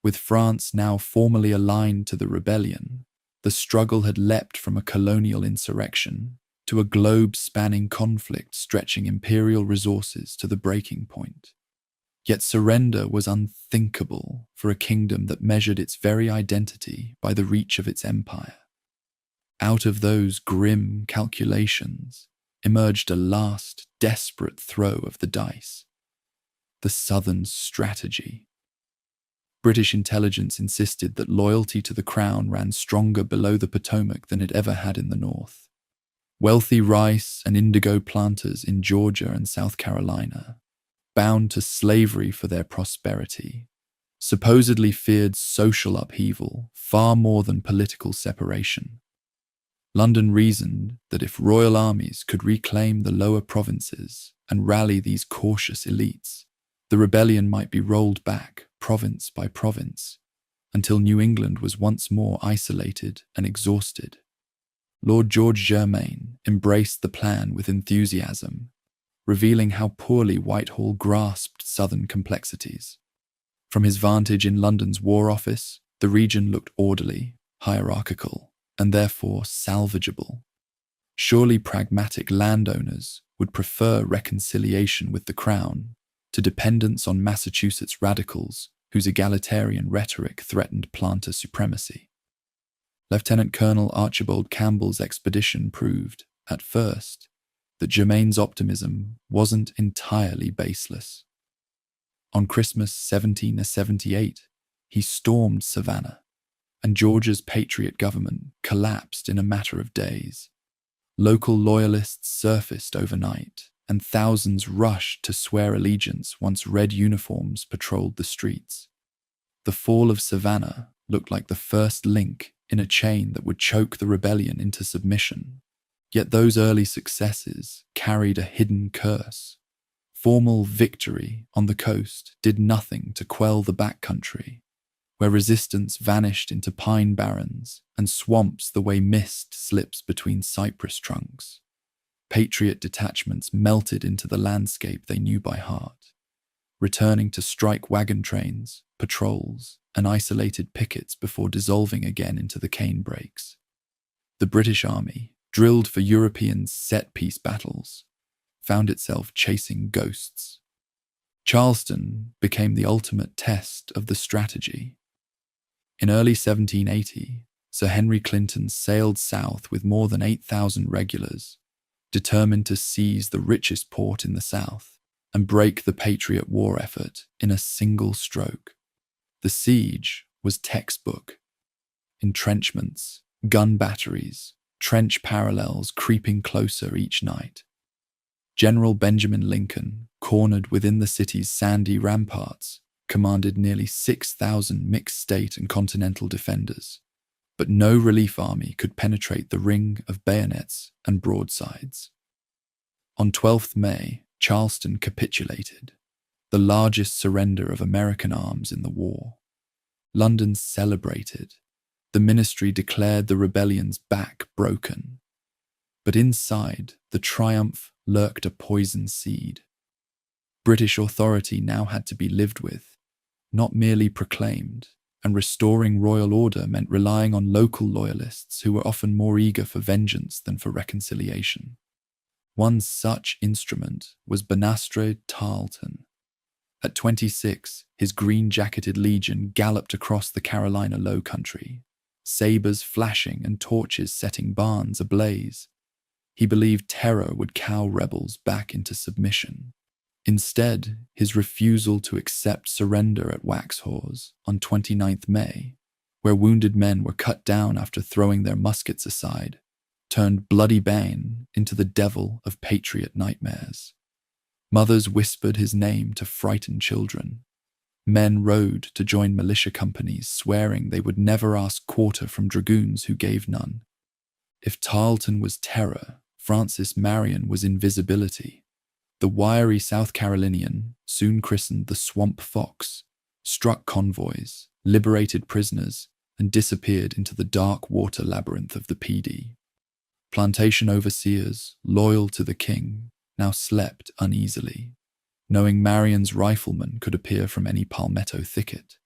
With France now formally aligned to the rebellion, the struggle had leapt from a colonial insurrection to a globe-spanning conflict stretching imperial resources to the breaking point. Yet surrender was unthinkable for a kingdom that measured its very identity by the reach of its empire. Out of those grim calculations emerged a last desperate throw of the dice: the Southern strategy. British intelligence insisted that loyalty to the crown ran stronger below the Potomac than it ever had in the north. Wealthy rice and indigo planters in Georgia and South Carolina, bound to slavery for their prosperity, supposedly feared social upheaval far more than political separation. London reasoned that if royal armies could reclaim the lower provinces and rally these cautious elites, the rebellion might be rolled back province by province until New England was once more isolated and exhausted. Lord George Germain embraced the plan with enthusiasm, revealing how poorly Whitehall grasped southern complexities. From his vantage in London's War Office, the region looked orderly, hierarchical, and therefore salvageable. Surely pragmatic landowners would prefer reconciliation with the Crown to dependence on Massachusetts radicals whose egalitarian rhetoric threatened planter supremacy. Lieutenant Colonel Archibald Campbell's expedition proved, at first, that Germain's optimism wasn't entirely baseless. On Christmas 1778, he stormed Savannah, and Georgia's patriot government collapsed in a matter of days. Local loyalists surfaced overnight, and thousands rushed to swear allegiance once red uniforms patrolled the streets. The fall of Savannah looked like the first link in a chain that would choke the rebellion into submission. Yet those early successes carried a hidden curse. Formal victory on the coast did nothing to quell the backcountry, where resistance vanished into pine barrens and swamps the way mist slips between cypress trunks. Patriot detachments melted into the landscape they knew by heart, returning to strike wagon trains, patrols, and isolated pickets before dissolving again into the canebrakes. The British Army, drilled for European set-piece battles, found itself chasing ghosts. Charleston became the ultimate test of the strategy. In early 1780, Sir Henry Clinton sailed south with more than 8,000 regulars, determined to seize the richest port in the South and break the Patriot war effort in a single stroke. The siege was textbook. Entrenchments, gun batteries, trench parallels creeping closer each night. General Benjamin Lincoln, cornered within the city's sandy ramparts, commanded nearly 6,000 mixed state and continental defenders, but no relief army could penetrate the ring of bayonets and broadsides. On 12th May, Charleston capitulated, the largest surrender of American arms in the war. London celebrated. The ministry declared the rebellion's back broken. But inside the triumph lurked a poison seed. British authority now had to be lived with, not merely proclaimed, and restoring royal order meant relying on local loyalists who were often more eager for vengeance than for reconciliation. One such instrument was Banastre Tarleton. At 26, his green-jacketed legion galloped across the Carolina Low Country, sabers flashing and torches setting barns ablaze. He believed terror would cow rebels back into submission. Instead, his refusal to accept surrender at Waxhaws on 29th May, where wounded men were cut down after throwing their muskets aside, turned Bloody Bane into the devil of patriot nightmares. Mothers whispered his name to frighten children. Men rode to join militia companies, swearing they would never ask quarter from dragoons who gave none. If Tarleton was terror, Francis Marion was invisibility. The wiry South Carolinian, soon christened the Swamp Fox, struck convoys, liberated prisoners, and disappeared into the dark water labyrinth of the PD. Plantation overseers, loyal to the king, now slept uneasily, knowing Marion's riflemen could appear from any palmetto thicket.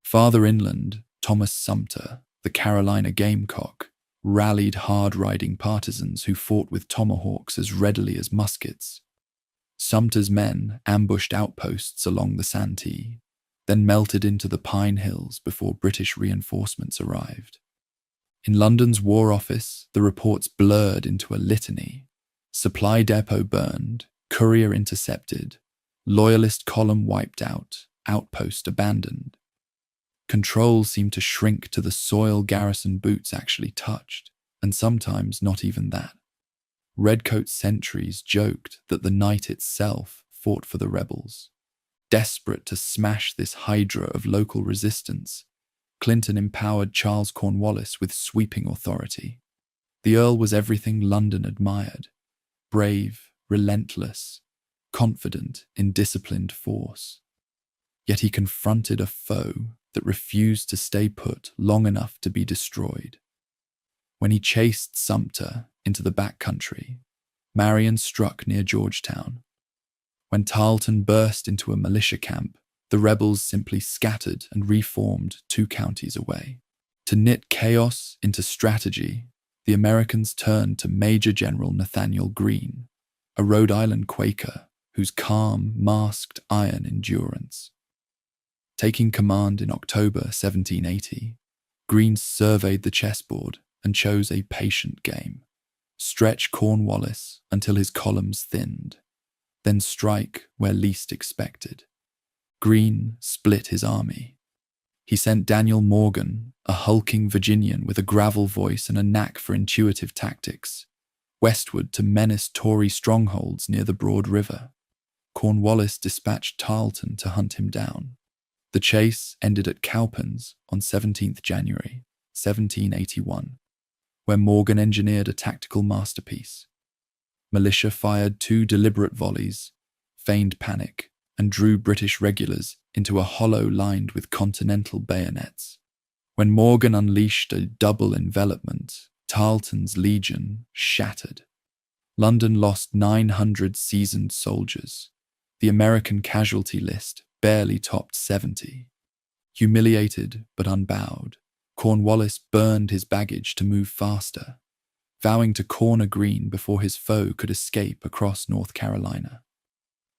Farther inland, Thomas Sumter, the Carolina gamecock, rallied hard-riding partisans who fought with tomahawks as readily as muskets. Sumter's men ambushed outposts along the Santee, then melted into the Pine Hills before British reinforcements arrived. In London's War Office, the reports blurred into a litany. Supply depot burned, courier intercepted, loyalist column wiped out, outpost abandoned. Control seemed to shrink to the soil garrison boots actually touched, and sometimes not even that. Redcoat sentries joked that the night itself fought for the rebels. Desperate to smash this hydra of local resistance, Clinton empowered Charles Cornwallis with sweeping authority. The Earl was everything London admired: brave, relentless, confident in disciplined force. Yet he confronted a foe that refused to stay put long enough to be destroyed. When he chased Sumter into the backcountry, Marion struck near Georgetown. When Tarleton burst into a militia camp, the rebels simply scattered and reformed 2 counties away. To knit chaos into strategy, the Americans turned to Major General Nathaniel Greene, a Rhode Island Quaker whose calm masked iron endurance. Taking command in October 1780, Greene surveyed the chessboard and chose a patient game: stretch Cornwallis until his columns thinned, then strike where least expected. Greene split his army. He sent Daniel Morgan, a hulking Virginian with a gravel voice and a knack for intuitive tactics, westward to menace Tory strongholds near the Broad River. Cornwallis dispatched Tarleton to hunt him down. The chase ended at Cowpens on 17th January, 1781, where Morgan engineered a tactical masterpiece. Militia fired 2 deliberate volleys, feigned panic, and drew British regulars into a hollow lined with continental bayonets. When Morgan unleashed a double envelopment, Tarleton's legion shattered. London lost 900 seasoned soldiers. The American casualty list barely topped 70. Humiliated but unbowed, Cornwallis burned his baggage to move faster, vowing to corner Greene before his foe could escape across North Carolina.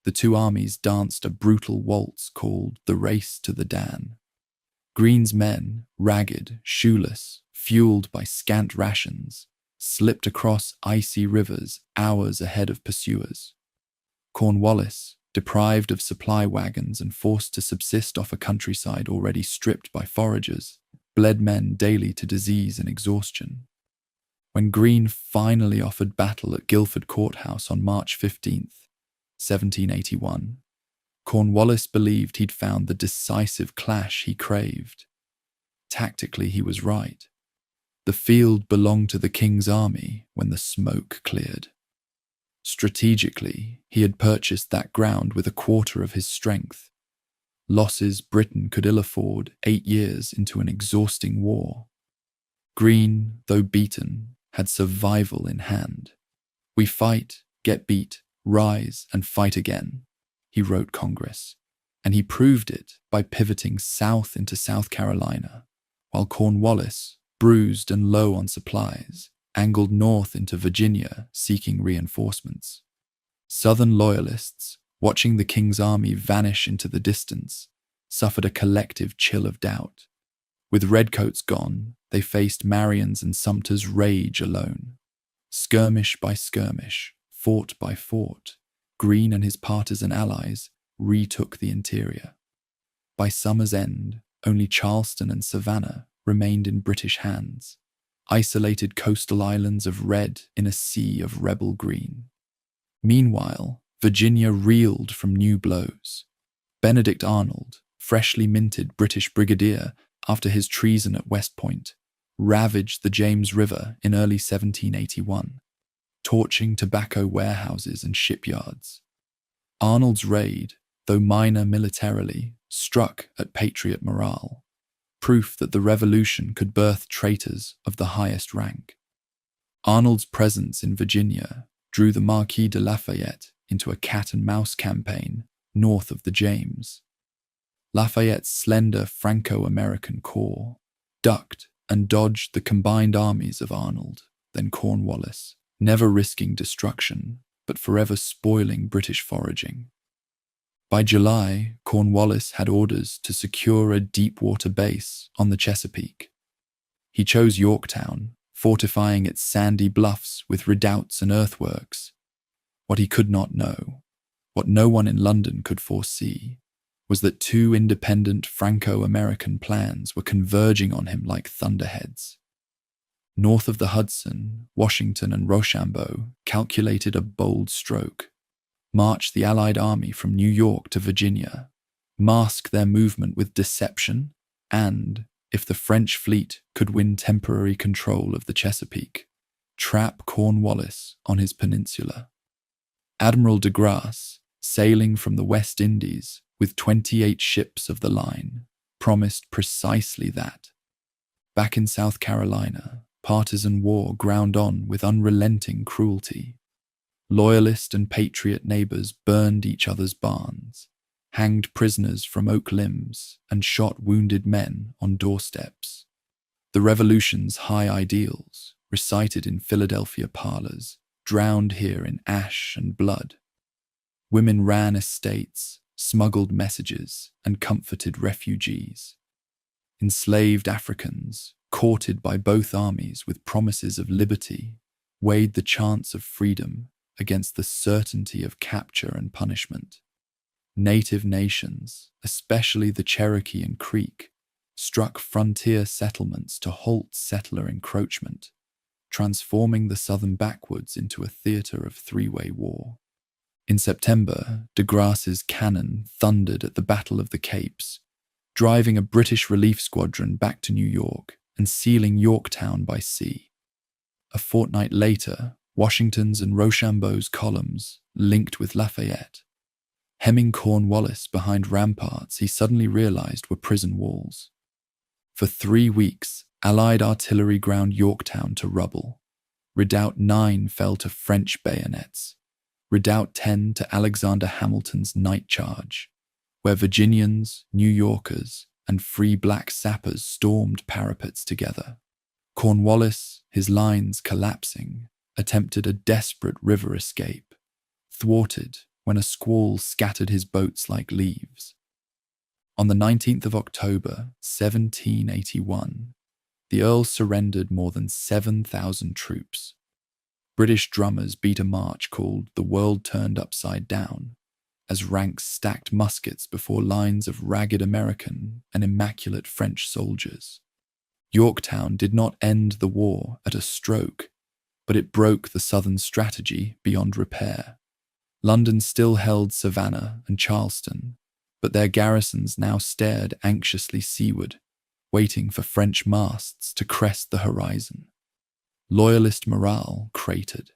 The 2 armies danced a brutal waltz called the Race to the Dan. Greene's men, ragged, shoeless, fueled by scant rations, slipped across icy rivers hours ahead of pursuers. Cornwallis, deprived of supply wagons and forced to subsist off a countryside already stripped by foragers, bled men daily to disease and exhaustion. When Greene finally offered battle at Guilford Courthouse on March 15th, 1781, Cornwallis believed he'd found the decisive clash he craved. Tactically, he was right. The field belonged to the King's army when the smoke cleared. Strategically, he had purchased that ground with 1/4 of his strength. Losses Britain could ill afford 8 years into an exhausting war. Greene, though beaten, had survival in hand. "We fight, get beat, rise and fight again," he wrote Congress, and he proved it by pivoting south into South Carolina, while Cornwallis, bruised and low on supplies, angled north into Virginia seeking reinforcements. Southern loyalists, watching the King's army vanish into the distance, suffered a collective chill of doubt. With redcoats gone, they faced Marion's and Sumter's rage alone. Skirmish by skirmish, fort by fort, Greene and his partisan allies retook the interior. By summer's end, only Charleston and Savannah remained in British hands, isolated coastal islands of red in a sea of rebel green. Meanwhile, Virginia reeled from new blows. Benedict Arnold, freshly minted British brigadier after his treason at West Point, ravaged the James River in early 1781, torching tobacco warehouses and shipyards. Arnold's raid, though minor militarily, struck at patriot morale, proof that the revolution could birth traitors of the highest rank. Arnold's presence in Virginia drew the Marquis de Lafayette into a cat-and-mouse campaign north of the James. Lafayette's slender Franco-American corps ducked and dodged the combined armies of Arnold, then Cornwallis, never risking destruction, but forever spoiling British foraging. By July, Cornwallis had orders to secure a deep-water base on the Chesapeake. He chose Yorktown, fortifying its sandy bluffs with redoubts and earthworks. What he could not know, what no one in London could foresee, was that 2 independent Franco-American plans were converging on him like thunderheads. North of the Hudson, Washington and Rochambeau calculated a bold stroke: march the Allied army from New York to Virginia, mask their movement with deception, and, if the French fleet could win temporary control of the Chesapeake, trap Cornwallis on his peninsula. Admiral de Grasse, sailing from the West Indies with 28 ships of the line, promised precisely that. Back in South Carolina, partisan war ground on with unrelenting cruelty. Loyalist and patriot neighbors burned each other's barns, hanged prisoners from oak limbs, and shot wounded men on doorsteps. The Revolution's high ideals, recited in Philadelphia parlors, drowned here in ash and blood. Women ran estates, smuggled messages, and comforted refugees. Enslaved Africans, courted by both armies with promises of liberty, weighed the chance of freedom against the certainty of capture and punishment. Native nations, especially the Cherokee and Creek, struck frontier settlements to halt settler encroachment, transforming the southern backwoods into a theater of three-way war. In September, de Grasse's cannon thundered at the Battle of the Capes, driving a British relief squadron back to New York and sealing Yorktown by sea. A fortnight later, Washington's and Rochambeau's columns linked with Lafayette. Hemming Cornwallis behind ramparts he suddenly realized were prison walls. For 3 weeks, Allied artillery ground Yorktown to rubble. Redoubt 9 fell to French bayonets. Redoubt 10 to Alexander Hamilton's night charge, where Virginians, New Yorkers, and free black sappers stormed parapets together. Cornwallis, his lines collapsing, attempted a desperate river escape, thwarted when a squall scattered his boats like leaves. On the 19th of October, 1781, the Earl surrendered more than 7,000 troops. British drummers beat a march called "The World Turned Upside Down," as ranks stacked muskets before lines of ragged American and immaculate French soldiers. Yorktown did not end the war at a stroke, but it broke the Southern strategy beyond repair. London still held Savannah and Charleston, but their garrisons now stared anxiously seaward, waiting for French masts to crest the horizon. Loyalist morale cratered.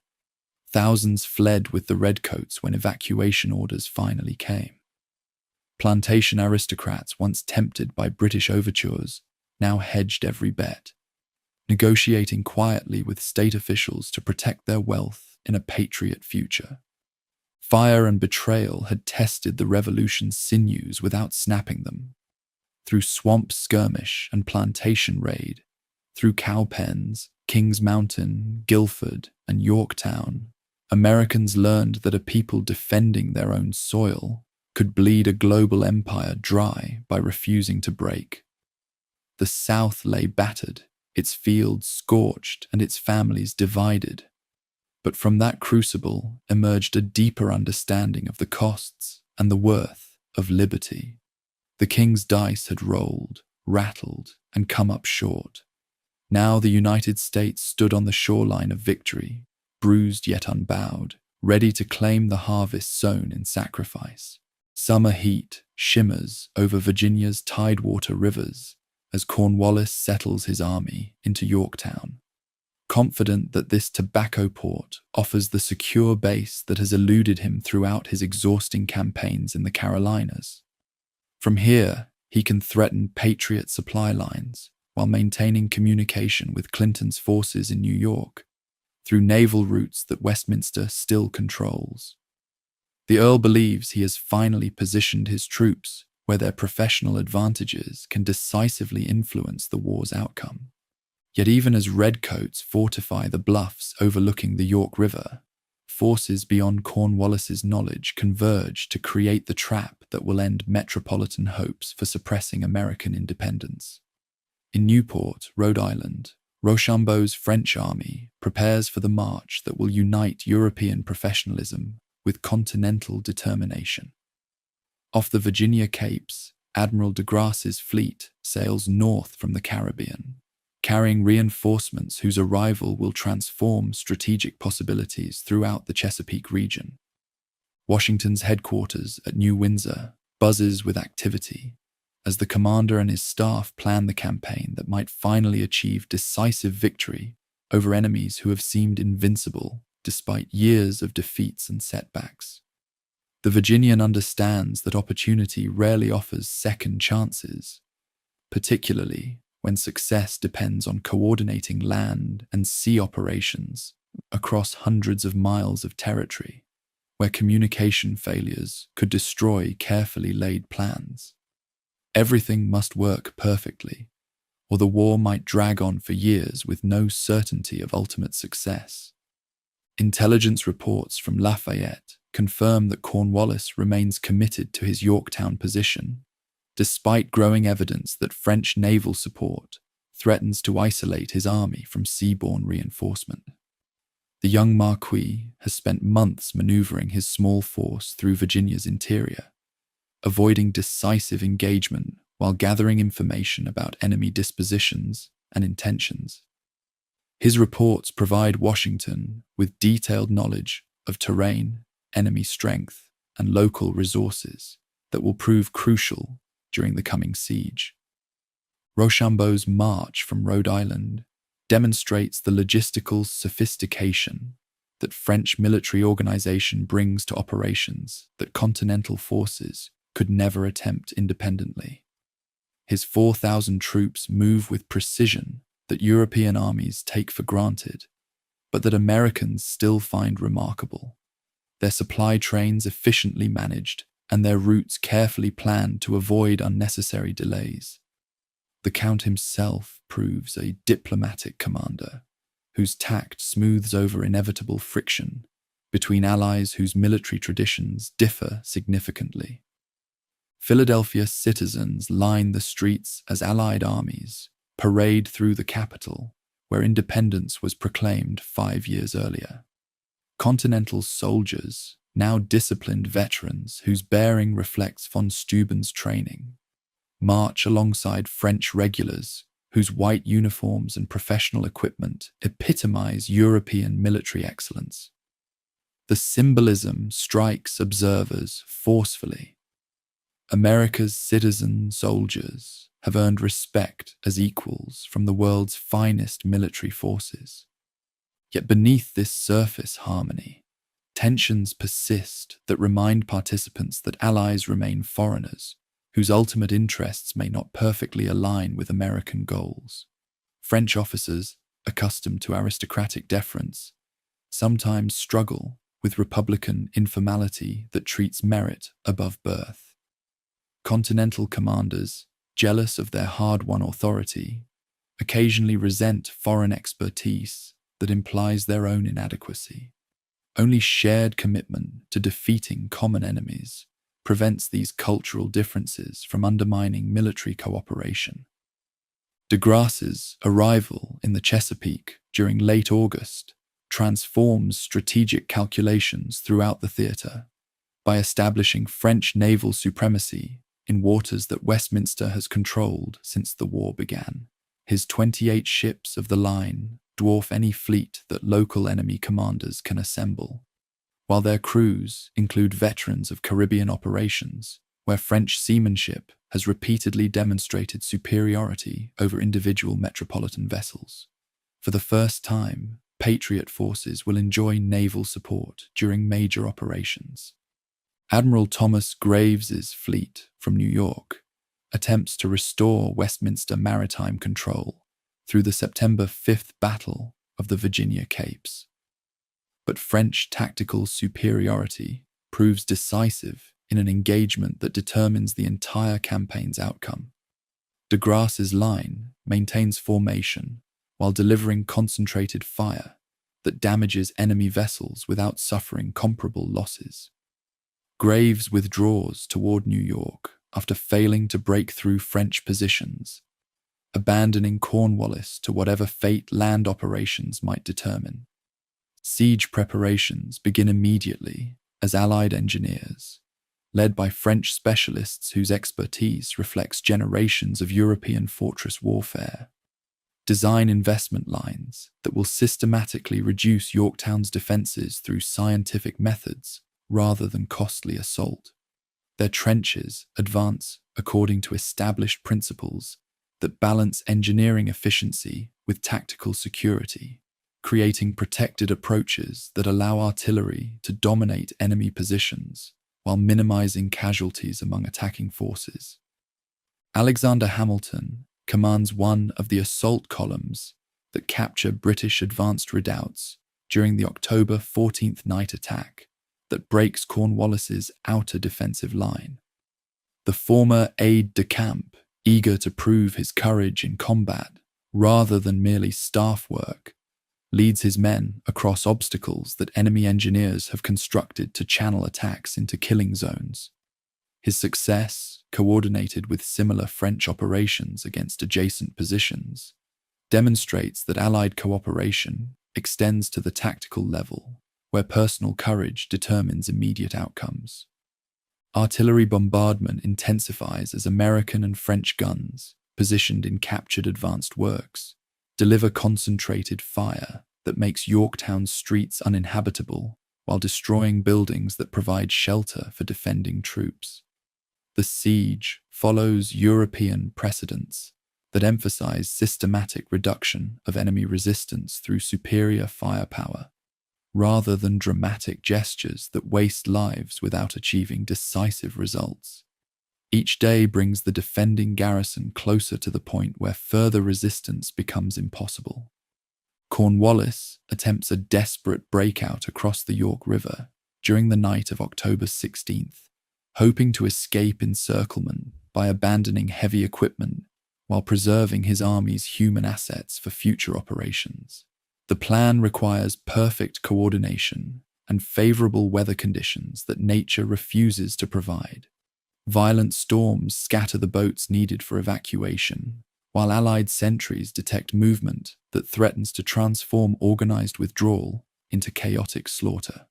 Thousands fled with the redcoats when evacuation orders finally came. Plantation aristocrats, once tempted by British overtures, now hedged every bet, negotiating quietly with state officials to protect their wealth in a patriot future. Fire and betrayal had tested the revolution's sinews without snapping them. Through swamp skirmish and plantation raid, through cow pens, Kings Mountain, Guilford, and Yorktown, Americans learned that a people defending their own soil could bleed a global empire dry by refusing to break. The South lay battered, its fields scorched and its families divided. But from that crucible emerged a deeper understanding of the costs and the worth of liberty. The king's dice had rolled, rattled, and come up short. Now the United States stood on the shoreline of victory, bruised yet unbowed, ready to claim the harvest sown in sacrifice. Summer heat shimmers over Virginia's tidewater rivers as Cornwallis settles his army into Yorktown, confident that this tobacco port offers the secure base that has eluded him throughout his exhausting campaigns in the Carolinas. From here, he can threaten Patriot supply lines while maintaining communication with Clinton's forces in New York through naval routes that Westminster still controls. The Earl believes he has finally positioned his troops where their professional advantages can decisively influence the war's outcome. Yet even as redcoats fortify the bluffs overlooking the York River, forces beyond Cornwallis's knowledge converge to create the trap that will end metropolitan hopes for suppressing American independence. In Newport, Rhode Island, Rochambeau's French army prepares for the march that will unite European professionalism with continental determination. Off the Virginia Capes, Admiral de Grasse's fleet sails north from the Caribbean, carrying reinforcements whose arrival will transform strategic possibilities throughout the Chesapeake region. Washington's headquarters at New Windsor buzzes with activity as the commander and his staff plan the campaign that might finally achieve decisive victory over enemies who have seemed invincible despite years of defeats and setbacks. The Virginian understands that opportunity rarely offers second chances, particularly when success depends on coordinating land and sea operations across hundreds of miles of territory, where communication failures could destroy carefully laid plans. Everything must work perfectly, or the war might drag on for years with no certainty of ultimate success. Intelligence reports from Lafayette confirm that Cornwallis remains committed to his Yorktown position, despite growing evidence that French naval support threatens to isolate his army from seaborne reinforcement. The young Marquis has spent months maneuvering his small force through Virginia's interior, avoiding decisive engagement while gathering information about enemy dispositions and intentions. His reports provide Washington with detailed knowledge of terrain, enemy strength, and local resources that will prove crucial during the coming siege. Rochambeau's march from Rhode Island demonstrates the logistical sophistication that French military organization brings to operations that continental forces could never attempt independently. His 4,000 troops move with precision that European armies take for granted, but that Americans still find remarkable. Their supply trains efficiently managed and their routes carefully planned to avoid unnecessary delays. The Count himself proves a diplomatic commander whose tact smooths over inevitable friction between allies whose military traditions differ significantly. Philadelphia citizens line the streets as Allied armies parade through the capital, where independence was proclaimed 5 years earlier. Continental soldiers, now disciplined veterans whose bearing reflects von Steuben's training, march alongside French regulars whose white uniforms and professional equipment epitomize European military excellence. The symbolism strikes observers forcefully. America's citizen soldiers have earned respect as equals from the world's finest military forces. Yet beneath this surface harmony, tensions persist that remind participants that allies remain foreigners whose ultimate interests may not perfectly align with American goals. French officers, accustomed to aristocratic deference, sometimes struggle with republican informality that treats merit above birth. Continental commanders, jealous of their hard-won authority, occasionally resent foreign expertise that implies their own inadequacy. Only shared commitment to defeating common enemies prevents these cultural differences from undermining military cooperation. De Grasse's arrival in the Chesapeake during late August transforms strategic calculations throughout the theatre by establishing French naval supremacy in waters that Westminster has controlled since the war began. His 28 ships of the line dwarf any fleet that local enemy commanders can assemble, while their crews include veterans of Caribbean operations, where French seamanship has repeatedly demonstrated superiority over individual metropolitan vessels. For the first time, Patriot forces will enjoy naval support during major operations. Admiral Thomas Graves's fleet from New York attempts to restore Westminster maritime control through the September 5th Battle of the Virginia Capes. But French tactical superiority proves decisive in an engagement that determines the entire campaign's outcome. De Grasse's line maintains formation while delivering concentrated fire that damages enemy vessels without suffering comparable losses. Graves withdraws toward New York after failing to break through French positions, abandoning Cornwallis to whatever fate land operations might determine. Siege preparations begin immediately as Allied engineers, led by French specialists whose expertise reflects generations of European fortress warfare, design investment lines that will systematically reduce Yorktown's defenses through scientific methods rather than costly assault. Their trenches advance according to established principles that balance engineering efficiency with tactical security, creating protected approaches that allow artillery to dominate enemy positions while minimizing casualties among attacking forces. Alexander Hamilton commands one of the assault columns that capture British advanced redoubts during the October 14th night attack that breaks Cornwallis's outer defensive line. The former aide-de-camp, eager to prove his courage in combat rather than merely staff work, leads his men across obstacles that enemy engineers have constructed to channel attacks into killing zones. His success, coordinated with similar French operations against adjacent positions, demonstrates that Allied cooperation extends to the tactical level, where personal courage determines immediate outcomes. Artillery bombardment intensifies as American and French guns, positioned in captured advanced works, deliver concentrated fire that makes Yorktown's streets uninhabitable while destroying buildings that provide shelter for defending troops. The siege follows European precedents that emphasize systematic reduction of enemy resistance through superior firepower, rather than dramatic gestures that waste lives without achieving decisive results. Each day brings the defending garrison closer to the point where further resistance becomes impossible. Cornwallis attempts a desperate breakout across the York River during the night of October 16th, hoping to escape encirclement by abandoning heavy equipment while preserving his army's human assets for future operations. The plan requires perfect coordination and favorable weather conditions that nature refuses to provide. Violent storms scatter the boats needed for evacuation, while Allied sentries detect movement that threatens to transform organized withdrawal into chaotic slaughter.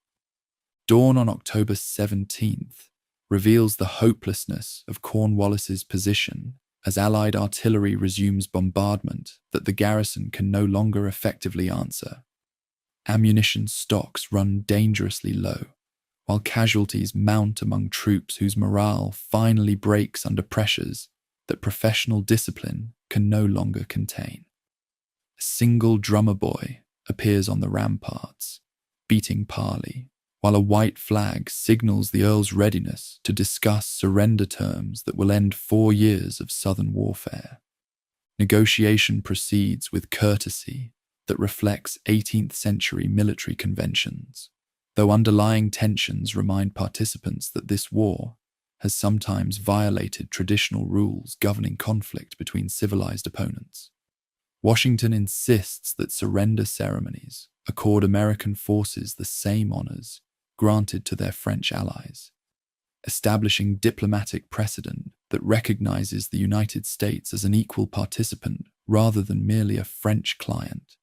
Dawn on October 17th reveals the hopelessness of Cornwallis's position as Allied artillery resumes bombardment that the garrison can no longer effectively answer. Ammunition stocks run dangerously low, while casualties mount among troops whose morale finally breaks under pressures that professional discipline can no longer contain. A single drummer boy appears on the ramparts, beating parley, while a white flag signals the Earl's readiness to discuss surrender terms that will end 4 years of Southern warfare. Negotiation proceeds with courtesy that reflects 18th century military conventions, though underlying tensions remind participants that this war has sometimes violated traditional rules governing conflict between civilized opponents. Washington insists that surrender ceremonies accord American forces the same honors granted to their French allies, establishing diplomatic precedent that recognizes the United States as an equal participant rather than merely a French client.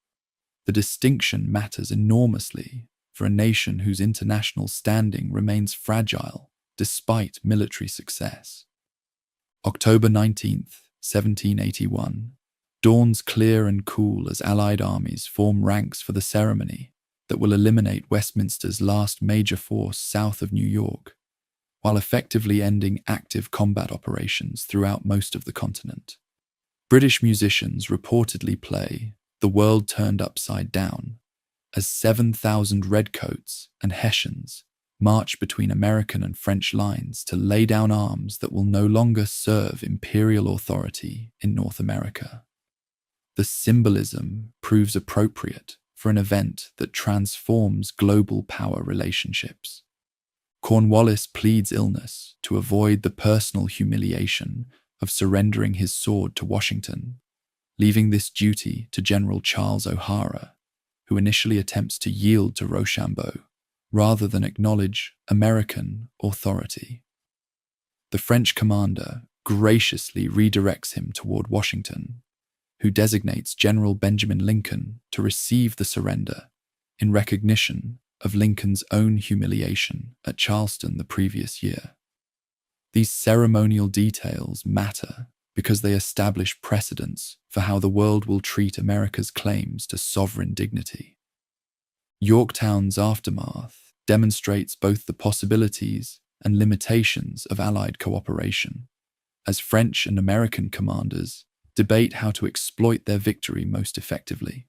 The distinction matters enormously for a nation whose international standing remains fragile despite military success. October 19th, 1781, dawns clear and cool as Allied armies form ranks for the ceremony that will eliminate Westminster's last major force south of New York, while effectively ending active combat operations throughout most of the continent. British musicians reportedly play "The World Turned Upside Down" as 7,000 redcoats and Hessians march between American and French lines to lay down arms that will no longer serve imperial authority in North America. The symbolism proves appropriate for an event that transforms global power relationships. Cornwallis pleads illness to avoid the personal humiliation of surrendering his sword to Washington, leaving this duty to General Charles O'Hara, who initially attempts to yield to Rochambeau rather than acknowledge American authority. The French commander graciously redirects him toward Washington, who designates General Benjamin Lincoln to receive the surrender in recognition of Lincoln's own humiliation at Charleston the previous year. These ceremonial details matter because they establish precedents for how the world will treat America's claims to sovereign dignity. Yorktown's aftermath demonstrates both the possibilities and limitations of Allied cooperation, as French and American commanders debate how to exploit their victory most effectively.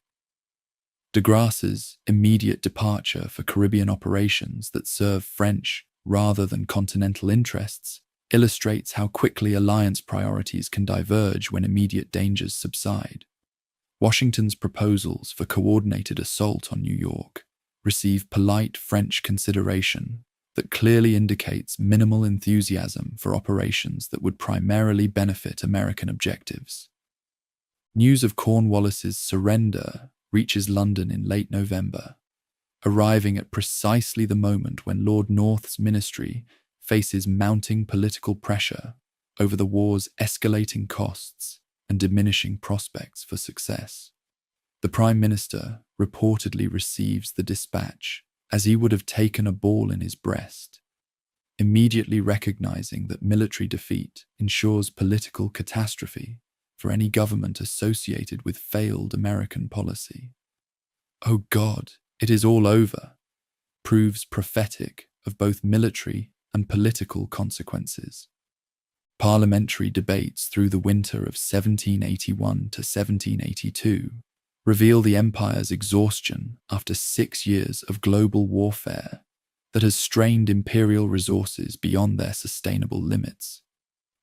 De Grasse's immediate departure for Caribbean operations that serve French rather than continental interests illustrates how quickly alliance priorities can diverge when immediate dangers subside. Washington's proposals for coordinated assault on New York receive polite French consideration that clearly indicates minimal enthusiasm for operations that would primarily benefit American objectives. News of Cornwallis's surrender reaches London in late November, arriving at precisely the moment when Lord North's ministry faces mounting political pressure over the war's escalating costs and diminishing prospects for success. The Prime Minister reportedly receives the dispatch as he would have taken a ball in his breast, immediately recognizing that military defeat ensures political catastrophe for any government associated with failed American policy. "Oh God, it is all over," proves prophetic of both military and political consequences. Parliamentary debates through the winter of 1781 to 1782 reveal the empire's exhaustion after 6 years of global warfare that has strained imperial resources beyond their sustainable limits.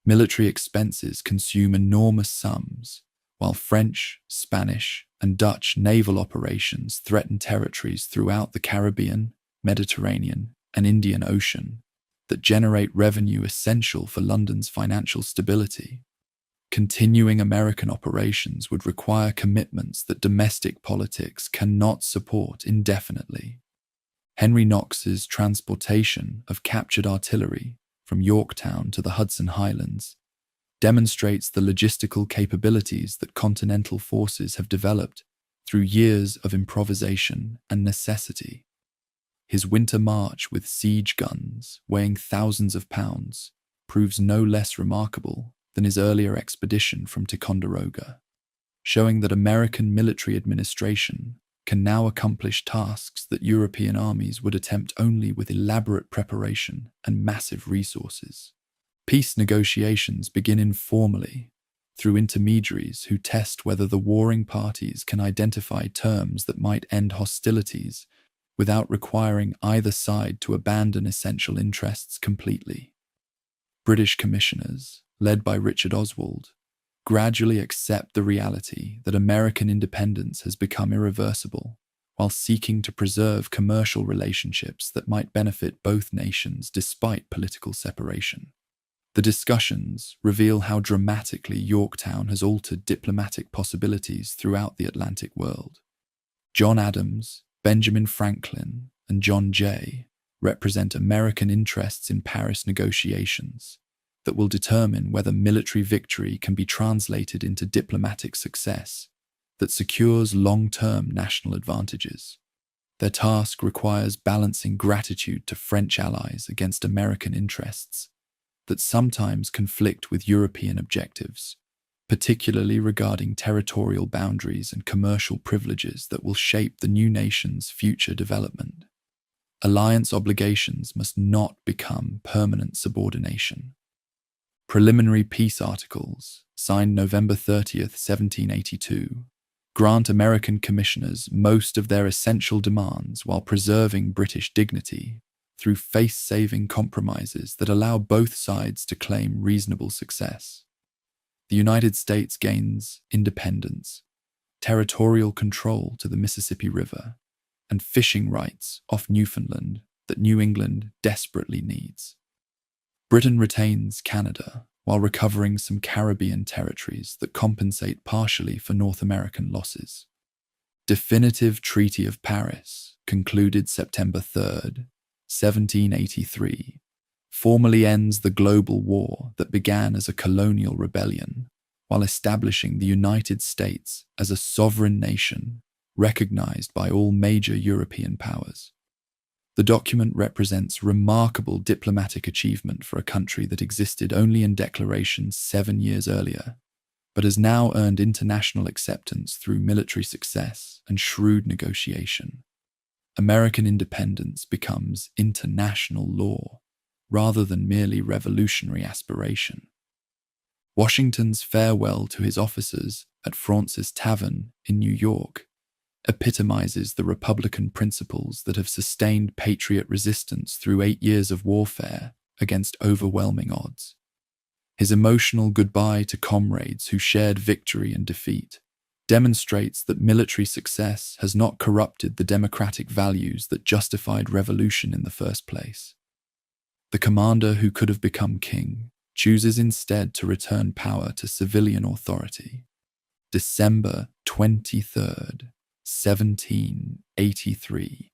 Military expenses consume enormous sums, while French, Spanish, and Dutch naval operations threaten territories throughout the Caribbean, Mediterranean, and Indian Ocean that generate revenue essential for London's financial stability. Continuing American operations would require commitments that domestic politics cannot support indefinitely. Henry Knox's transportation of captured artillery from Yorktown to the Hudson Highlands demonstrates the logistical capabilities that continental forces have developed through years of improvisation and necessity. His winter march with siege guns weighing thousands of pounds proves no less remarkable than his earlier expedition from Ticonderoga, showing that American military administration can now accomplish tasks that European armies would attempt only with elaborate preparation and massive resources. Peace negotiations begin informally, through intermediaries who test whether the warring parties can identify terms that might end hostilities without requiring either side to abandon essential interests completely. British commissioners, led by Richard Oswald, gradually accept the reality that American independence has become irreversible, while seeking to preserve commercial relationships that might benefit both nations despite political separation. The discussions reveal how dramatically Yorktown has altered diplomatic possibilities throughout the Atlantic world. John Adams, Benjamin Franklin, and John Jay represent American interests in Paris negotiations that will determine whether military victory can be translated into diplomatic success that secures long-term national advantages. Their task requires balancing gratitude to French allies against American interests that sometimes conflict with European objectives, particularly regarding territorial boundaries and commercial privileges that will shape the new nation's future development. Alliance obligations must not become permanent subordination. Preliminary peace articles, signed November 30th, 1782, grant American commissioners most of their essential demands while preserving British dignity through face-saving compromises that allow both sides to claim reasonable success. The United States gains independence, territorial control to the Mississippi River, and fishing rights off Newfoundland that New England desperately needs. Britain retains Canada while recovering some Caribbean territories that compensate partially for North American losses. Definitive Treaty of Paris, concluded September 3rd, 1783, formally ends the global war that began as a colonial rebellion, while establishing the United States as a sovereign nation recognized by all major European powers. The document represents remarkable diplomatic achievement for a country that existed only in declarations 7 years earlier, but has now earned international acceptance through military success and shrewd negotiation. American independence becomes international law rather than merely revolutionary aspiration. Washington's farewell to his officers at Fraunces Tavern in New York epitomizes the Republican principles that have sustained patriot resistance through 8 years of warfare against overwhelming odds. His emotional goodbye to comrades who shared victory and defeat demonstrates that military success has not corrupted the democratic values that justified revolution in the first place. The commander who could have become king chooses instead to return power to civilian authority. December 23rd, 1783,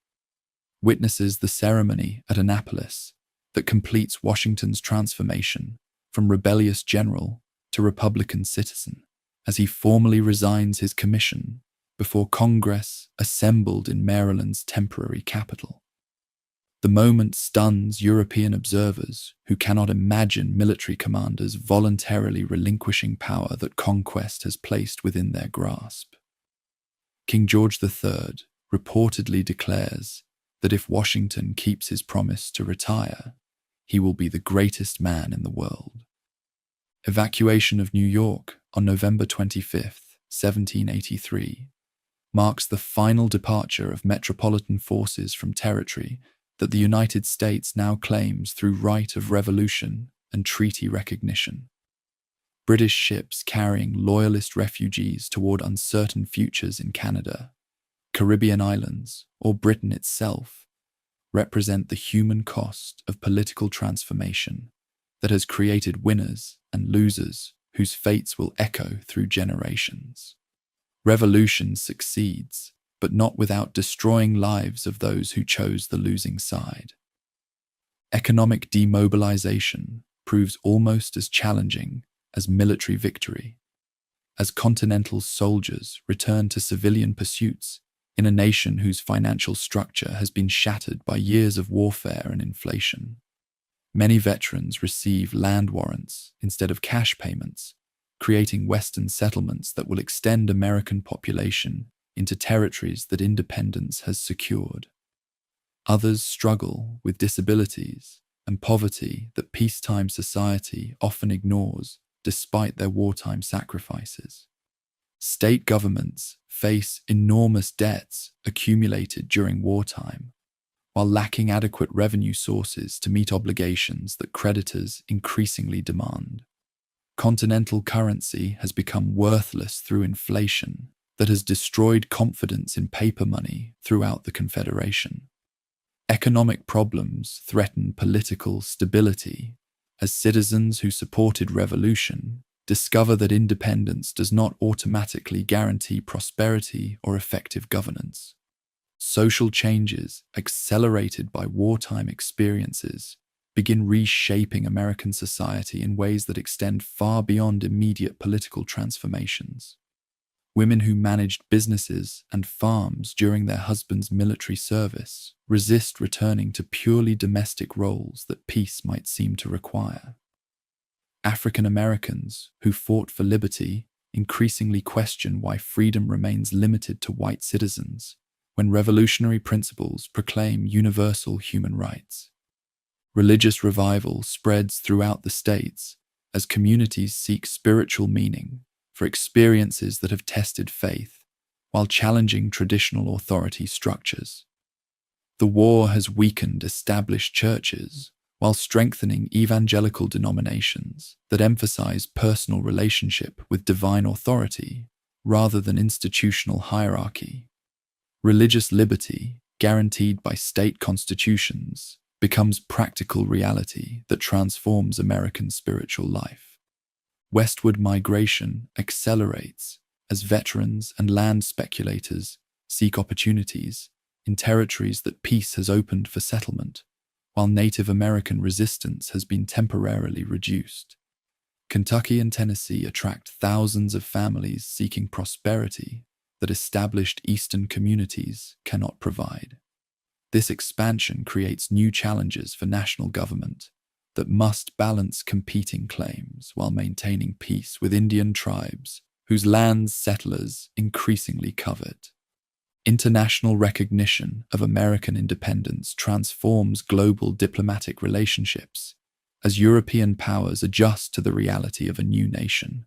witnesses the ceremony at Annapolis that completes Washington's transformation from rebellious general to Republican citizen, as he formally resigns his commission before Congress assembled in Maryland's temporary capital. The moment stuns European observers who cannot imagine military commanders voluntarily relinquishing power that conquest has placed within their grasp. King George III reportedly declares that if Washington keeps his promise to retire, he will be the greatest man in the world. Evacuation of New York on November 25th, 1783, marks the final departure of metropolitan forces from territory that the United States now claims through right of revolution and treaty recognition. British ships carrying loyalist refugees toward uncertain futures in Canada, Caribbean islands, or Britain itself represent the human cost of political transformation that has created winners and losers whose fates will echo through generations. Revolution succeeds, but not without destroying lives of those who chose the losing side. Economic demobilization proves almost as challenging as military victory, as continental soldiers return to civilian pursuits in a nation whose financial structure has been shattered by years of warfare and inflation. Many veterans receive land warrants instead of cash payments, creating Western settlements that will extend American population into territories that independence has secured. Others struggle with disabilities and poverty that peacetime society often ignores despite their wartime sacrifices. State governments face enormous debts accumulated during wartime, while lacking adequate revenue sources to meet obligations that creditors increasingly demand. Continental currency has become worthless through inflation that has destroyed confidence in paper money throughout the Confederation. Economic problems threaten political stability as citizens who supported revolution discover that independence does not automatically guarantee prosperity or effective governance. Social changes, accelerated by wartime experiences, begin reshaping American society in ways that extend far beyond immediate political transformations. Women who managed businesses and farms during their husband's military service resist returning to purely domestic roles that peace might seem to require. African Americans who fought for liberty increasingly question why freedom remains limited to white citizens when revolutionary principles proclaim universal human rights. Religious revival spreads throughout the states as communities seek spiritual meaning for experiences that have tested faith while challenging traditional authority structures. The war has weakened established churches while strengthening evangelical denominations that emphasize personal relationship with divine authority rather than institutional hierarchy. Religious liberty, guaranteed by state constitutions, becomes practical reality that transforms American spiritual life. Westward migration accelerates as veterans and land speculators seek opportunities in territories that peace has opened for settlement, while Native American resistance has been temporarily reduced. Kentucky and Tennessee attract thousands of families seeking prosperity that established Eastern communities cannot provide. This expansion creates new challenges for national government that must balance competing claims while maintaining peace with Indian tribes whose lands settlers increasingly covet. International recognition of American independence transforms global diplomatic relationships as European powers adjust to the reality of a new nation,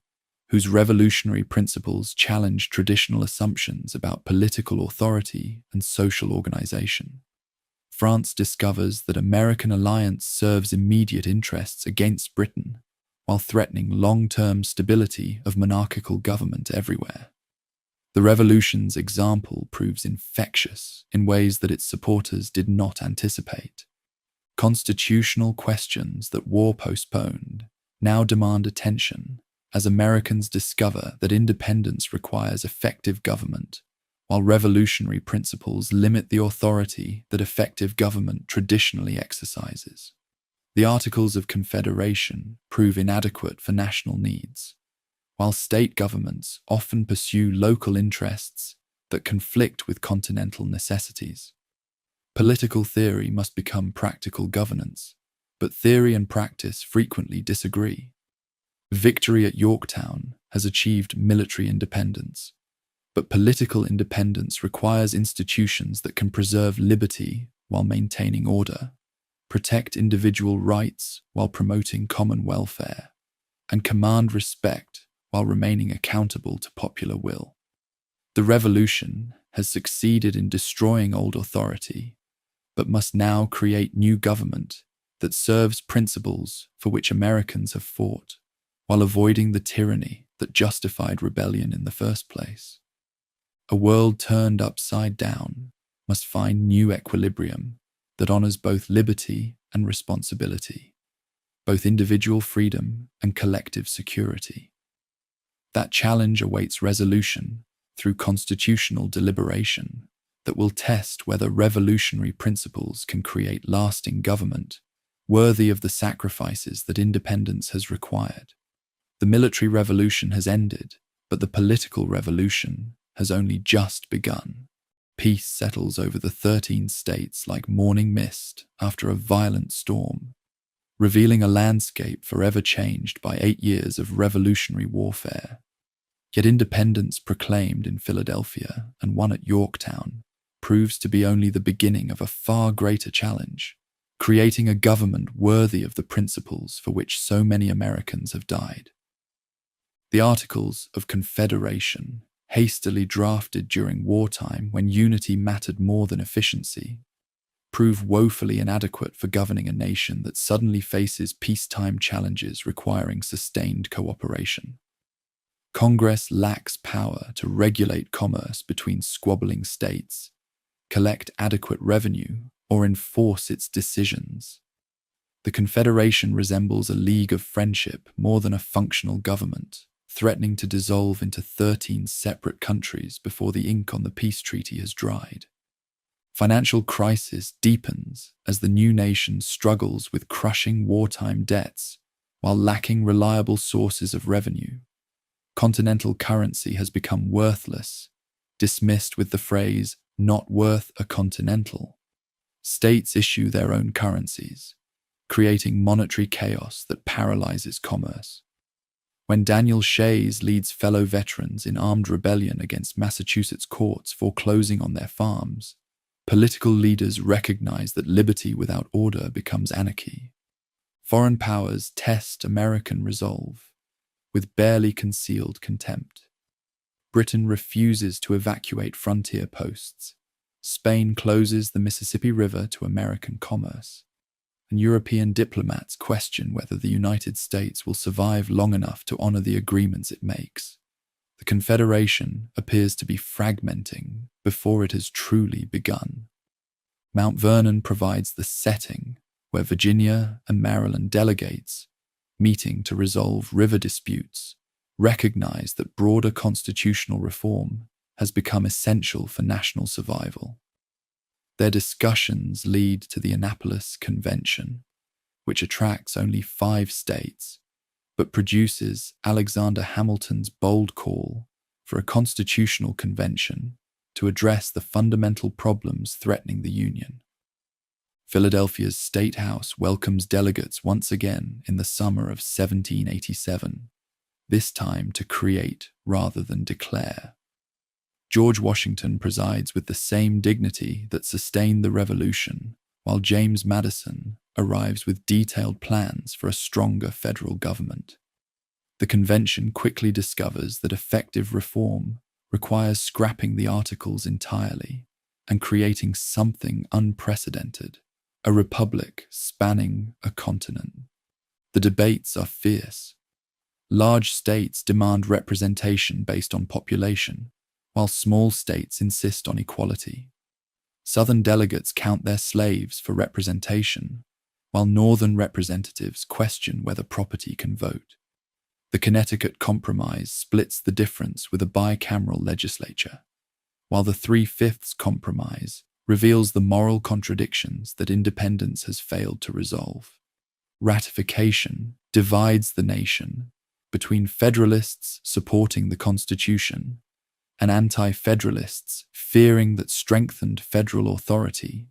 whose revolutionary principles challenge traditional assumptions about political authority and social organization. France discovers that American alliance serves immediate interests against Britain, while threatening long-term stability of monarchical government everywhere. The revolution's example proves infectious in ways that its supporters did not anticipate. Constitutional questions that war postponed now demand attention as Americans discover that independence requires effective government, while revolutionary principles limit the authority that effective government traditionally exercises. The Articles of Confederation prove inadequate for national needs, while state governments often pursue local interests that conflict with continental necessities. Political theory must become practical governance, but theory and practice frequently disagree. Victory at Yorktown has achieved military independence, but political independence requires institutions that can preserve liberty while maintaining order, protect individual rights while promoting common welfare, and command respect while remaining accountable to popular will. The revolution has succeeded in destroying old authority, but must now create new government that serves principles for which Americans have fought, while avoiding the tyranny that justified rebellion in the first place. A world turned upside down must find new equilibrium that honors both liberty and responsibility, both individual freedom and collective security. That challenge awaits resolution through constitutional deliberation that will test whether revolutionary principles can create lasting government worthy of the sacrifices that independence has required. The military revolution has ended, but the political revolution has only just begun. Peace settles over the 13 states like morning mist after a violent storm, revealing a landscape forever changed by 8 years of revolutionary warfare. Yet independence proclaimed in Philadelphia and won at Yorktown proves to be only the beginning of a far greater challenge, creating a government worthy of the principles for which so many Americans have died. The Articles of Confederation, hastily drafted during wartime when unity mattered more than efficiency, prove woefully inadequate for governing a nation that suddenly faces peacetime challenges requiring sustained cooperation. Congress lacks power to regulate commerce between squabbling states, collect adequate revenue, or enforce its decisions. The Confederation resembles a league of friendship more than a functional government, threatening to dissolve into 13 separate countries before the ink on the peace treaty has dried. Financial crisis deepens as the new nation struggles with crushing wartime debts while lacking reliable sources of revenue. Continental currency has become worthless, dismissed with the phrase, "not worth a continental." States issue their own currencies, creating monetary chaos that paralyzes commerce. When Daniel Shays leads fellow veterans in armed rebellion against Massachusetts courts foreclosing on their farms, political leaders recognize that liberty without order becomes anarchy. Foreign powers test American resolve with barely concealed contempt. Britain refuses to evacuate frontier posts. Spain closes the Mississippi River to American commerce. And European diplomats question whether the United States will survive long enough to honor the agreements it makes. The Confederation appears to be fragmenting before it has truly begun. Mount Vernon provides the setting where Virginia and Maryland delegates, meeting to resolve river disputes, recognize that broader constitutional reform has become essential for national survival. Their discussions lead to the Annapolis Convention, which attracts only 5 states, but produces Alexander Hamilton's bold call for a constitutional convention to address the fundamental problems threatening the Union. Philadelphia's State House welcomes delegates once again in the summer of 1787, this time to create rather than declare. George Washington presides with the same dignity that sustained the Revolution, while James Madison arrives with detailed plans for a stronger federal government. The convention quickly discovers that effective reform requires scrapping the Articles entirely and creating something unprecedented, a republic spanning a continent. The debates are fierce. Large states demand representation based on population, while small states insist on equality. Southern delegates count their slaves for representation, while Northern representatives question whether property can vote. The Connecticut Compromise splits the difference with a bicameral legislature, while the Three-Fifths Compromise reveals the moral contradictions that independence has failed to resolve. Ratification divides the nation between Federalists supporting the Constitution and Anti-Federalists fearing that strengthened federal authority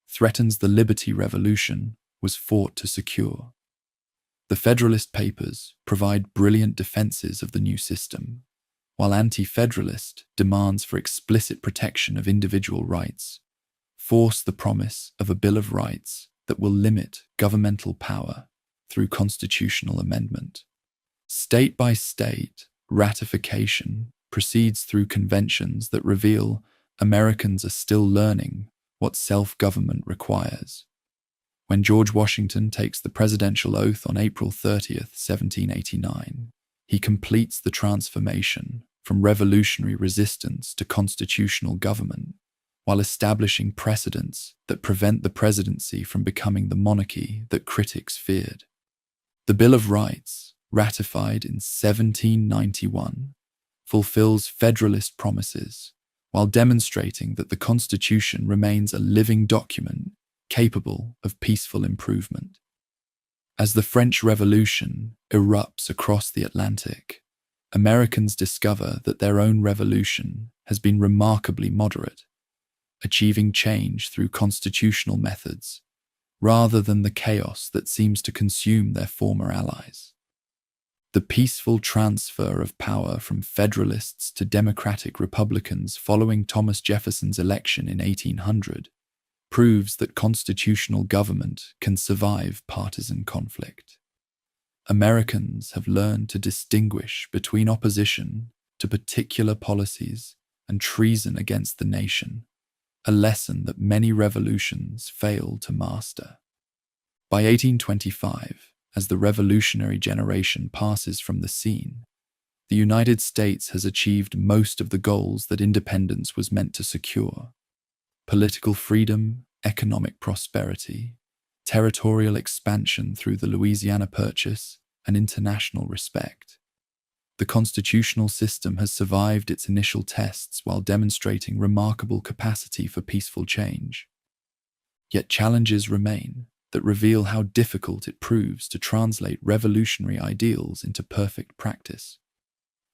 threatens the Liberty Revolution was fought to secure. The Federalist Papers provide brilliant defenses of the new system, while Anti-Federalist demands for explicit protection of individual rights force the promise of a Bill of Rights that will limit governmental power through constitutional amendment. State by state, ratification proceeds through conventions that reveal Americans are still learning what self-government requires. When George Washington takes the presidential oath on April 30th, 1789, he completes the transformation from revolutionary resistance to constitutional government, while establishing precedents that prevent the presidency from becoming the monarchy that critics feared. The Bill of Rights, ratified in 1791, fulfills Federalist promises, while demonstrating that the Constitution remains a living document capable of peaceful improvement. As the French Revolution erupts across the Atlantic, Americans discover that their own revolution has been remarkably moderate, achieving change through constitutional methods, rather than the chaos that seems to consume their former allies. The peaceful transfer of power from Federalists to Democratic Republicans following Thomas Jefferson's election in 1800 proves that constitutional government can survive partisan conflict. Americans have learned to distinguish between opposition to particular policies and treason against the nation, a lesson that many revolutions fail to master. By 1825, as the revolutionary generation passes from the scene, the United States has achieved most of the goals that independence was meant to secure: political freedom, economic prosperity, territorial expansion through the Louisiana Purchase, and international respect. The constitutional system has survived its initial tests while demonstrating remarkable capacity for peaceful change. Yet challenges remain that reveal how difficult it proves to translate revolutionary ideals into perfect practice.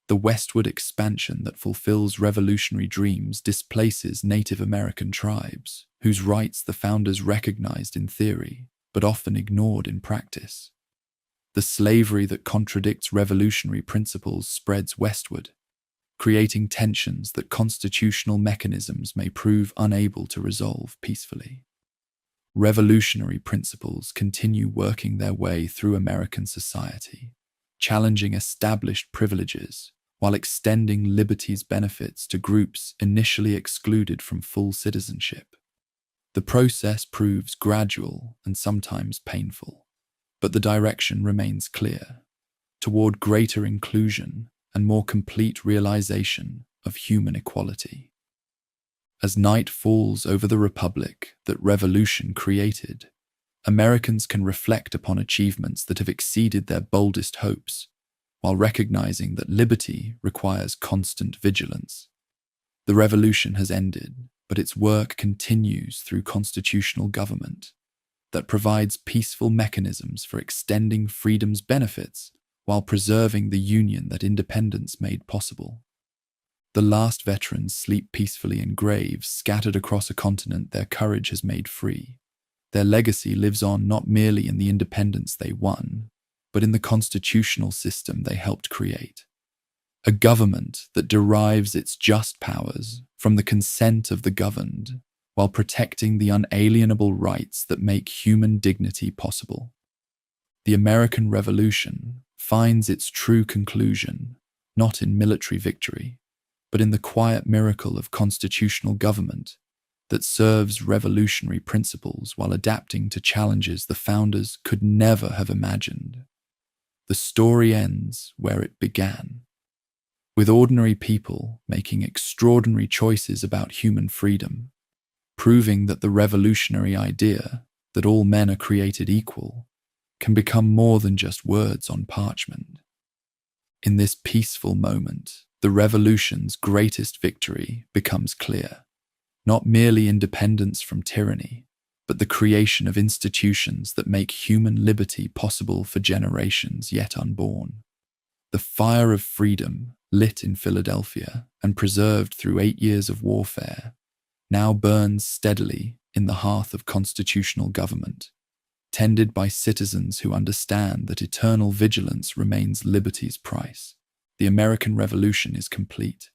The westward expansion that fulfills revolutionary dreams displaces Native American tribes, whose rights the founders recognized in theory, but often ignored in practice. The slavery that contradicts revolutionary principles spreads westward, creating tensions that constitutional mechanisms may prove unable to resolve peacefully. Revolutionary principles continue working their way through American society, challenging established privileges while extending liberty's benefits to groups initially excluded from full citizenship. The process proves gradual and sometimes painful, but the direction remains clear, toward greater inclusion and more complete realization of human equality. As night falls over the republic that revolution created, Americans can reflect upon achievements that have exceeded their boldest hopes, while recognizing that liberty requires constant vigilance. The revolution has ended, but its work continues through constitutional government that provides peaceful mechanisms for extending freedom's benefits while preserving the union that independence made possible. The last veterans sleep peacefully in graves scattered across a continent their courage has made free, Their legacy lives on not merely in the independence they won, but in the constitutional system they helped create. A government that derives its just powers from the consent of the governed, while protecting the unalienable rights that make human dignity possible. The American Revolution finds its true conclusion not in military victory, but in the quiet miracle of constitutional government that serves revolutionary principles while adapting to challenges the founders could never have imagined. The story ends where it began, with ordinary people making extraordinary choices about human freedom, proving that the revolutionary idea that all men are created equal can become more than just words on parchment. In this peaceful moment, the revolution's greatest victory becomes clear. Not merely independence from tyranny, but the creation of institutions that make human liberty possible for generations yet unborn. The fire of freedom, lit in Philadelphia and preserved through 8 years of warfare, now burns steadily in the hearth of constitutional government, tended by citizens who understand that eternal vigilance remains liberty's price. The American Revolution is complete,